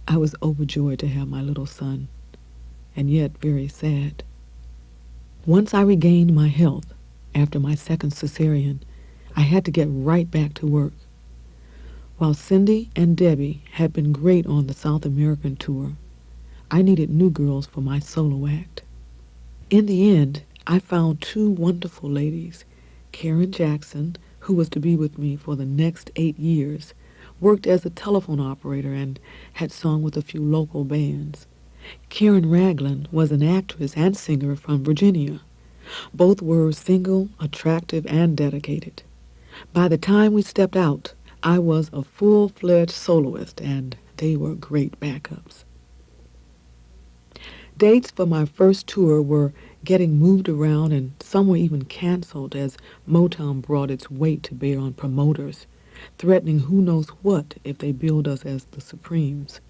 S1: I was overjoyed to have my little son, and yet very sad. Once I regained my health after my second cesarean, I had to get right back to work. While Cindy and Debbie had been great on the South American tour, I needed new girls for my solo act. In the end, I found two wonderful ladies. Karen Jackson, who was to be with me for the next 8 years, worked as a telephone operator and had sung with a few local bands. Karen Ragland was an actress and singer from Virginia. Both were single, attractive, and dedicated. By the time we stepped out, I was a full-fledged soloist, and they were great backups. Dates for my first tour were getting moved around, and some were even canceled as Motown brought its weight to bear on promoters, threatening who knows what if they billed us as the Supremes.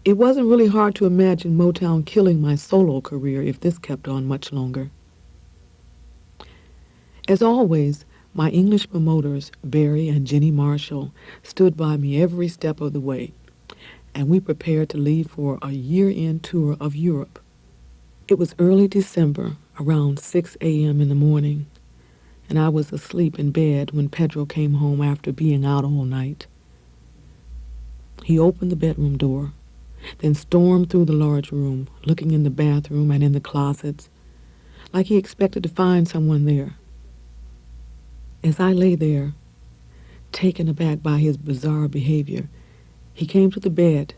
S1: It wasn't really hard to imagine Motown killing my solo career if this kept on much longer. As always, my English promoters, Barry and Jenny Marshall, stood by me every step of the way, and we prepared to leave for a year-end tour of Europe. It was early December, around 6 a.m. in the morning, and I was asleep in bed when Pedro came home after being out all night. He opened the bedroom door, then stormed through the large room, looking in the bathroom and in the closets, like he expected to find someone there. As I lay there, taken aback by his bizarre behavior, he came to the bed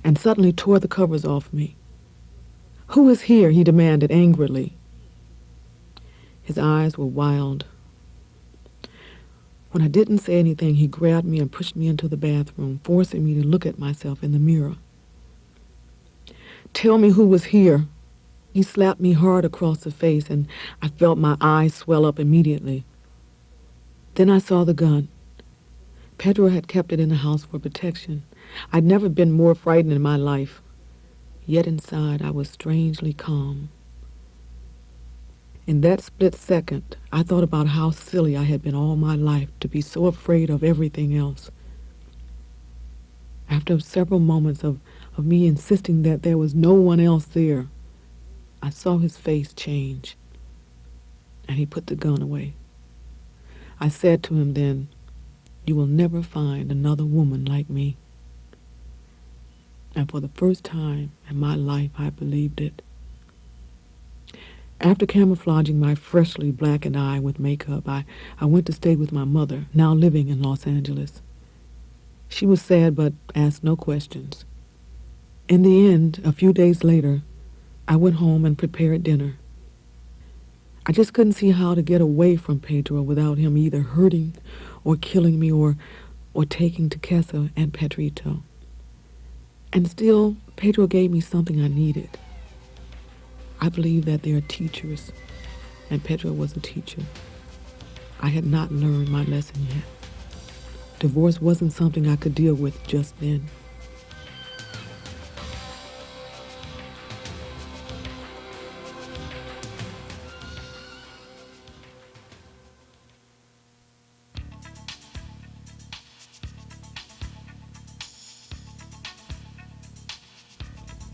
S1: and suddenly tore the covers off me. "Who is here?" he demanded angrily. His eyes were wild. When I didn't say anything, he grabbed me and pushed me into the bathroom, forcing me to look at myself in the mirror. "Tell me who was here." He slapped me hard across the face, and I felt my eyes swell up immediately. Then I saw the gun. Pedro had kept it in the house for protection. I'd never been more frightened in my life. Yet inside, I was strangely calm. In that split second, I thought about how silly I had been all my life to be so afraid of everything else. After several moments of me insisting that there was no one else there, I saw his face change, and he put the gun away. I said to him then, "You will never find another woman like me." And for the first time in my life, I believed it. After camouflaging my freshly blackened eye with makeup, I went to stay with my mother, now living in Los Angeles. She was sad but asked no questions. In the end, a few days later, I went home and prepared dinner. I just couldn't see how to get away from Pedro without him either hurting or killing me or taking Tessa and Pedrito. And still, Pedro gave me something I needed. I believe that they are teachers, and Pedro was a teacher. I had not learned my lesson yet. Divorce wasn't something I could deal with just then.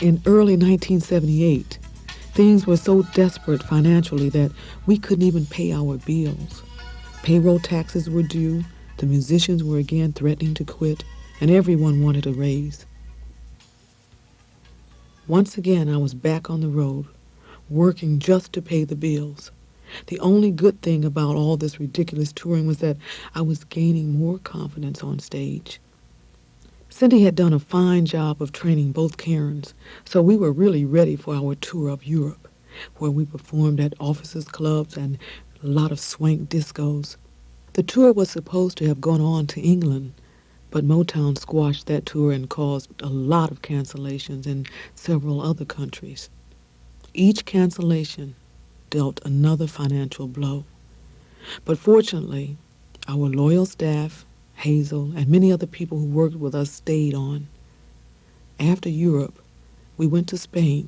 S1: In early 1978, things were so desperate financially that we couldn't even pay our bills. Payroll taxes were due, the musicians were again threatening to quit, and everyone wanted a raise. Once again, I was back on the road, working just to pay the bills. The only good thing about all this ridiculous touring was that I was gaining more confidence on stage. Cindy had done a fine job of training both Karens, so we were really ready for our tour of Europe, where we performed at officers' clubs and a lot of swank discos. The tour was supposed to have gone on to England, but Motown squashed that tour and caused a lot of cancellations in several other countries. Each cancellation dealt another financial blow. But fortunately, our loyal staff, Hazel, and many other people who worked with us stayed on. After Europe, we went to Spain.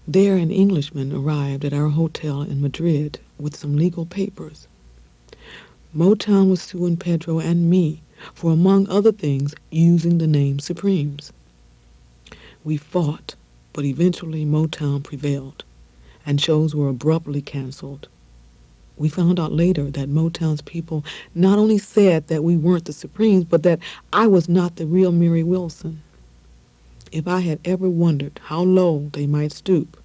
S1: There, an Englishman arrived at our hotel in Madrid with some legal papers. Motown was suing Pedro and me for, among other things, using the name Supremes. We fought, but eventually Motown prevailed, and shows were abruptly canceled. We found out later that Motown's people not only said that we weren't the Supremes, but that I was not the real Mary Wilson. If I had ever wondered how low they might stoop,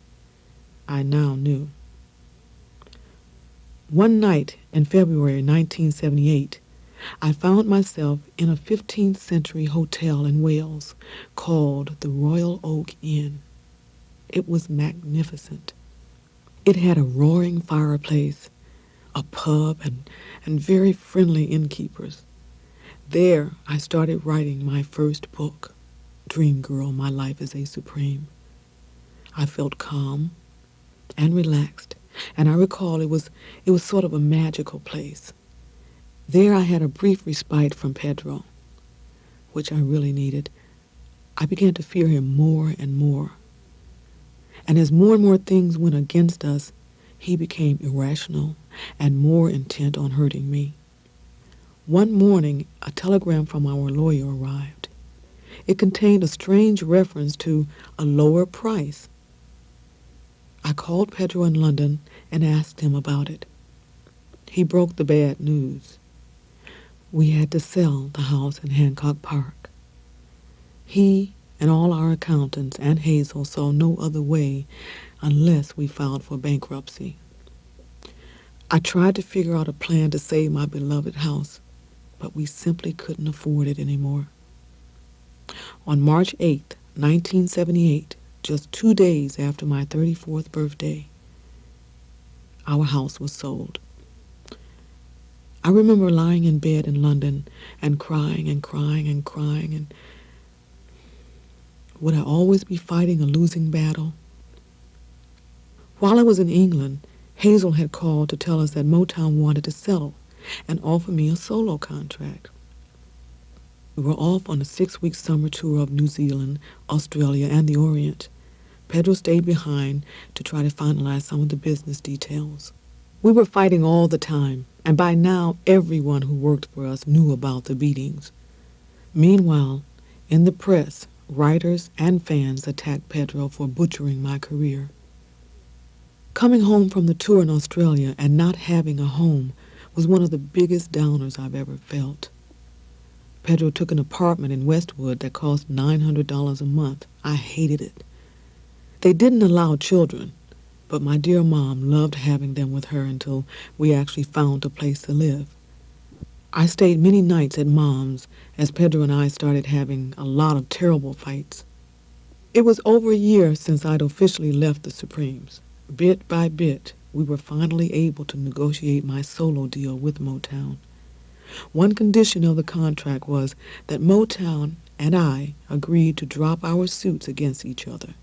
S1: I now knew. One night in February 1978, I found myself in a 15th century hotel in Wales called the Royal Oak Inn. It was magnificent. It had a roaring fireplace, a pub, and very friendly innkeepers. There, I started writing my first book, DREAMGIRL, My Life as a Supreme. I felt calm and relaxed, and I recall it was sort of a magical place. There I had a brief respite from Pedro, which I really needed. I began to fear him more and more. And as more and more things went against us, he became irrational and more intent on hurting me. One morning, a telegram from our lawyer arrived. It contained a strange reference to a lower price. I called Pedro in London and asked him about it. He broke the bad news. We had to sell the house in Hancock Park. He and all our accountants and Hazel saw no other way unless we filed for bankruptcy. I tried to figure out a plan to save my beloved house, but we simply couldn't afford it anymore. On March 8th, 1978, just 2 days after my 34th birthday, our house was sold. I remember lying in bed in London and crying and crying and crying, and would I always be fighting a losing battle? While I was in England, Hazel had called to tell us that Motown wanted to settle and offer me a solo contract. We were off on a 6-week summer tour of New Zealand, Australia, and the Orient. Pedro stayed behind to try to finalize some of the business details. We were fighting all the time, and by now everyone who worked for us knew about the beatings. Meanwhile, in the press, writers and fans attacked Pedro for butchering my career. Coming home from the tour in Australia and not having a home was one of the biggest downers I've ever felt. Pedro took an apartment in Westwood that cost $900 a month. I hated it. They didn't allow children, but my dear mom loved having them with her until we actually found a place to live. I stayed many nights at Mom's as Pedro and I started having a lot of terrible fights. It was over a year since I'd officially left the Supremes. Bit by bit, we were finally able to negotiate my solo deal with Motown. One condition of the contract was that Motown and I agreed to drop our suits against each other.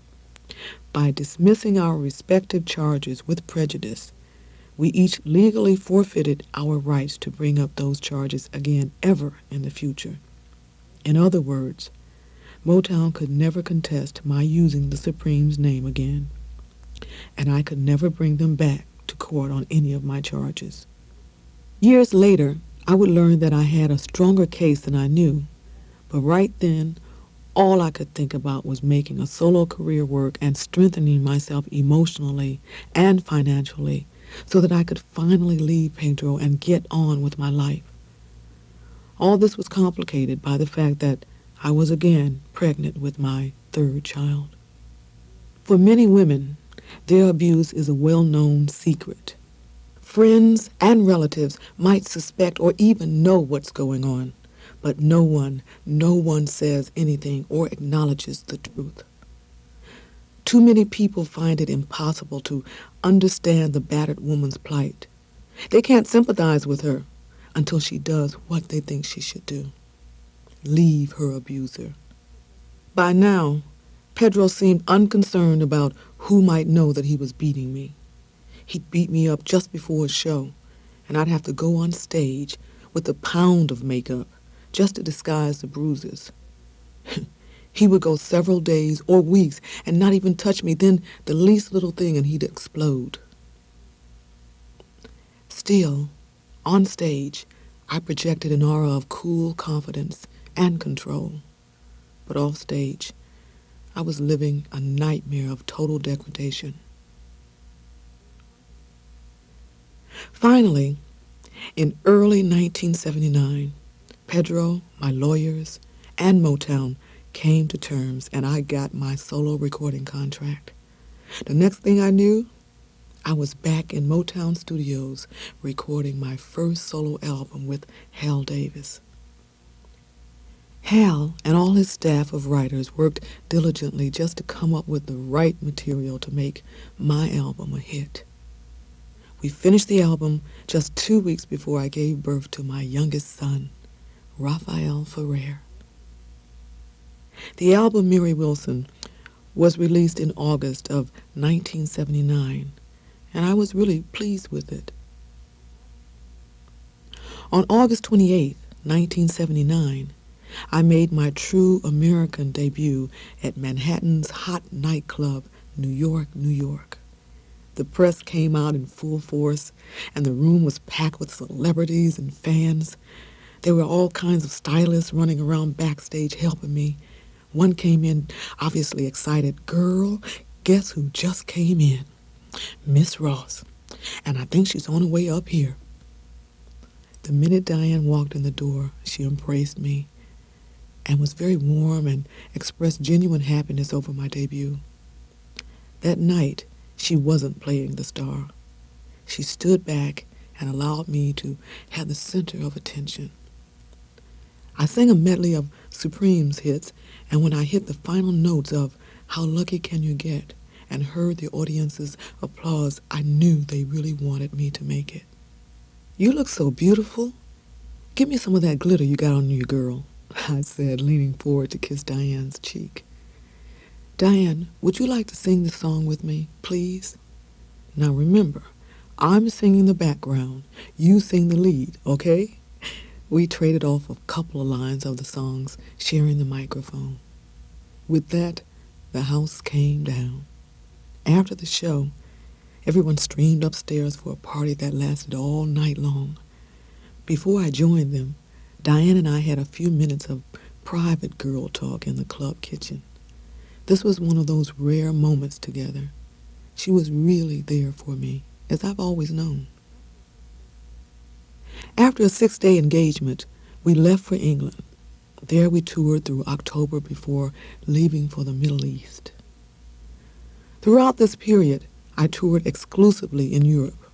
S1: By dismissing our respective charges with prejudice, we each legally forfeited our rights to bring up those charges again ever in the future. In other words, Motown could never contest my using the Supremes' name again, and I could never bring them back to court on any of my charges. Years later, I would learn that I had a stronger case than I knew, but right then, all I could think about was making a solo career work and strengthening myself emotionally and financially so that I could finally leave Pedro and get on with my life. All this was complicated by the fact that I was again pregnant with my third child. For many women, their abuse is a well-known secret. Friends and relatives might suspect or even know what's going on, but no one says anything or acknowledges the truth. Too many people find it impossible to understand the battered woman's plight. They can't sympathize with her until she does what they think she should do: leave her abuser. By now, Pedro seemed unconcerned about who might know that he was beating me. He'd beat me up just before a show, and I'd have to go on stage with a pound of makeup just to disguise the bruises. He would go several days or weeks and not even touch me, then the least little thing and he'd explode. Still, on stage, I projected an aura of cool confidence and control. But off stage, I was living a nightmare of total degradation. Finally, in early 1979, Pedro, my lawyers, and Motown came to terms, and I got my solo recording contract. The next thing I knew, I was back in Motown Studios recording my first solo album with Hal Davis. Hal and all his staff of writers worked diligently just to come up with the right material to make my album a hit. We finished the album just 2 weeks before I gave birth to my youngest son, Raphael Ferrer. The album Mary Wilson was released in August of 1979, and I was really pleased with it. On August 28, 1979, I made my true American debut at Manhattan's hot nightclub, New York, New York. The press came out in full force, and the room was packed with celebrities and fans. There were all kinds of stylists running around backstage helping me. One came in obviously excited. "Girl, guess who just came in? Miss Ross. And I think she's on her way up here." The minute Diane walked in the door, she embraced me and was very warm and expressed genuine happiness over my debut. That night, she wasn't playing the star. She stood back and allowed me to have the center of attention. I sang a medley of Supreme's hits, and when I hit the final notes of How Lucky Can You Get and heard the audience's applause, I knew they really wanted me to make it. "You look so beautiful. Give me some of that glitter you got on you, girl," I said, leaning forward to kiss Diane's cheek. "Diane, would you like to sing this song with me, please?" Now remember, I'm singing the background. You sing the lead, okay? We traded off a couple of lines of the songs, sharing the microphone. With that, the house came down. After the show, everyone streamed upstairs for a party that lasted all night long. Before I joined them, Diane and I had a few minutes of private girl talk in the club kitchen. This was one of those rare moments together. She was really there for me, as I've always known. After a 6-day engagement, we left for England. There we toured through October before leaving for the Middle East. Throughout this period, I toured exclusively in Europe.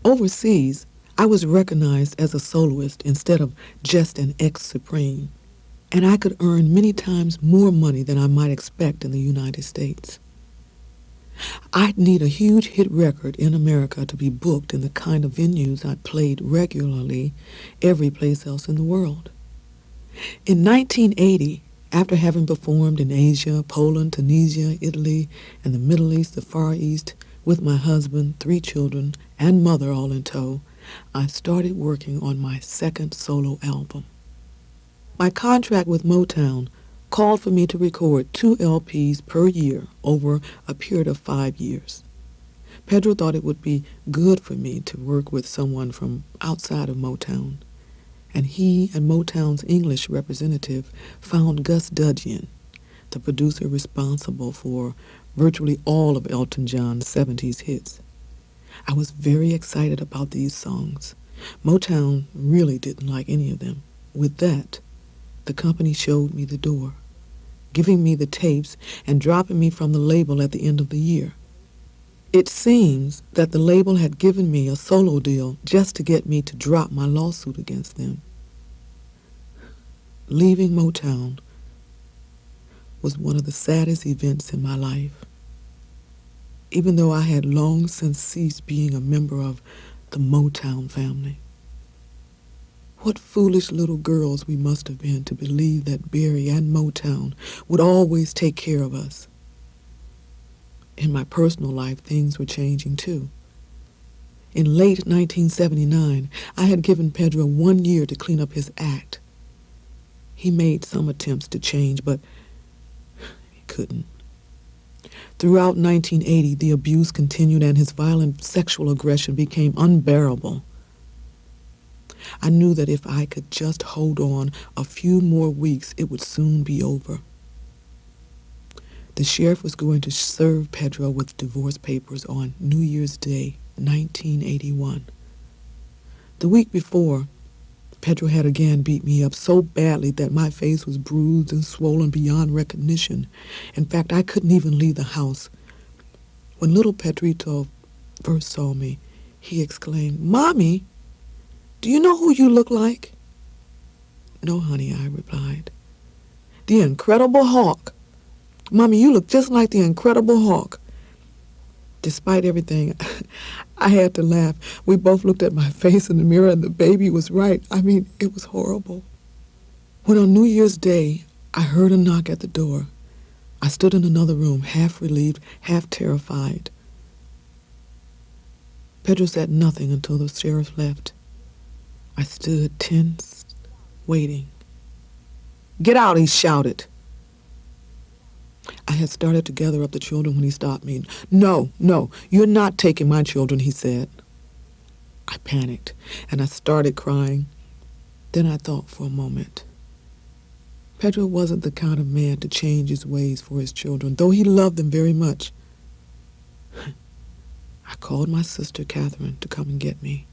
S1: Overseas, I was recognized as a soloist instead of just an ex-Supreme, and I could earn many times more money than I might expect in the United States. I'd need a huge hit record in America to be booked in the kind of venues I played regularly every place else in the world. In 1980, after having performed in Asia, Poland, Tunisia, Italy, and the Middle East, the Far East, with my husband, 3 children, and mother all in tow, I started working on my second solo album. My contract with Motown called for me to record 2 LPs per year over a period of 5 years. Pedro thought it would be good for me to work with someone from outside of Motown, and he and Motown's English representative found Gus Dudgeon, the producer responsible for virtually all of Elton John's 70s hits. I was very excited about these songs. Motown really didn't like any of them. With that, the company showed me the door, giving me the tapes and dropping me from the label at the end of the year. It seems that the label had given me a solo deal just to get me to drop my lawsuit against them. Leaving Motown was one of the saddest events in my life, even though I had long since ceased being a member of the Motown family. What foolish little girls we must have been to believe that Barry and Motown would always take care of us. In my personal life, things were changing too. In late 1979, I had given Pedro 1 year to clean up his act. He made some attempts to change, but he couldn't. Throughout 1980, the abuse continued and his violent sexual aggression became unbearable. I knew that if I could just hold on a few more weeks, it would soon be over. The sheriff was going to serve Pedro with divorce papers on New Year's Day, 1981. The week before, Pedro had again beat me up so badly that my face was bruised and swollen beyond recognition. In fact, I couldn't even leave the house. When little Pedrito first saw me, he exclaimed, "Mommy, do you know who you look like?" "No, honey," I replied. "The Incredible Hulk. Mommy, you look just like the Incredible Hulk." Despite everything, I had to laugh. We both looked at my face in the mirror and the baby was right. I mean, it was horrible. When on New Year's Day, I heard a knock at the door. I stood in another room, half relieved, half terrified. Pedro said nothing until the sheriff left. I stood tense, waiting. "Get out," he shouted. I had started to gather up the children when he stopped me. No, you're not taking my children," he said. I panicked, and I started crying. Then I thought for a moment. Pedro wasn't the kind of man to change his ways for his children, though he loved them very much. I called my sister Catherine to come and get me.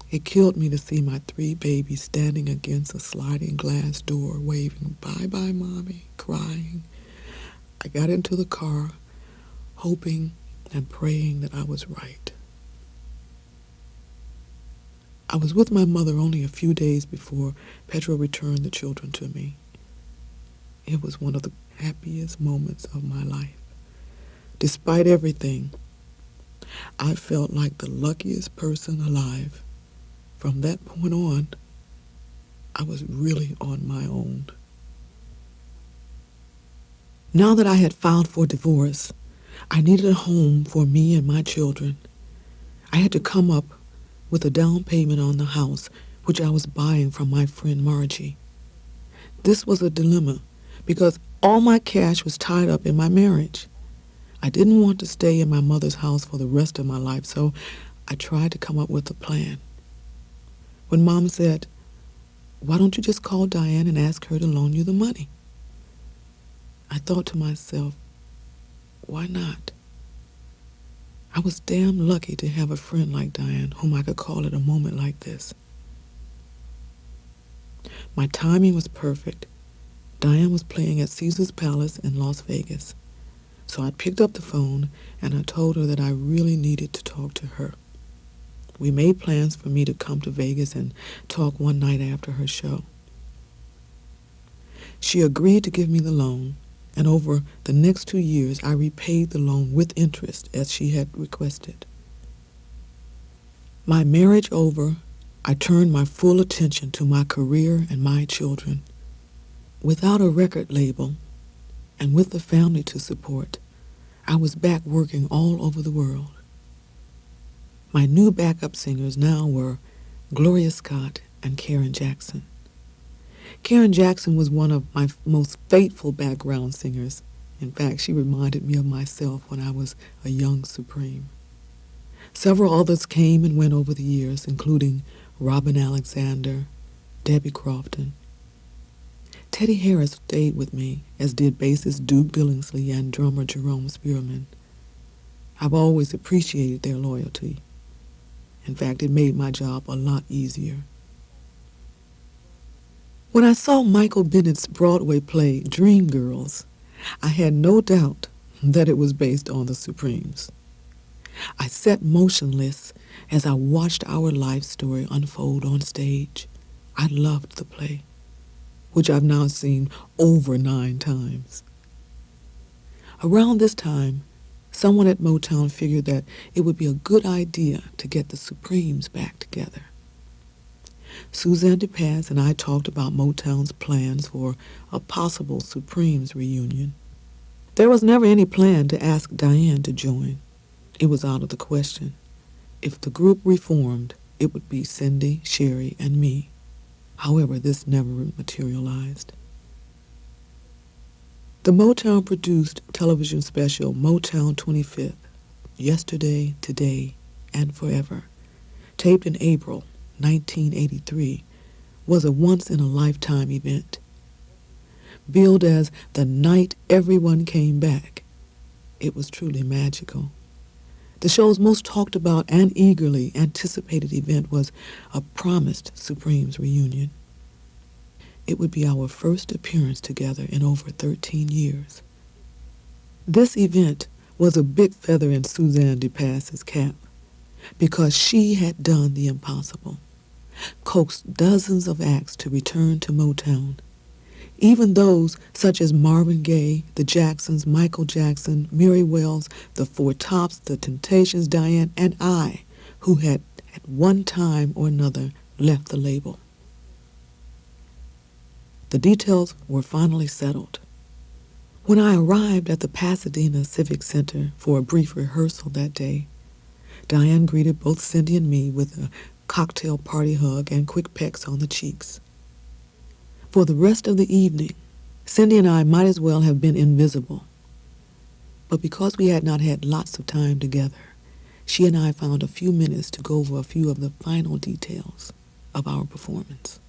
S1: It killed me to see my 3 babies standing against a sliding glass door, waving, "Bye-bye, Mommy," crying. I got into the car, hoping and praying that I was right. I was with my mother only a few days before Pedro returned the children to me. It was one of the happiest moments of my life. Despite everything, I felt like the luckiest person alive. From that point on, I was really on my own. Now that I had filed for divorce, I needed a home for me and my children. I had to come up with a down payment on the house, which I was buying from my friend Margie. This was a dilemma because all my cash was tied up in my marriage. I didn't want to stay in my mother's house for the rest of my life, so I tried to come up with a plan. When Mom said, "Why don't you just call Diane and ask her to loan you the money?" I thought to myself, why not? I was damn lucky to have a friend like Diane whom I could call at a moment like this. My timing was perfect. Diane was playing at Caesar's Palace in Las Vegas. So I picked up the phone and I told her that I really needed to talk to her. We made plans for me to come to Vegas and talk one night after her show. She agreed to give me the loan, and over the next 2 years I repaid the loan with interest as she had requested. My marriage over, I turned my full attention to my career and my children. Without a record label and with the family to support, I was back working all over the world. My new backup singers now were Gloria Scott and Karen Jackson. Karen Jackson was one of my most faithful background singers. In fact, she reminded me of myself when I was a young Supreme. Several others came and went over the years, including Robin Alexander, Debbie Crofton. Teddy Harris stayed with me, as did bassist Duke Billingsley and drummer Jerome Spearman. I've always appreciated their loyalty. In fact, it made my job a lot easier. When I saw Michael Bennett's Broadway play, Dreamgirls, I had no doubt that it was based on the Supremes. I sat motionless as I watched our life story unfold on stage. I loved the play, which I've now seen over 9 times. Around this time, someone at Motown figured that it would be a good idea to get the Supremes back together. Suzanne DePass and I talked about Motown's plans for a possible Supremes reunion. There was never any plan to ask Diane to join. It was out of the question. If the group reformed, it would be Cindy, Sherry, and me. However, this never materialized. The Motown-produced television special Motown 25th, Yesterday, Today, and Forever, taped in April 1983, was a once-in-a-lifetime event. Billed as the night everyone came back, it was truly magical. The show's most talked about and eagerly anticipated event was a promised Supremes reunion. It would be our first appearance together in over 13 years. This event was a big feather in Suzanne DePass's cap because she had done the impossible, coaxed dozens of acts to return to Motown, even those such as Marvin Gaye, the Jacksons, Michael Jackson, Mary Wells, the Four Tops, the Temptations, Diane, and I, who had at one time or another left the label. The details were finally settled. When I arrived at the Pasadena Civic Center for a brief rehearsal that day, Diane greeted both Cindy and me with a cocktail party hug and quick pecks on the cheeks. For the rest of the evening, Cindy and I might as well have been invisible. But because we had not had lots of time together, she and I found a few minutes to go over a few of the final details of our performance.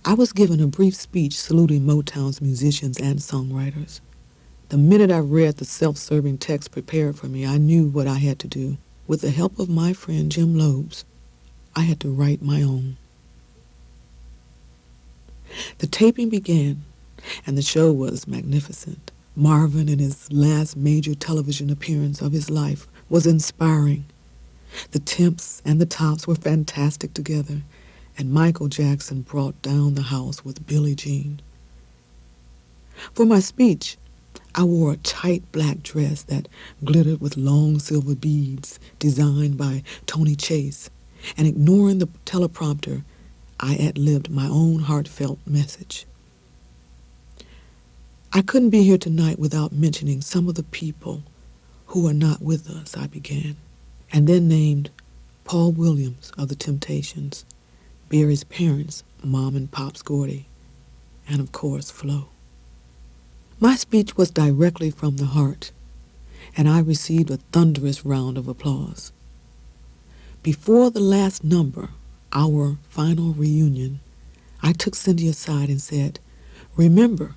S1: I was given a brief speech saluting Motown's musicians and songwriters. The minute I read the self-serving text prepared for me, I knew what I had to do. With the help of my friend Jim Lobes, I had to write my own. The taping began, and the show was magnificent. Marvin, in his last major television appearance of his life, was inspiring. The temps and the tops were fantastic together, and Michael Jackson brought down the house with Billie Jean. For my speech, I wore a tight black dress that glittered with long silver beads designed by Tony Chase, and ignoring the teleprompter, I ad-libbed my own heartfelt message. I couldn't be here tonight without mentioning some of the people who are not with us, I began, and then named Paul Williams of the Temptations, Barry's parents, Mom and Pops Gordy, and of course Flo. My speech was directly from the heart, and I received a thunderous round of applause. Before the last number, our final reunion, I took Cindy aside and said, "Remember,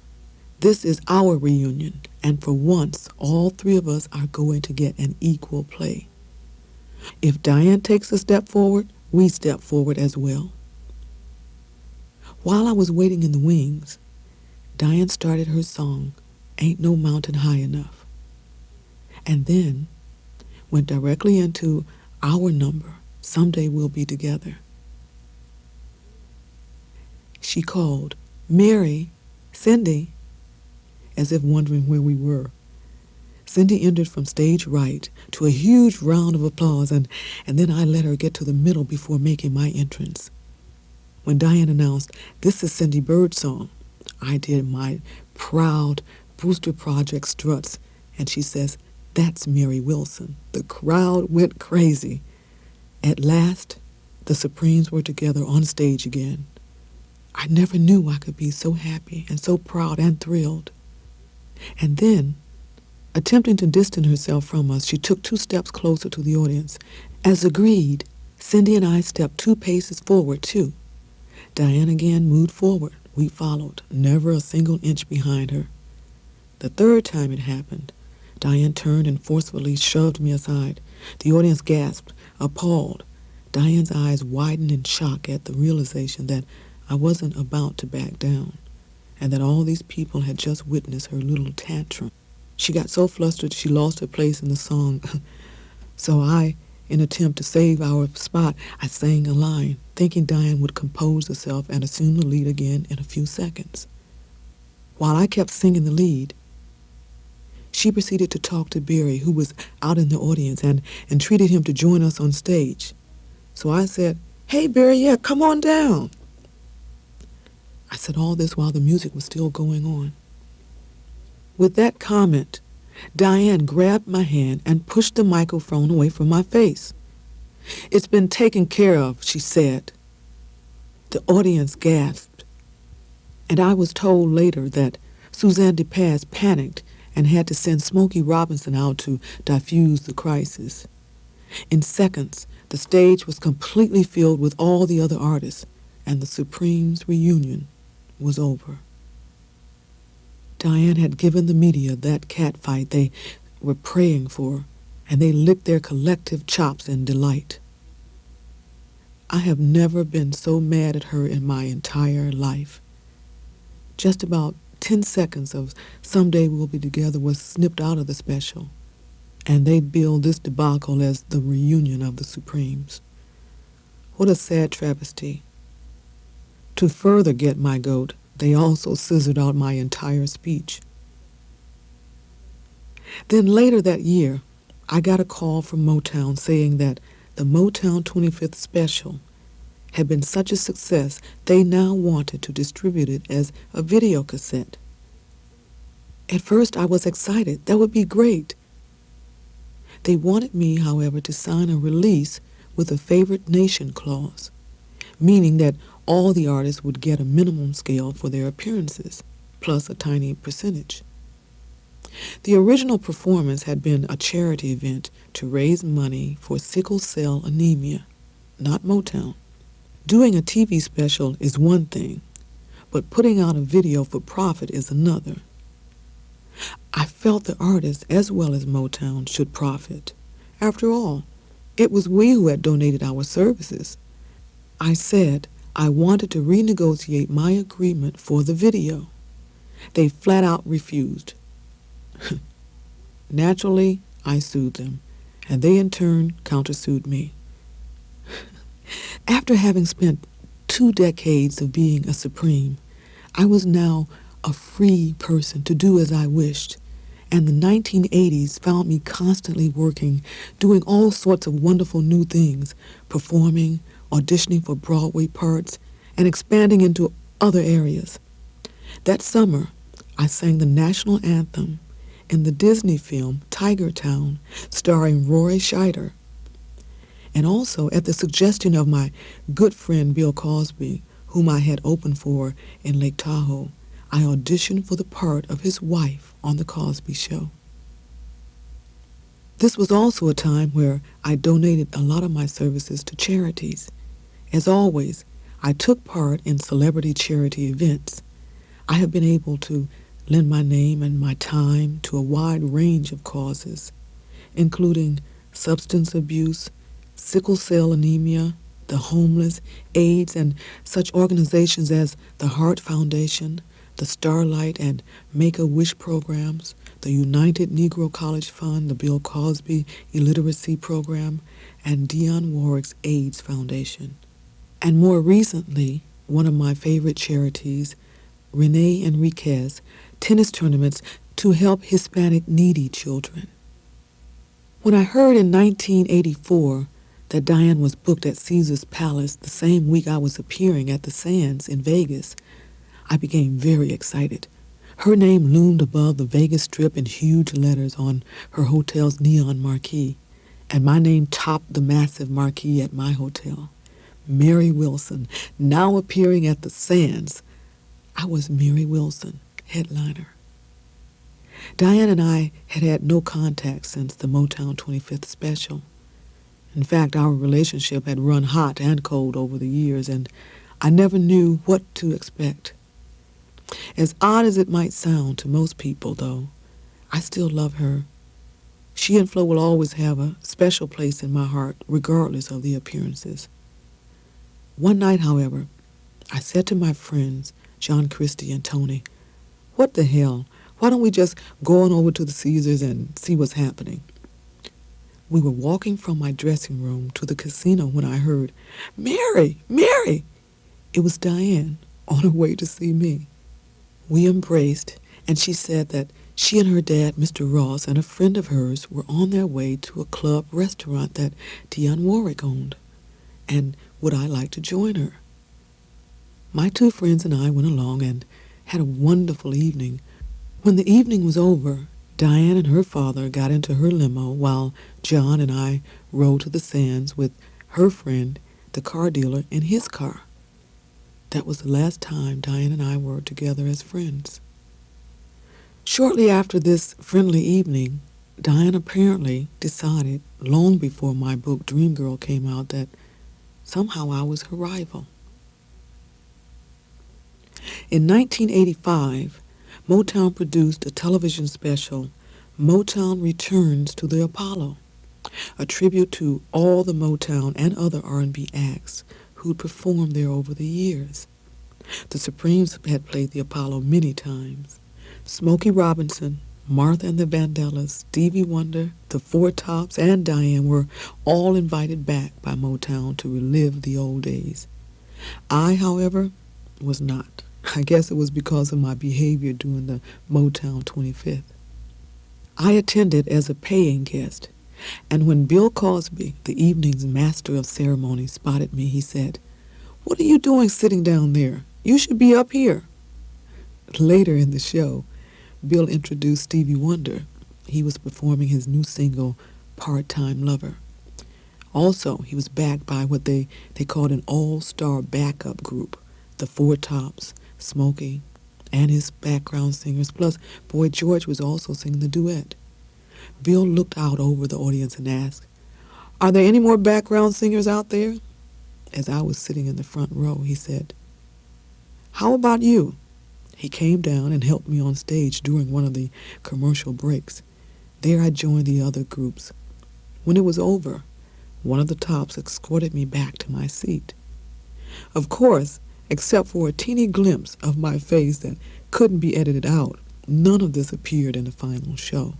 S1: this is our reunion, and for once, all three of us are going to get an equal play. If Diane takes a step forward, we step forward as well." While I was waiting in the wings, Diane started her song, "Ain't No Mountain High Enough," and then went directly into our number, "Someday We'll Be Together." She called, "Mary, Cindy," as if wondering where we were. Cindy entered from stage right to a huge round of applause, and then I let her get to the middle before making my entrance. When Diane announced, "This is Cindy Birdsong," I did my proud Brewster Project struts, and she says, "That's Mary Wilson." The crowd went crazy. At last, the Supremes were together on stage again. I never knew I could be so happy and so proud and thrilled. And then, attempting to distance herself from us, she took 2 steps closer to the audience. As agreed, Cindy and I stepped 2 paces forward, too. Diane again moved forward. We followed, never a single inch behind her. The 3rd time it happened, Diane turned and forcefully shoved me aside. The audience gasped, appalled. Diane's eyes widened in shock at the realization that I wasn't about to back down, and that all these people had just witnessed her little tantrum. She got so flustered she lost her place in the song. So I, in an attempt to save our spot, I sang a line, thinking Diane would compose herself and assume the lead again in a few seconds. While I kept singing the lead, she proceeded to talk to Barry, who was out in the audience, and entreated him to join us on stage. So I said, "Hey, Barry, yeah, come on down." I said all this while the music was still going on. With that comment, Diane grabbed my hand and pushed the microphone away from my face. "It's been taken care of," she said. The audience gasped, and I was told later that Suzanne DePaz panicked and had to send Smokey Robinson out to diffuse the crisis. In seconds, the stage was completely filled with all the other artists, and the Supremes' reunion was over. Diane had given the media that catfight they were praying for, and they licked their collective chops in delight. I have never been so mad at her in my entire life. Just about 10 seconds of "Someday We'll Be Together" was snipped out of the special, and they billed this debacle as the reunion of the Supremes. What a sad travesty. To further get my goat, they also scissored out my entire speech. Then later that year, I got a call from Motown saying that the Motown 25th special had been such a success they now wanted to distribute it as a video cassette. At first I was excited. That would be great. They wanted me, however, to sign a release with a favored nation clause, meaning that all the artists would get a minimum scale for their appearances, plus a tiny percentage. The original performance had been a charity event to raise money for sickle cell anemia, not Motown. Doing a TV special is one thing, but putting out a video for profit is another. I felt the artists, as well as Motown, should profit. After all, it was we who had donated our services. I said I wanted to renegotiate my agreement for the video. They flat out refused. Naturally, I sued them, and they in turn countersued me. After having spent 2 decades of being a Supreme, I was now a free person to do as I wished, and the 1980s found me constantly working, doing all sorts of wonderful new things, performing, auditioning for Broadway parts, and expanding into other areas. That summer, I sang the national anthem in the Disney film Tiger Town, starring Roy Scheider. And also, at the suggestion of my good friend Bill Cosby, whom I had opened for in Lake Tahoe, I auditioned for the part of his wife on The Cosby Show. This was also a time where I donated a lot of my services to charities. As always, I took part in celebrity charity events. I have been able to lend my name and my time to a wide range of causes, including substance abuse, sickle cell anemia, the homeless, AIDS, and such organizations as the Heart Foundation, the Starlight and Make-A-Wish programs, the United Negro College Fund, the Bill Cosby Illiteracy Program, and Dionne Warwick's AIDS Foundation. And more recently, one of my favorite charities, Renee Enriquez, tennis tournaments to help Hispanic needy children. When I heard in 1984 that Diane was booked at Caesar's Palace the same week I was appearing at the Sands in Vegas, I became very excited. Her name loomed above the Vegas Strip in huge letters on her hotel's neon marquee, and my name topped the massive marquee at my hotel. Mary Wilson, now appearing at the Sands. I was Mary Wilson, headliner. Diane and I had had no contact since the Motown 25th special. In fact, our relationship had run hot and cold over the years, and I never knew what to expect. As odd as it might sound to most people, though, I still love her. She and Flo will always have a special place in my heart, regardless of the appearances. One night, however, I said to my friends, John Christie and Tony, "What the hell? Why don't we just go on over to the Caesars and see what's happening?" We were walking from my dressing room to the casino when I heard, "Mary! Mary!" It was Diane on her way to see me. We embraced, and she said that she and her dad, Mr. Ross, and a friend of hers were on their way to a club restaurant that Dionne Warwick owned, and would I like to join her? My 2 friends and I went along and had a wonderful evening. When the evening was over, Diane and her father got into her limo while John and I rode to the Sands with her friend, the car dealer, in his car. That was the last time Diane and I were together as friends. Shortly after this friendly evening, Diane apparently decided, long before my book DREAMGIRL came out, that somehow I was her rival. In 1985, Motown produced a television special, Motown Returns to the Apollo, a tribute to all the Motown and other R&B acts who'd performed there over the years. The Supremes had played the Apollo many times. Smokey Robinson, Martha and the Vandellas, Stevie Wonder, the Four Tops, and Diane were all invited back by Motown to relive the old days. I, however, was not. I guess it was because of my behavior during the Motown 25th. I attended as a paying guest, and when Bill Cosby, the evening's master of ceremonies, spotted me, he said, "What are you doing sitting down there? You should be up here." Later in the show, Bill introduced Stevie Wonder. He was performing his new single, Part-Time Lover. Also, he was backed by what they called an all-star backup group, the Four Tops, Smokey, and his background singers, plus Boy George was also singing the duet. Bill looked out over the audience and asked, "Are there any more background singers out there?" As I was sitting in the front row, he said, "How about you?" He came down and helped me on stage during one of the commercial breaks. There I joined the other groups. When it was over, one of the tops escorted me back to my seat. Of course, except for a teeny glimpse of my face that couldn't be edited out, none of this appeared in the final show.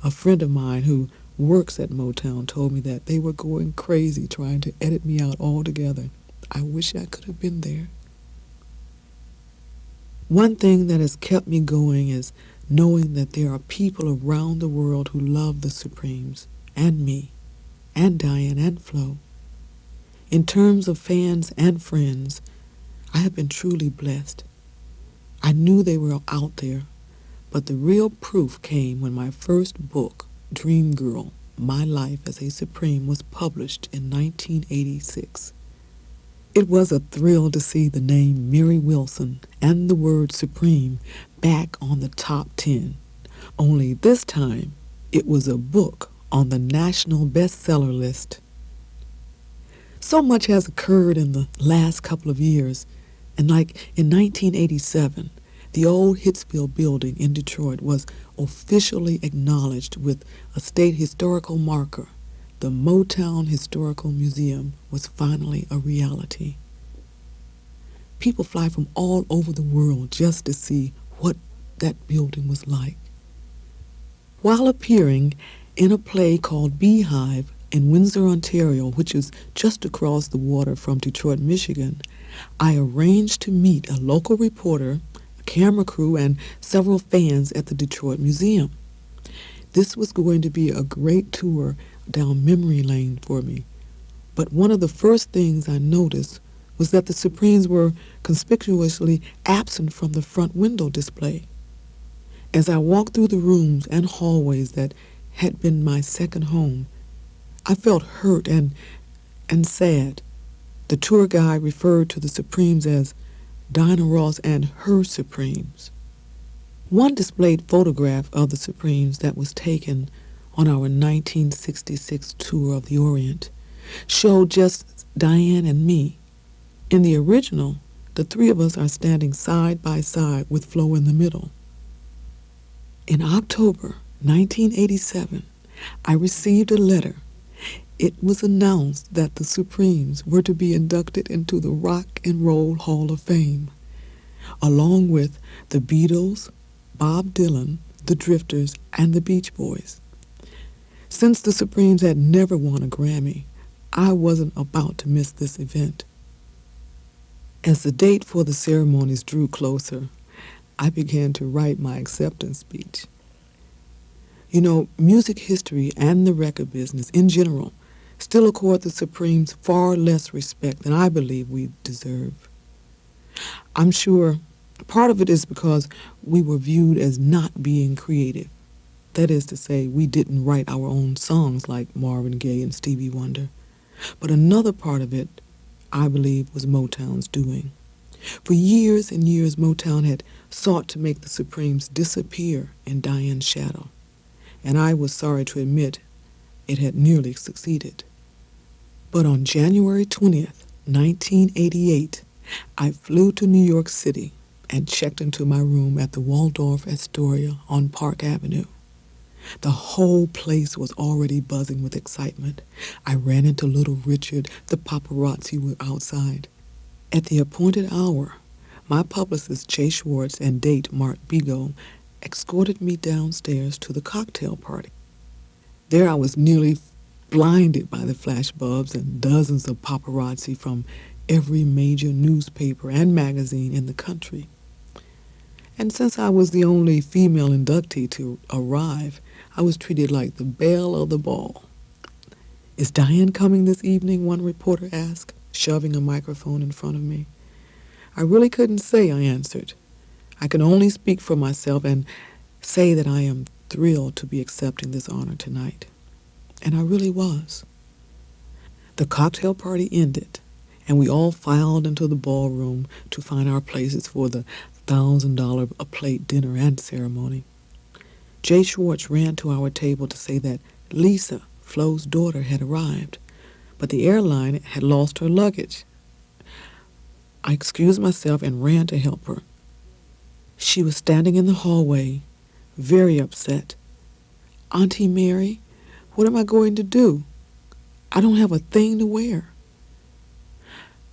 S1: A friend of mine who works at Motown told me that they were going crazy trying to edit me out altogether. I wish I could have been there. One thing that has kept me going is knowing that there are people around the world who love the Supremes, and me, and Diane and Flo. In terms of fans and friends, I have been truly blessed. I knew they were out there, but the real proof came when my first book, DREAMGIRL, My Life as a Supreme, was published in 1986. It was a thrill to see the name Mary Wilson and the word Supreme back on the top 10. Only this time, it was a book on the national bestseller list. So much has occurred in the last couple of years, and like in 1987, the old Hitsville building in Detroit was officially acknowledged with a state historical marker. The Motown Historical Museum was finally a reality. People fly from all over the world just to see what that building was like. While appearing in a play called Beehive in Windsor, Ontario, which is just across the water from Detroit, Michigan, I arranged to meet a local reporter, a camera crew, and several fans at the Detroit Museum. This was going to be a great tour down memory lane for me. But one of the first things I noticed was that the Supremes were conspicuously absent from the front window display. As I walked through the rooms and hallways that had been my second home, I felt hurt and sad. The tour guide referred to the Supremes as Diana Ross and her Supremes. One displayed photograph of the Supremes that was taken on our 1966 tour of the Orient showed just Diane and me. In the original, the three of us are standing side by side with Flo in the middle. In October 1987, I received a letter. It was announced that the Supremes were to be inducted into the Rock and Roll Hall of Fame, along with the Beatles, Bob Dylan, the Drifters, and the Beach Boys. Since the Supremes had never won a Grammy, I wasn't about to miss this event. As the date for the ceremonies drew closer, I began to write my acceptance speech. You know, music history and the record business in general still accord the Supremes far less respect than I believe we deserve. I'm sure part of it is because we were viewed as not being creative. That is to say, we didn't write our own songs like Marvin Gaye and Stevie Wonder. But another part of it, I believe, was Motown's doing. For years and years, Motown had sought to make the Supremes disappear in Diane's shadow, and I was sorry to admit it had nearly succeeded. But on January 20th, 1988, I flew to New York City and checked into my room at the Waldorf Astoria on Park Avenue. The whole place was already buzzing with excitement. I ran into Little Richard. The paparazzi were outside. At the appointed hour, my publicist Jay Schwartz and date Mark Bigo escorted me downstairs to the cocktail party. There I was nearly blinded by the flash bulbs and dozens of paparazzi from every major newspaper and magazine in the country. And since I was the only female inductee to arrive, I was treated like the belle of the ball. "Is Diane coming this evening?" one reporter asked, shoving a microphone in front of me. I really couldn't say, I answered. I can only speak for myself and say that I am thrilled to be accepting this honor tonight. And I really was. The cocktail party ended, and we all filed into the ballroom to find our places for the $1,000 a plate dinner and ceremony. Jay Schwartz ran to our table to say that Lisa, Flo's daughter, had arrived, but the airline had lost her luggage. I excused myself and ran to help her. She was standing in the hallway, very upset. "Auntie Mary, what am I going to do? I don't have a thing to wear."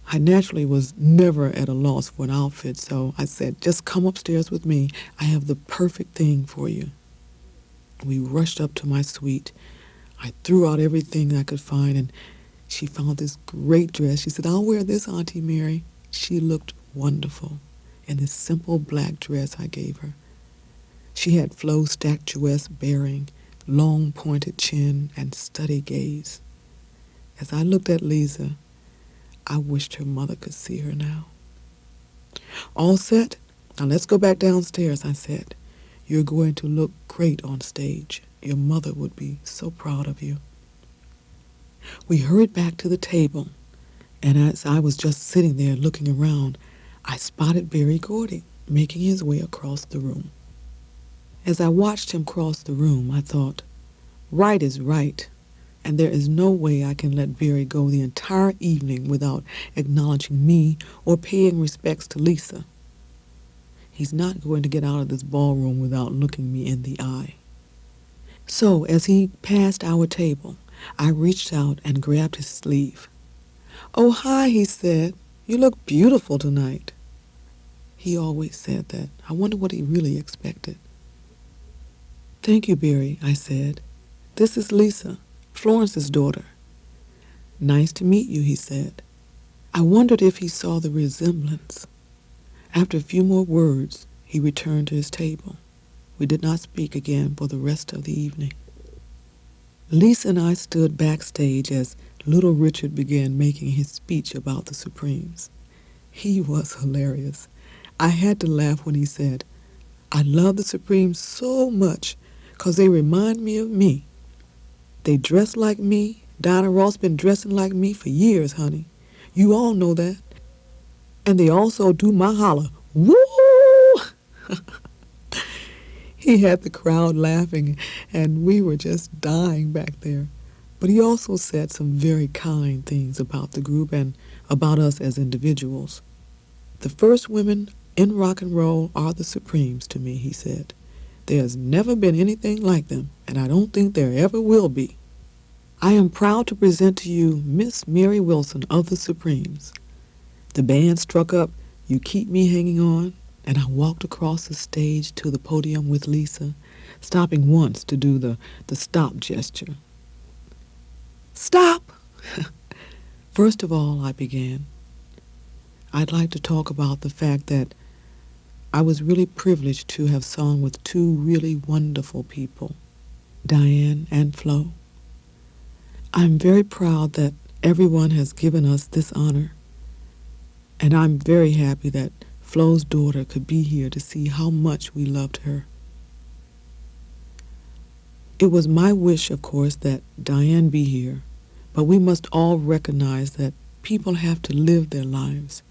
S1: I naturally was never at a loss for an outfit, so I said, "Just come upstairs with me. I have the perfect thing for you." We rushed up to my suite. I threw out everything I could find, and she found this great dress. She said, "I'll wear this, Auntie Mary." She looked wonderful in this simple black dress I gave her. She had Flo's statuesque bearing, long pointed chin, and steady gaze. As I looked at Lisa, I wished her mother could see her now. "All set? Now let's go back downstairs," I said. "You're going to look great on stage. Your mother would be so proud of you." We hurried back to the table, and as I was just sitting there looking around, I spotted Berry Gordy making his way across the room. As I watched him cross the room, I thought, right is right, and there is no way I can let Berry go the entire evening without acknowledging me or paying respects to Lisa. He's not going to get out of this ballroom without looking me in the eye. So, as he passed our table, I reached out and grabbed his sleeve. "Oh, hi," he said. "You look beautiful tonight." He always said that. I wonder what he really expected. "Thank you, Berry," I said. "This is Lisa, Florence's daughter." "Nice to meet you," he said. I wondered if he saw the resemblance. After a few more words, he returned to his table. We did not speak again for the rest of the evening. Lisa and I stood backstage as Little Richard began making his speech about the Supremes. He was hilarious. I had to laugh when he said, "I love the Supremes so much 'cause they remind me of me. They dress like me. Dinah Ross been dressing like me for years, honey. You all know that. And they also do my holler, woo!" He had the crowd laughing, and we were just dying back there. But he also said some very kind things about the group and about us as individuals. "The first women in rock and roll are the Supremes to me," he said. "There's never been anything like them, and I don't think there ever will be. I am proud to present to you Miss Mary Wilson of the Supremes." The band struck up "You Keep Me Hanging On," and I walked across the stage to the podium with Lisa, stopping once to do the stop gesture. "Stop!" "First of all," I began, "I'd like to talk about the fact that I was really privileged to have sung with two really wonderful people, Diane and Flo. I'm very proud that everyone has given us this honor, and I'm very happy that Flo's daughter could be here to see how much we loved her. It was my wish, of course, that Diane be here, but we must all recognize that people have to live their lives,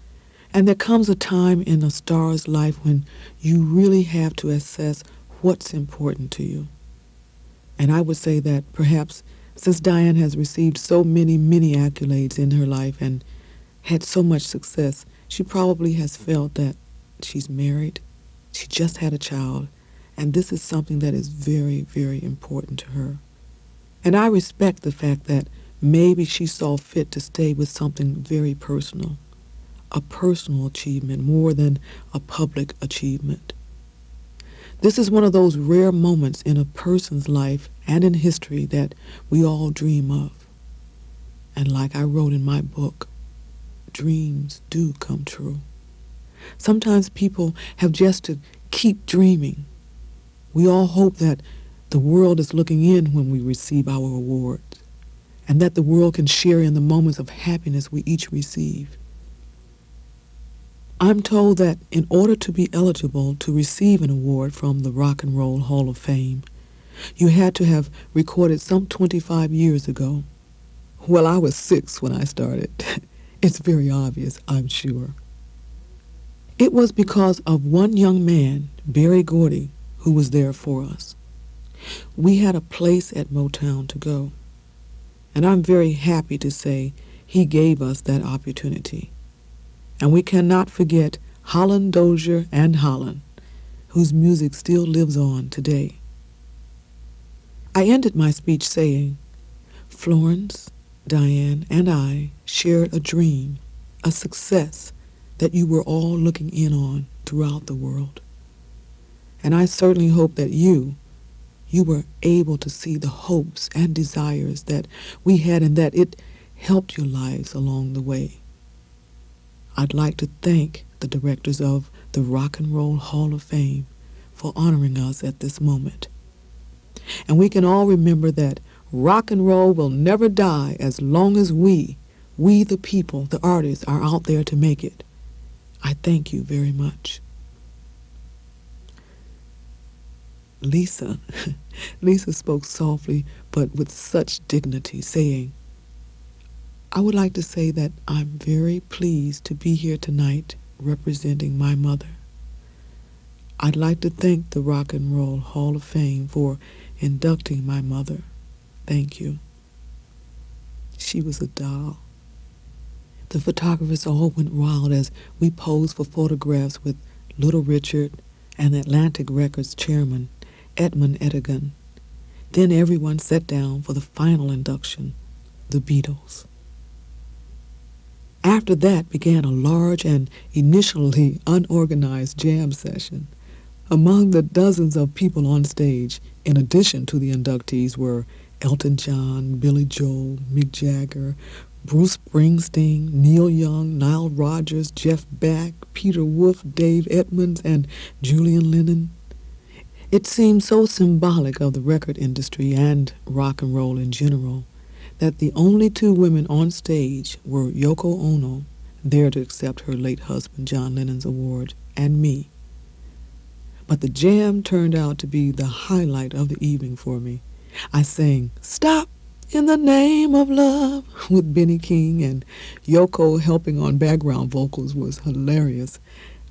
S1: and there comes a time in a star's life when you really have to assess what's important to you. And I would say that perhaps since Diane has received so many accolades in her life and had so much success, she probably has felt that she's married, she just had a child, and this is something that is very, very important to her. And I respect the fact that maybe she saw fit to stay with something very personal, a personal achievement more than a public achievement. This is one of those rare moments in a person's life and in history that we all dream of. And like I wrote in my book, dreams do come true. Sometimes people have just to keep dreaming. We all hope that the world is looking in when we receive our awards, and that the world can share in the moments of happiness we each receive. I'm told that in order to be eligible to receive an award from the Rock and Roll Hall of Fame, you had to have recorded some 25 years ago. Well, I was 6 when I started. It's very obvious, I'm sure. It was because of one young man, Berry Gordy, who was there for us. We had a place at Motown to go, and I'm very happy to say he gave us that opportunity. And we cannot forget Holland Dozier and Holland, whose music still lives on today. I ended my speech saying, Florence, Diane, and I shared a dream, a success that you were all looking in on throughout the world. And I certainly hope that you you were able to see the hopes and desires that we had and that it helped your lives along the way. I'd like to thank the directors of the Rock and Roll Hall of Fame for honoring us at this moment. And we can all remember that rock and roll will never die as long as we the people, the artists, are out there to make it. I thank you very much. Lisa spoke softly but with such dignity, saying, I would like to say that I'm very pleased to be here tonight representing my mother. I'd like to thank the Rock and Roll Hall of Fame for inducting my mother. Thank you. She was a doll. The photographers all went wild as we posed for photographs with Little Richard and Atlantic Records chairman Edmund Edigan. Then everyone sat down for the final induction, the Beatles. After that began a large and initially unorganized jam session. Among the dozens of people on stage, in addition to the inductees, were Elton John, Billy Joel, Mick Jagger, Bruce Springsteen, Neil Young, Nile Rodgers, Jeff Beck, Peter Wolf, Dave Edmunds, and Julian Lennon. It seemed so symbolic of the record industry and rock and roll in general that the only two women on stage were Yoko Ono, there to accept her late husband John Lennon's award, and me. But the jam turned out to be the highlight of the evening for me. I sang "Stop in the Name of Love" with Benny King, and Yoko helping on background vocals was hilarious.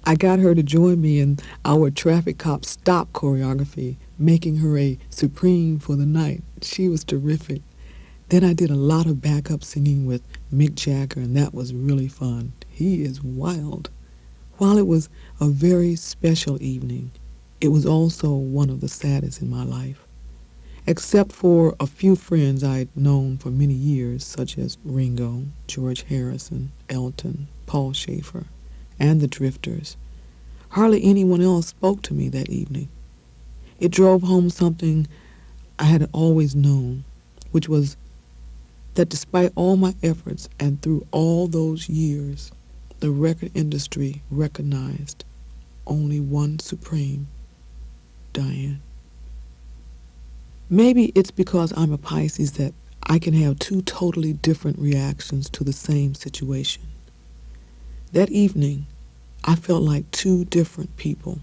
S1: I got her to join me in our traffic cop stop choreography, making her a supreme for the night. She was terrific. Then I did a lot of backup singing with Mick Jagger, and that was really fun. He is wild. While it was a very special evening, it was also one of the saddest in my life. Except for a few friends I'd known for many years, such as Ringo, George Harrison, Elton, Paul Schaefer, and the Drifters, hardly anyone else spoke to me that evening. It drove home something I had always known, which was that despite all my efforts and through all those years, the record industry recognized only one supreme, Diane. Maybe it's because I'm a Pisces that I can have two totally different reactions to the same situation. That evening, I felt like two different people.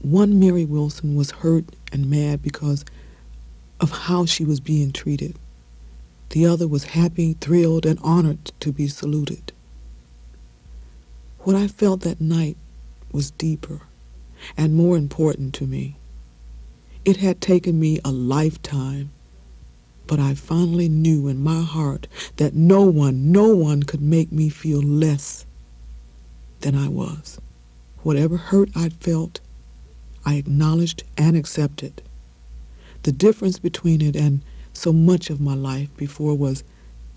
S1: One Mary Wilson was hurt and mad because of how she was being treated. The other was happy, thrilled, and honored to be saluted. What I felt that night was deeper and more important to me. It had taken me a lifetime, but I finally knew in my heart that no one could make me feel less than I was. Whatever hurt I'd felt, I acknowledged and accepted. The difference between it and so much of my life before was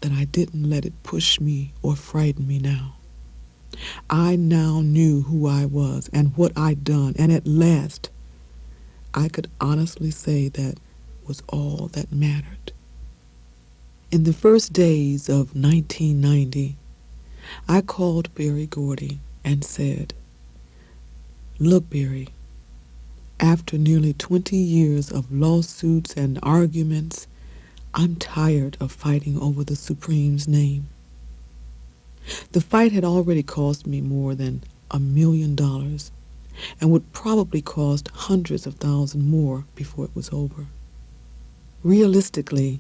S1: that I didn't let it push me or frighten me now. I now knew who I was and what I'd done, and at last I could honestly say that was all that mattered. In the first days of 1990, I called Berry Gordy and said, "Look, Berry, after nearly 20 years of lawsuits and arguments, I'm tired of fighting over the Supreme's name. The fight had already cost me more than $1 million and would probably cost hundreds of thousands more before it was over. Realistically,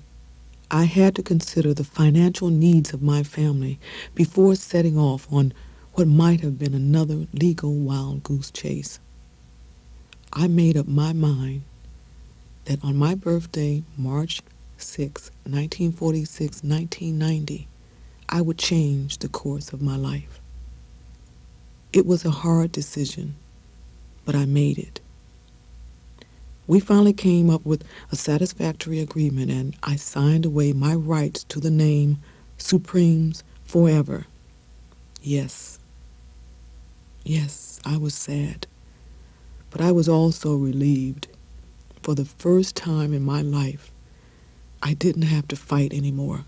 S1: I had to consider the financial needs of my family before setting off on what might have been another legal wild goose chase. I made up my mind that on my birthday, March 6, 1990, I would change the course of my life. It was a hard decision, but I made it. We finally came up with a satisfactory agreement, and I signed away my rights to the name Supremes forever. Yes, I was sad, but I was also relieved. for the first time in my life, I didn't have to fight anymore.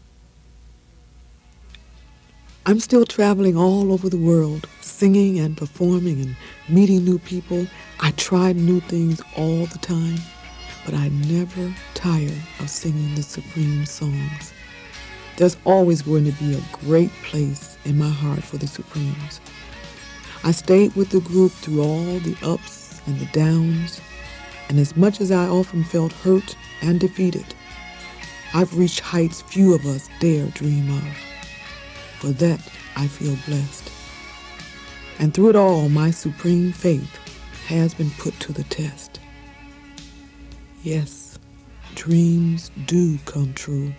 S1: I'm still traveling all over the world, singing and performing and meeting new people. I try new things all the time, but I never tire of singing the Supreme songs. There's always going to be a great place in my heart for the Supremes. I stayed with the group through all the ups and the downs, and as much as I often felt hurt and defeated, I've reached heights few of us dare dream of. For that, I feel blessed. And through it all, my supreme faith has been put to the test. Yes, dreams do come true.